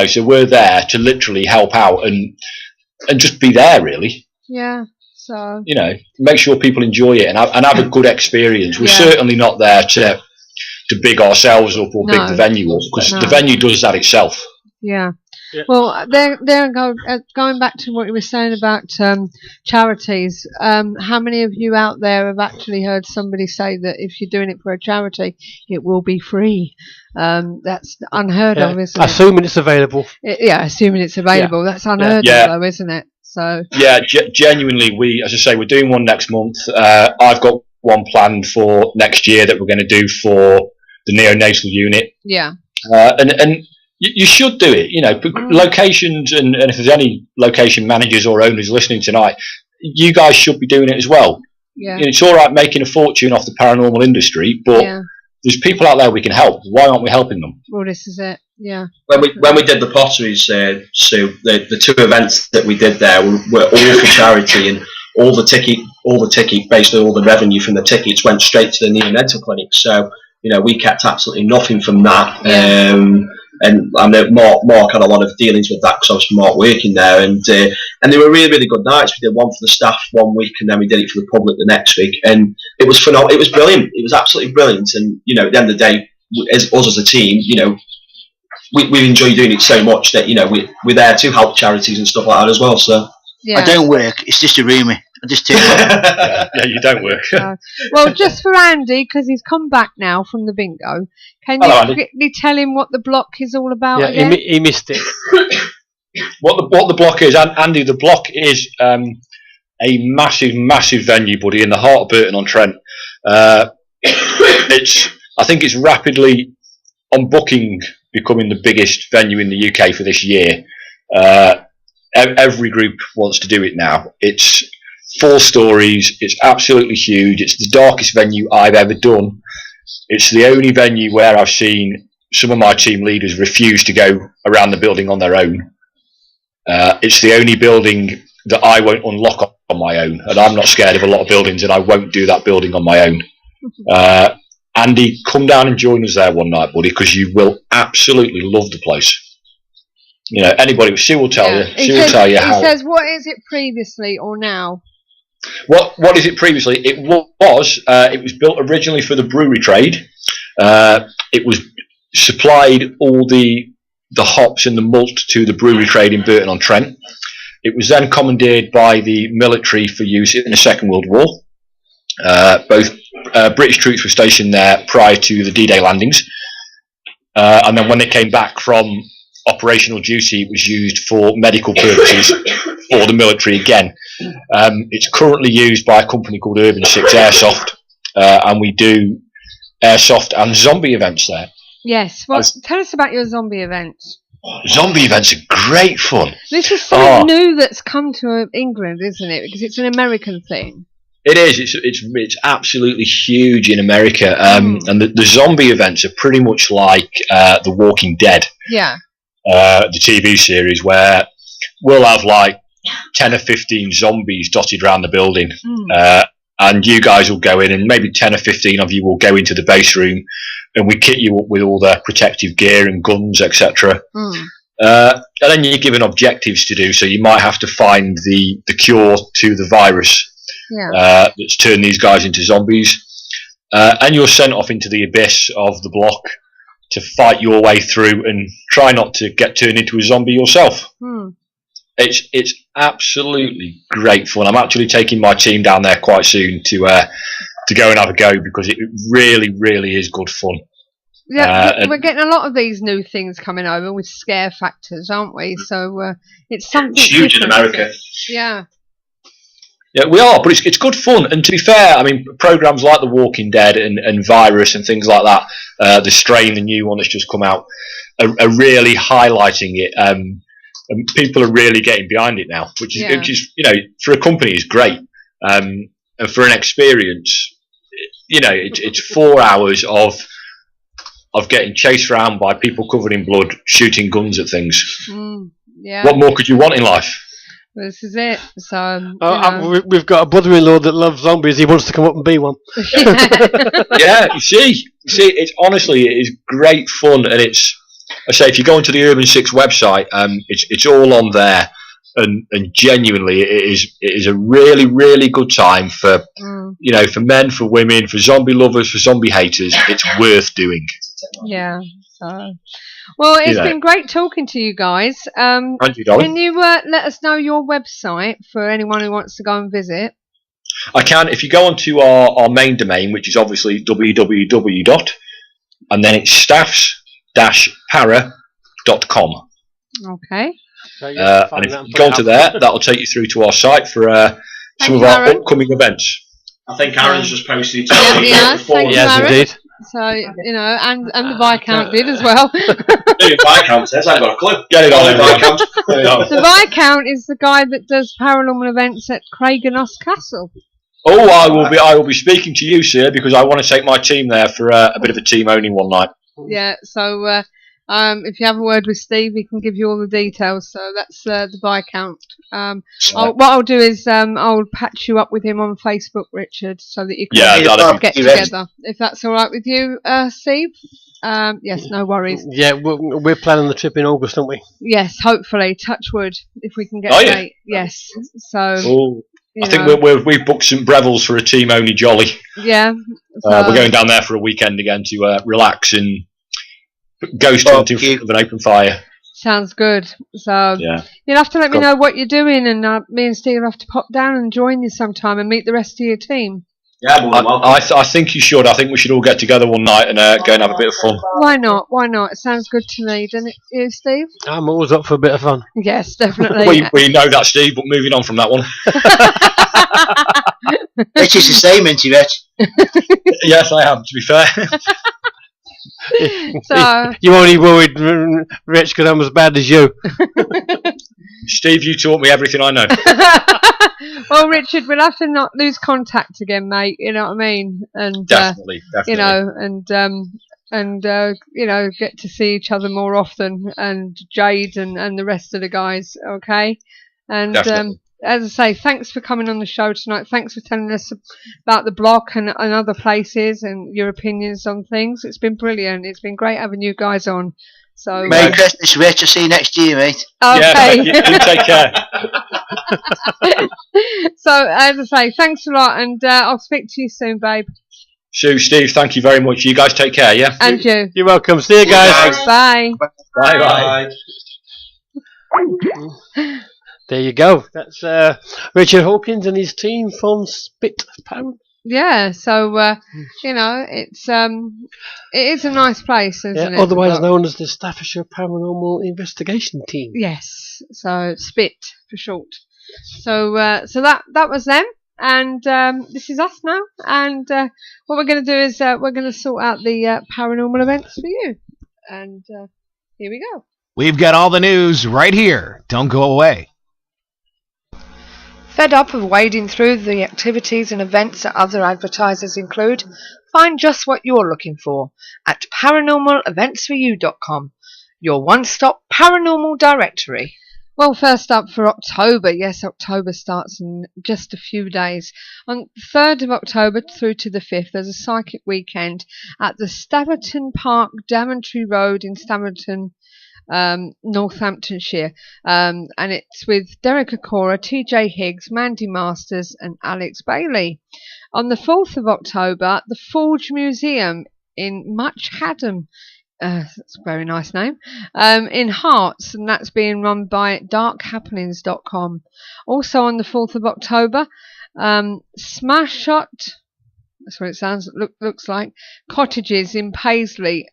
So we're there to literally help out and just be there, really. Yeah. So. Make sure people enjoy it and have a good experience. We're certainly not there to big ourselves up or big the venue up, because the venue does that itself. Yeah. Well, going back to what you were saying about charities, how many of you out there have actually heard somebody say that if you're doing it for a charity, it will be free? That's unheard of, isn't it? Assuming it's available. Assuming it's available. That's unheard of, though, isn't it? So. Yeah, genuinely, we're doing one next month. I've got one planned for next year that we're going to do for the neonatal unit. Yeah. And you should do it, locations, and if there's any location managers or owners listening tonight, you guys should be doing it as well. it's all right making a fortune off the paranormal industry, but there's people out there we can help. Why aren't we helping them? Well, this is it. Yeah. When we did the potteries, Sue, the 2 events that we did there were all for charity, and all the ticket, basically all the revenue from the tickets went straight to the neonatal clinic. So we kept absolutely nothing from that. And I know Mark had a lot of dealings with that because obviously Mark working there, and they were really, really good nights. We did one for the staff one week, and then we did it for the public the next week, and it was phenomenal. It was brilliant. It was absolutely brilliant. And at the end of the day, us as a team, we enjoy doing it so much that we're there to help charities and stuff like that as well. So I don't work. It's just a roomie. I just turn up. Yeah, you don't work. Well, just for Andy, because he's come back now from the bingo, can you quickly tell him what the block is all about? Yeah, again? he missed it. What the block is, Andy? The block is a massive venue, buddy, in the heart of Burton-on-Trent. I think it's rapidly on booking, becoming the biggest venue in the UK for this year. Every group wants to do it now. It's 4 stories. It's absolutely huge. It's the darkest venue I've ever done. It's the only venue where I've seen some of my team leaders refuse to go around the building on their own. It's the only building that I won't unlock on my own, and I'm not scared of a lot of buildings, and I won't do that building on my own. Andy, come down and join us there one night, buddy, because you will absolutely love the place. Anybody, she will tell you. She will tell you how. He says, what is it previously or now? What is it previously? It was built originally for the brewery trade. It was supplied all the hops and the malt to the brewery trade in Burton-on-Trent. It was then commandeered by the military for use in the Second World War. Both British troops were stationed there prior to the D-Day landings, and then when they came back from operational duty, it was used for medical purposes for the military again. It's currently used by a company called Urban 6 Airsoft, and we do airsoft and zombie events there. Yes, well, tell us about your zombie events. Zombie events are great fun. This is something new that's come to England, isn't it? Because it's an American thing. It is. It's absolutely huge in America, and the zombie events are pretty much like The Walking Dead. Yeah. The TV series, where we'll have like 10 or 15 zombies dotted around the building, and you guys will go in, and maybe 10 or 15 of you will go into the base room, and we kit you up with all the protective gear and guns, etc. And then you're given objectives to do, so you might have to find the cure to the virus that's turned these guys into zombies, and you're sent off into the abyss of the block to fight your way through and try not to get turned into a zombie yourself. It's absolutely great fun. I'm actually taking my team down there quite soon to go and have a go, because it really, really is good fun. Yeah, we're getting a lot of these new things coming over with scare factors, aren't we? So it's something huge in America. Yeah. Yeah, we are, but it's good fun. And to be fair, I mean, programs like The Walking Dead and Virus and things like that, The Strain, the new one that's just come out, are really highlighting it. And people are really getting behind it now, which is for a company is great. And for an experience, it's 4 hours of getting chased around by people covered in blood, shooting guns at things. What more could you want in life? This is it. So we've got a brother-in-law that loves zombies. He wants to come up and be one. Yeah, you see, it's honestly, it is great fun, and it's. I say, if you go onto the Urban 6 website, it's all on there, and genuinely, it is a really, really good time for for men, for women, for zombie lovers, for zombie haters. It's worth doing. Yeah. So. Well, it's been great talking to you guys. And you, darling. Can you let us know your website for anyone who wants to go and visit? I can. If you go onto our main domain, which is obviously www. and then it's staffs-para.com. Okay. And if you go onto there, that'll take you through to our site for some of our upcoming events. I think Aaron's just posted. Yes, indeed. So, and the Viscount did as well. The Viscount says, I've got a clue. Get it on, Viscount. The Viscount is the guy that does paranormal events at Craignos Castle. Oh, I will be speaking to you, sir, because I want to take my team there for a bit of a team owning one night. Yeah, so if you have a word with Steve, he can give you all the details. So that's the Viscount. What I'll do is I'll patch you up with him on Facebook, Richard, so that you can get together. If that's all right with you, Steve. Yes, no worries. Yeah, we're planning the trip in August, aren't we? Yes, hopefully. Touch wood, if we can get a date. Yes. So. I think we've booked St Breville's for a team only jolly. Yeah. We're going down there for a weekend again to relax and ghost hunt in front of an open fire. Sounds good. So you'll have to let me know what you're doing, and me and Steve will have to pop down and join you sometime and meet the rest of your team. Yeah, I think you should. I think we should all get together one night and go and have a bit of fun. Why not? Why not? It sounds good to me, doesn't it, you, Steve? I'm always up for a bit of fun. Yes, definitely. we know that, Steve, but moving on from that one. Rich is the same, isn't he, Rich? Yes, I am, to be fair. So you're only worried, Rich, because I'm as bad as you. Steve, you taught me everything I know. Well, Richard, we'll have to not lose contact again, mate. You know what I mean? And definitely. You know, and you know, get to see each other more often, and Jade and the rest of the guys. Okay, and as I say, thanks for coming on the show tonight. Thanks for telling us about the block and other places and your opinions on things. It's been brilliant. It's been great having you guys on. So Merry Christmas, Rich. I'll see you next year, mate. Okay. Yeah, you take care. So as I say, thanks a lot, and I'll speak to you soon, babe. Sue, Steve, thank you very much. You guys take care, yeah? And you. You're welcome. See you guys. Bye. Bye. There you go. That's Richard Hawkins and his team from Spit Pound. Yeah, so you know, it is a nice place, isn't it? Otherwise known as the Staffordshire Paranormal Investigation Team. Yes, so Spit for short. So that was them, and this is us now. And what we're going to do is we're going to sort out the paranormal events for you. And here we go. We've got all the news right here. Don't go away. Fed up of wading through the activities and events that other advertisers include? Find just what you're looking for at paranormaleventsforyou.com, your one-stop paranormal directory. Well, first up for October. Yes, October starts in just a few days. On the 3rd of October through to the 5th, there's a psychic weekend at the Staverton Park, Daventry Road in Staverton, Northamptonshire, and it's with Derek Acora, TJ Higgs, Mandy Masters and Alex Bailey. On the 4th of October, the Forge Museum in Much Haddam, that's a very nice name, in Hearts, and that's being run by darkhappenings.com. Also on the 4th of October, Smash Shot, that's what it looks like, Cottages in Paisley,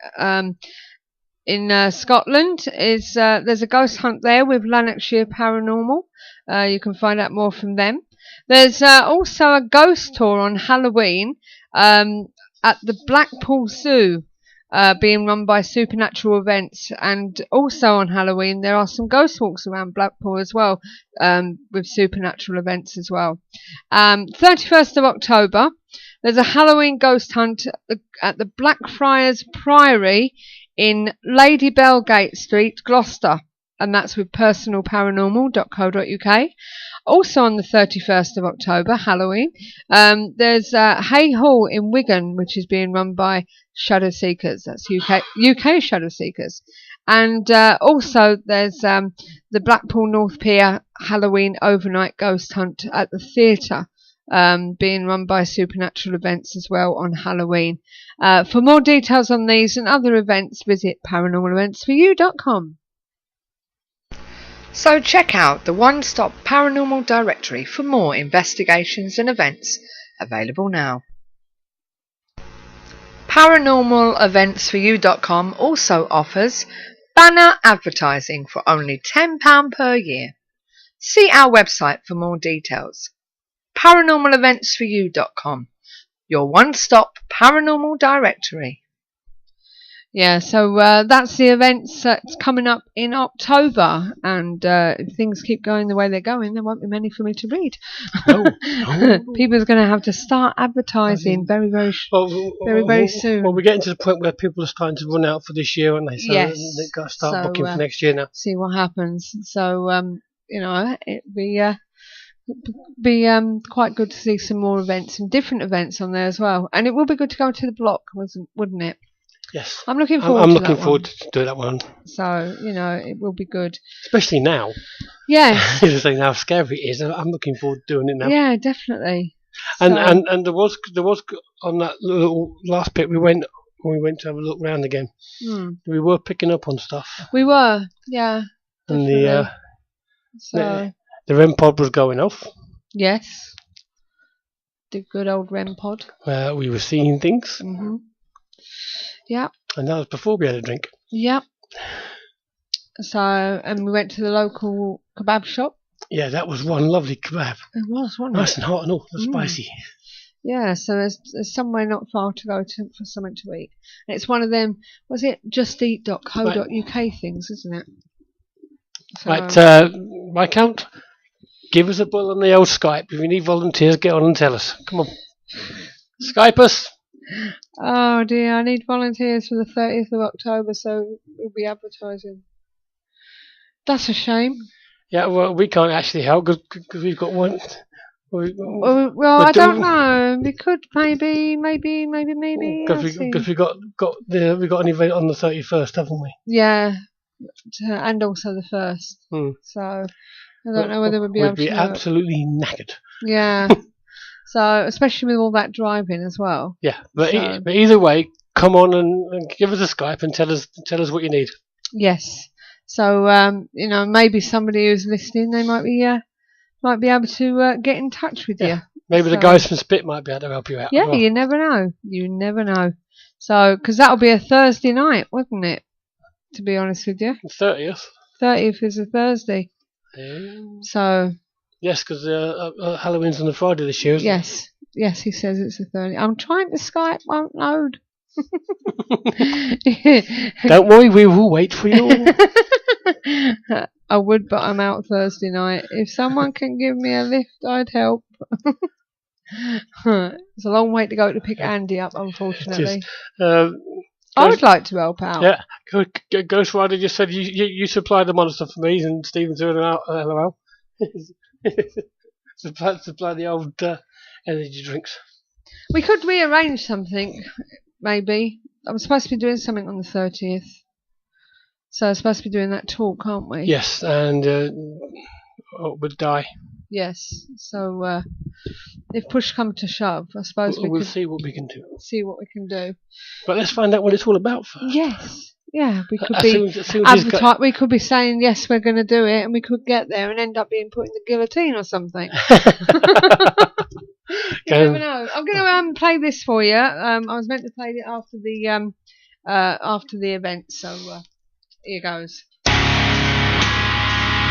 in Scotland, is there's a ghost hunt there with Lanarkshire Paranormal. You can find out more from them. There's also a ghost tour on Halloween at the Blackpool Zoo, being run by Supernatural Events, and also on Halloween there are some ghost walks around Blackpool as well, with Supernatural Events as well. 31st of October, there's a Halloween ghost hunt at the Blackfriars Priory in Lady Belgate Street, Gloucester, and that's with personalparanormal.co.uk. Also on the 31st of October, Halloween, there's Hay Hall in Wigan, which is being run by Shadow Seekers. That's UK Shadow Seekers. And also there's the Blackpool North Pier Halloween overnight ghost hunt at the theatre, being run by Supernatural Events as well on Halloween. For more details on these and other events, visit paranormaleventsforyou.com. So check out the one-stop paranormal directory for more investigations and events, available now. Paranormaleventsforyou.com also offers banner advertising for only £10 per year. See our website for more details. paranormaleventsforyou.com, your one-stop paranormal directory. Yeah, so that's the events that's coming up in October, and if things keep going the way they're going, there won't be many for me to read. People are going to have to start advertising very soon. Well, we're getting to the point where people are starting to run out for this year, aren't they? So yes. they've got to start booking for next year now. See what happens. So, it'd be quite good to see some more events and different events on there as well. And it will be good to go to the block, wouldn't it? Yes. I'm looking forward to do that one. So, it will be good. Especially now. Yeah. You're saying how scary it is. I'm looking forward to doing it now. Yeah, definitely. And there was on that little last bit we went to have a look round again. We were picking up on stuff. We were, yeah. Definitely. And the REM pod was going off. Yes. The good old REM pod. We were seeing things. Mm-hmm. Yeah. And that was before we had a drink. Yep. So, and we went to the local kebab shop. Yeah, that was one lovely kebab. It was, wasn't it? Nice and hot and all, spicy. Yeah, so there's somewhere not far to go to for something to eat. And it's one of them, was it justeat.co.uk things, isn't it? So, right, my count, give us a buzz on the old Skype. If you need volunteers, get on and tell us. Come on. Skype us. Oh dear, I need volunteers for the 30th of October, so we'll be advertising. That's a shame. Yeah, well, we can't actually help because we've got one. Well, I don't know. We could maybe. Because we got an event on the 31st, haven't we? Yeah, and also the 1st. So I don't know whether we'd be able to. We'd be absolutely knackered. Yeah. So, especially with all that driving as well. Yeah, but either way, come on and give us a Skype and tell us what you need. Yes. So, maybe somebody who's listening, they might be able to get in touch with you. Maybe the guys from Spit might be able to help you out. Yeah, you never know. You never know. So, because that'll be a Thursday night, wouldn't it? To be honest with you. 30th. 30th is a Thursday. So. Yes, because Halloween's on the Friday this year, isn't it? Yes, he says it's a Thursday. I'm trying to Skype, won't load. Don't worry, we will wait for you. I would, but I'm out Thursday night. If someone can give me a lift, I'd help. It's a long way to go to pick Andy up, unfortunately. I would like to help out. Yeah, Ghost Rider just said you supply the monster for me, and Stephen's doing an LOL. supply the old energy drinks. We could rearrange something, maybe. I'm supposed to be doing something on the 30th. So I'm supposed to be doing that talk, aren't we? Yes, and would die. Yes, so if push comes to shove, I suppose we'll see what we can do. But let's find out what it's all about first. Yes. Yeah, we could we could be saying yes, we're going to do it, and we could get there and end up being put in the guillotine or something. You never know. I'm going to play this for you. I was meant to play it after the event, so here goes.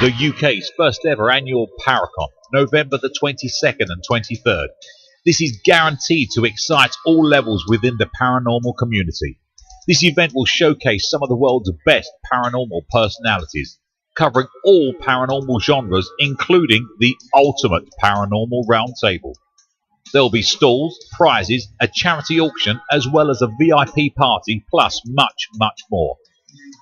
The UK's first ever annual Paracon, November the 22nd and 23rd. This is guaranteed to excite all levels within the paranormal community. This event will showcase some of the world's best paranormal personalities, covering all paranormal genres, including the ultimate paranormal roundtable. There will be stalls, prizes, a charity auction, as well as a VIP party, plus much, much more.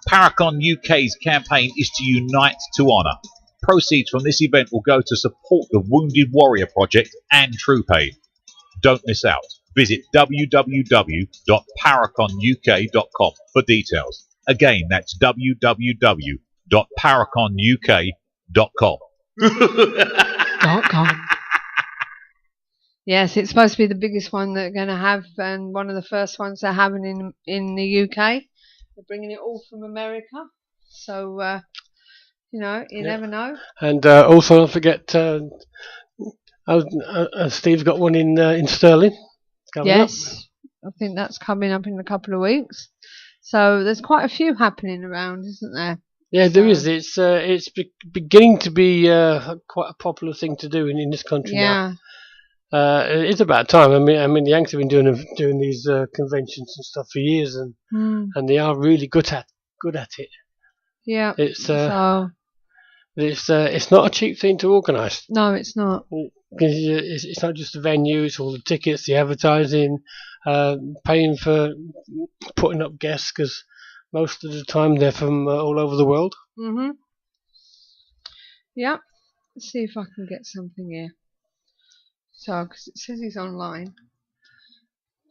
Paracon UK's campaign is to unite to honour. Proceeds from this event will go to support the Wounded Warrior Project and Troop Aid. Don't miss out. Visit www.paraconuk.com for details. Again, that's www.paraconuk.com. Yes, it's supposed to be the biggest one they're going to have, and one of the first ones they're having in the UK. They're bringing it all from America, so you never know. And also, don't forget, Steve's got one in Stirling. Yes, I think that's coming up in a couple of weeks. So there's quite a few happening around, isn't there? Yeah, there is. It's beginning to be quite a popular thing to do in this country now. It's about time. I mean, the Yanks have been doing these conventions and stuff for years, and they are really good at it. Yeah. It's not a cheap thing to organise. No, it's not. It's not just the venue; it's all the tickets, the advertising, paying for putting up guests, because most of the time they're from all over the world. Mhm. Yep. Let's see if I can get something here. So, because it says he's online.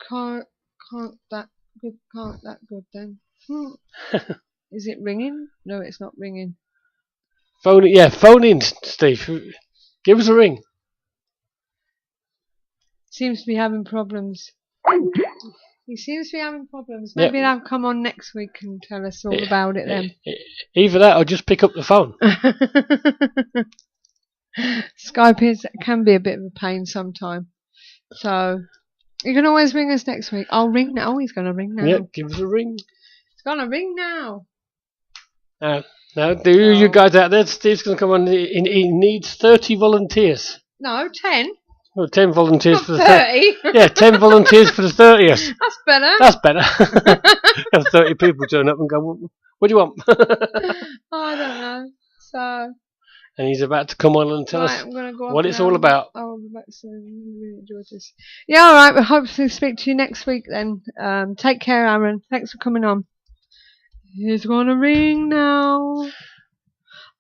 Can't that good then? Is it ringing? No, it's not ringing. Phone in, Steve. Give us a ring. Seems to be having problems. He seems to be having problems. Maybe they'll come on next week and tell us all about it then. Either that or just pick up the phone. Skype can be a bit of a pain sometime. So, you can always ring us next week. I'll ring now. He's going to ring now. Yeah, give us a ring. It's going to ring now. Now, you guys out there, Steve's going to come on. He needs 30 volunteers. No, 10. Well, 10 volunteers for the 30. Yeah, 10 volunteers for the 30th. That's better. That's better. Have 30 people turn up and go, what do you want? I don't know. So. And he's about to come on and tell us what it's all about. Oh, I'm about to really enjoyed this. Yeah, all right. We'll hopefully speak to you next week then. Take care, Aaron. Thanks for coming on. He's gonna ring now.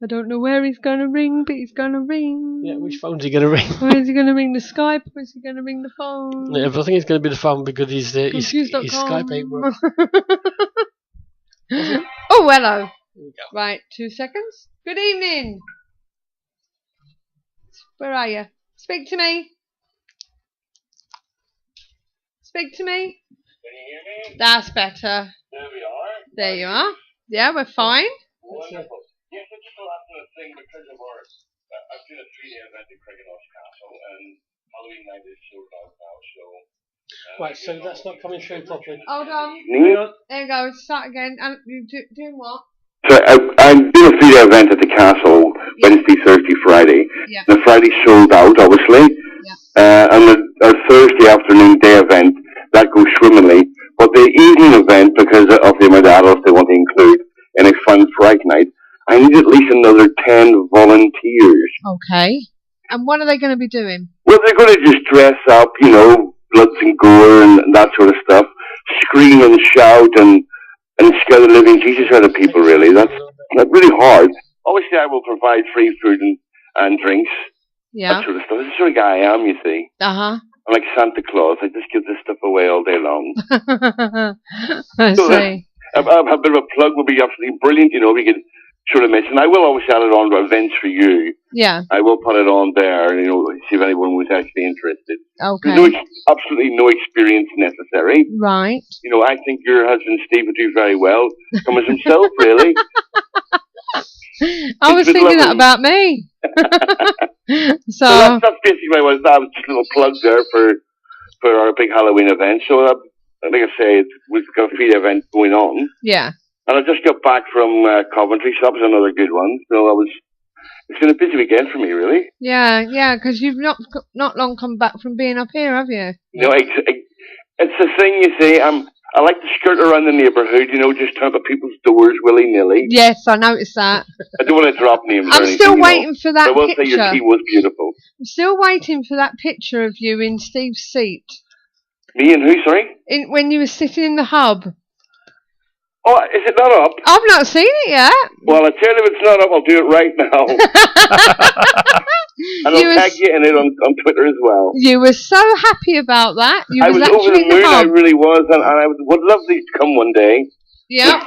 I don't know where he's gonna ring, but he's gonna ring. Yeah, which phone's he gonna ring? Or is he gonna ring the Skype? Or is he gonna ring the phone? Yeah, but I think it's gonna be the phone because his Skype ain't working. Oh, hello. Right, 2 seconds. Good evening. Where are you? Speak to me. Speak to me. Can you hear me? That's better. There we are. There you are. Yeah, we're fine. Wonderful. Yes, I just thought after a thing because of our, I've done a 3-day event at Craigenhouse Castle, and Halloween night is sold out now, so. Right, so that's not coming through properly. Hold on. There you go. Start again. And you doing what? So I'm doing a 3-day event at the castle Wednesday, Thursday, Friday. Yeah. The Friday sold out, obviously. Yeah. And our Thursday afternoon day event, that goes swimmingly. But the evening event, because of the amount of adults they want to include in a fun Fright night, I need at least another 10 volunteers. Okay. And what are they going to be doing? Well, they're going to just dress up, you know, bloods and gore and that sort of stuff, scream and shout and scare the living Jesus out of people, really. That's really hard. Obviously, I will provide free food and drinks, that sort of stuff. This is the sort of guy I am, you see. Uh-huh. I'm like Santa Claus. I just give this stuff away all day long. I see. A bit of a plug would be absolutely brilliant, you know, we could sort of mention. I will always add it on to events for you. Yeah. I will put it on there, you know, see if anyone was actually interested. Okay. There's absolutely no experience necessary. Right. You know, I think your husband Steve would do very well. Come as himself, really. I was thinking that about me. So that's basically what it was. That was just a little plug there for our big Halloween event. So, like I say, we've got a free event going on. Yeah. And I just got back from Coventry, so that was another good one. So it's been a busy weekend for me, really. Yeah, because you've not long come back from being up here, have you? You know, it's the thing, you see. I like to skirt around the neighbourhood, you know, just turn up at people's doors willy-nilly. Yes, I noticed that. I don't want to drop names or I'm anything, still waiting for that picture. I will picture. say your tea was beautiful. I'm still waiting for that picture of you in Steve's seat. Me and who, sorry? When you were sitting in the hub. Oh, is it not up? I've not seen it yet. Well, I tell you, if it's not up, I'll do it right now. And I'll tag you in it on Twitter as well. You were so happy about that. I was over the moon, I really was, and I would love these to come one day. Yeah.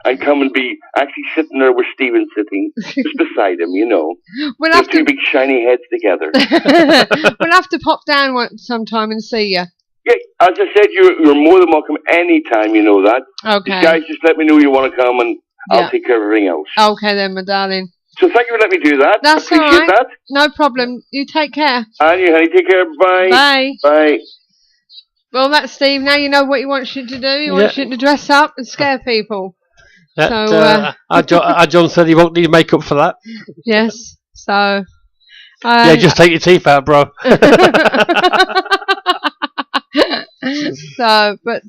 I'd come and be actually sitting there with Stephen sitting just beside him, you know. We'll have two big shiny heads together. We'll have to pop down sometime and see you. Yeah, as I said, you're more than welcome anytime, you know that. Okay. Guys, just let me know you want to come and I'll take care of everything else. Okay then, my darling. So thank you for letting me do that. That's all Appreciate right. that. No problem. You take care. And you, honey, take care. Bye. Bye. Bye. Well, that's Steve. Now you know what he wants you to do. He wants you to dress up and scare people. Our John said he won't need makeup for that. Yes. So, Yeah, just take your teeth out, bro. So, but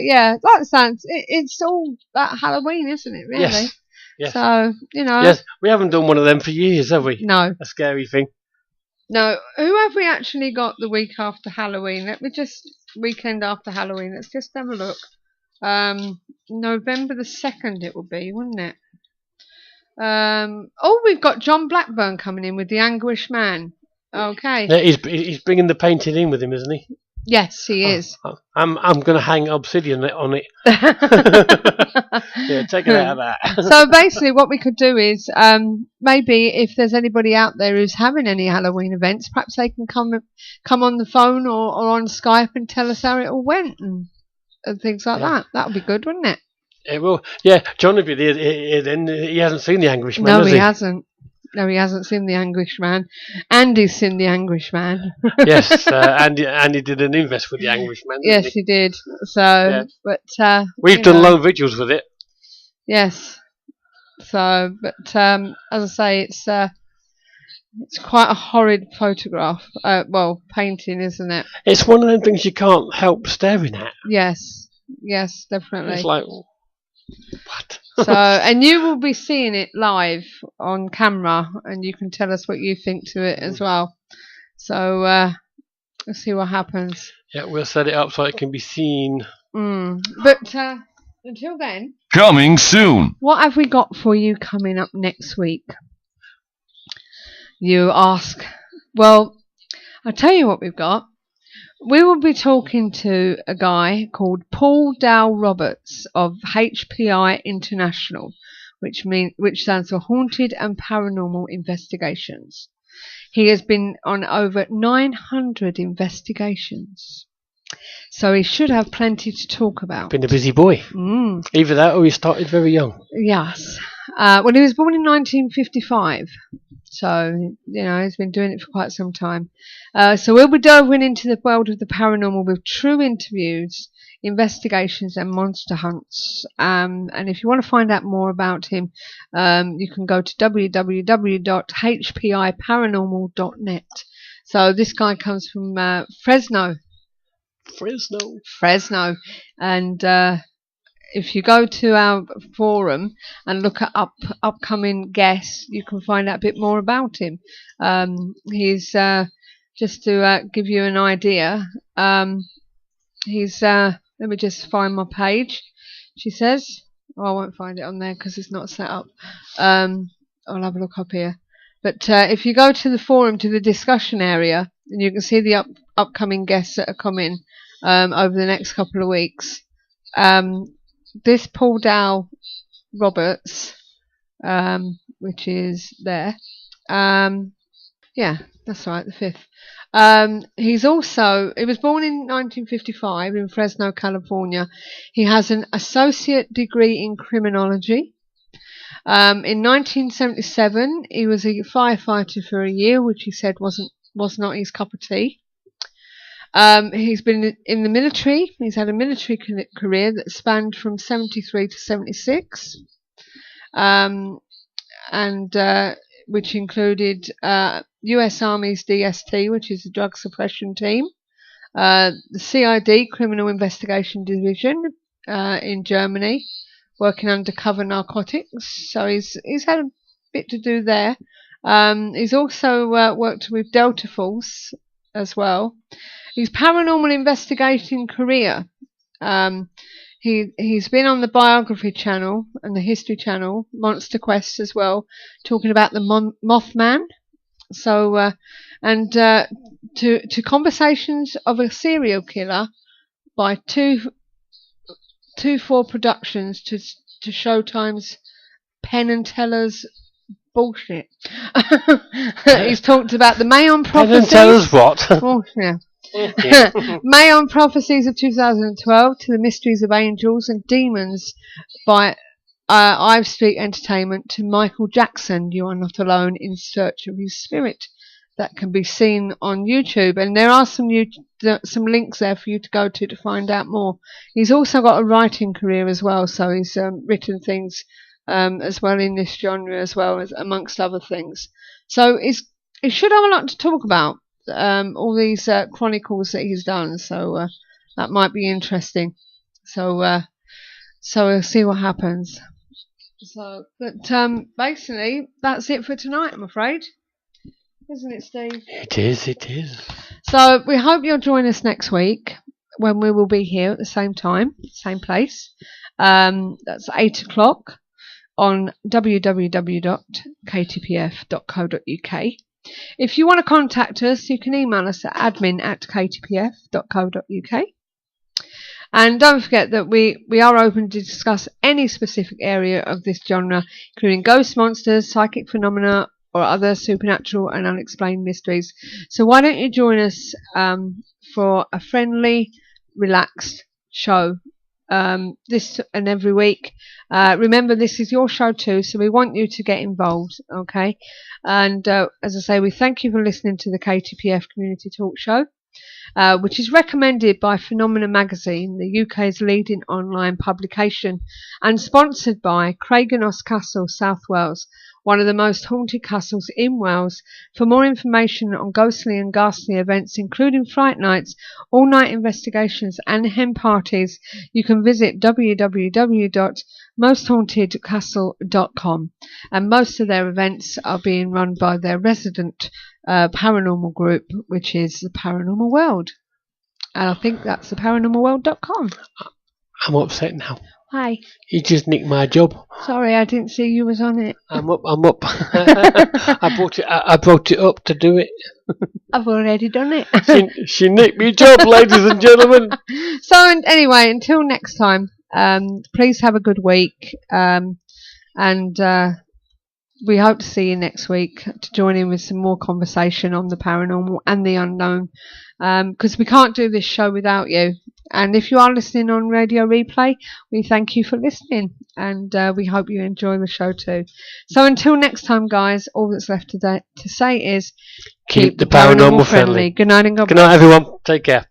yeah, that sounds. It's all about Halloween, isn't it? Really. Yes. Yes. So Yes, we haven't done one of them for years, have we? No. A scary thing. No. Who have we actually got the week after Halloween? Let me just weekend after Halloween. Let's just have a look. November the 2nd, it will be, wouldn't it? We've got John Blackburn coming in with the Anguish Man. Okay. Yeah, he's bringing the painting in with him, isn't he? Yes, he is. I'm going to hang obsidian on it. Yeah, take it out of that. So basically, what we could do is maybe if there's anybody out there who's having any Halloween events, perhaps they can come on the phone or on Skype and tell us how it all went and things like that. That would be good, wouldn't it? It will. Yeah, John will be there then. He hasn't seen the Anguish Man, No, has he hasn't. No, he hasn't seen the Anguish Man. Andy's seen the Anguish Man. Yes, Andy did an invest with the Anguish Man. Yes, he did. So, but we've done long vigils with it. Yes. So, but as I say, it's quite a horrid photograph. Painting, isn't it? It's one of them things you can't help staring at. Yes. Yes, definitely. It's like, what? So, and you will be seeing it live on camera, and you can tell us what you think to it as well. So, let's see what happens. Yeah, we'll set it up so it can be seen. But until then, Coming soon. what have we got for you coming up next week? You ask. Well, I'll tell you what we've got. We will be talking to a guy called Paul Dow Roberts of HPI International, which stands for Haunted and Paranormal Investigations. He has been on over 900 investigations, so he should have plenty to talk about. Been a busy boy. Either that or he started very young. Yes. Well, he was born in 1955. So, he's been doing it for quite some time. So we'll be diving into the world of the paranormal with true interviews, investigations and monster hunts. And if you want to find out more about him, you can go to www.hpiparanormal.net. So this guy comes from Fresno. And if you go to our forum and look at upcoming guests, you can find out a bit more about him. He's just to give you an idea. He's let me just find my page. She says, I won't find it on there because it's not set up. I'll have a look up here. But if you go to the forum, to the discussion area, and you can see the upcoming guests that are coming over the next couple of weeks. This Paul Dow Roberts, which is there. Yeah, that's right, the 5th. He was born in 1955 in Fresno, California. He has an associate degree in criminology. In 1977, he was a firefighter for a year, which he said was not his cup of tea. He's been in the military. He's had a military career that spanned from 73 to 76, which included U.S. Army's DST, which is the Drug Suppression Team, the CID, Criminal Investigation Division, in Germany, working undercover narcotics. So he's had a bit to do there. He's also worked with Delta Force as well. His paranormal investigating career. He's been on the Biography Channel and the History Channel, Monster Quest as well, talking about the Mothman. So to Conversations of a Serial Killer by 2-4 Productions to Showtime's Penn and Teller's bullshit. He's talked about the Mayon prophecies. Penn and Teller's what? Oh, yeah. Mayon Prophecies of 2012 to the Mysteries of Angels and Demons by Ive Street Entertainment to Michael Jackson, You Are Not Alone in Search of His Spirit. That can be seen on YouTube, and there are some links there for you to go to find out more. He's also got a writing career as well, so he's written things as well in this genre as well, as amongst other things. So he should have a lot to talk about. All these chronicles that he's done, so that might be interesting. So we'll see what happens. So, but basically, that's it for tonight, I'm afraid. Isn't it, Steve? It is. So we hope you'll join us next week when we will be here at the same time, same place. That's 8 o'clock on www.ktpf.co.uk. If you want to contact us, you can email us at admin@ktpf.co.uk. And don't forget that we are open to discuss any specific area of this genre, including ghost, monsters, psychic phenomena, or other supernatural and unexplained mysteries. So why don't you join us for a friendly, relaxed show this and every week. Remember, this is your show too, so we want you to get involved, okay? And as I say, we thank you for listening to the KTPF Community Talk Show, which is recommended by Phenomena Magazine, the UK's leading online publication, and sponsored by Craigenos Castle, South Wales, one of the most haunted castles in Wales. For more information on ghostly and ghastly events, including fright nights, all-night investigations and hen parties, you can visit www.mosthauntedcastle.com. And most of their events are being run by their resident paranormal group, which is the Paranormal World. And I think that's the paranormalworld.com. I'm upset now. Hi. You just nicked my job. Sorry, I didn't see you was on it. I'm up. I brought it up to do it. I've already done it. She nicked me job, ladies and gentlemen. So anyway, until next time, please have a good week, and we hope to see you next week to join in with some more conversation on the paranormal and the unknown, because we can't do this show without you. And if you are listening on radio replay, we thank you for listening, and we hope you enjoy the show too. So until next time, guys, all that's left to say is keep the paranormal friendly. Good night and God Good bless. night, everyone. Take care.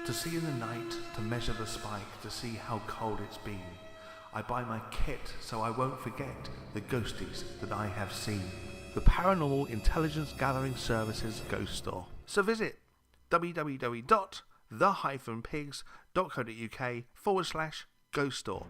To see in the night, to measure the spike, to see how cold it's been, I buy my kit so I won't forget the ghosties that I have seen. The Paranormal Intelligence Gathering Services Ghost Store. So visit www.the-pigs.co.uk/ghost store.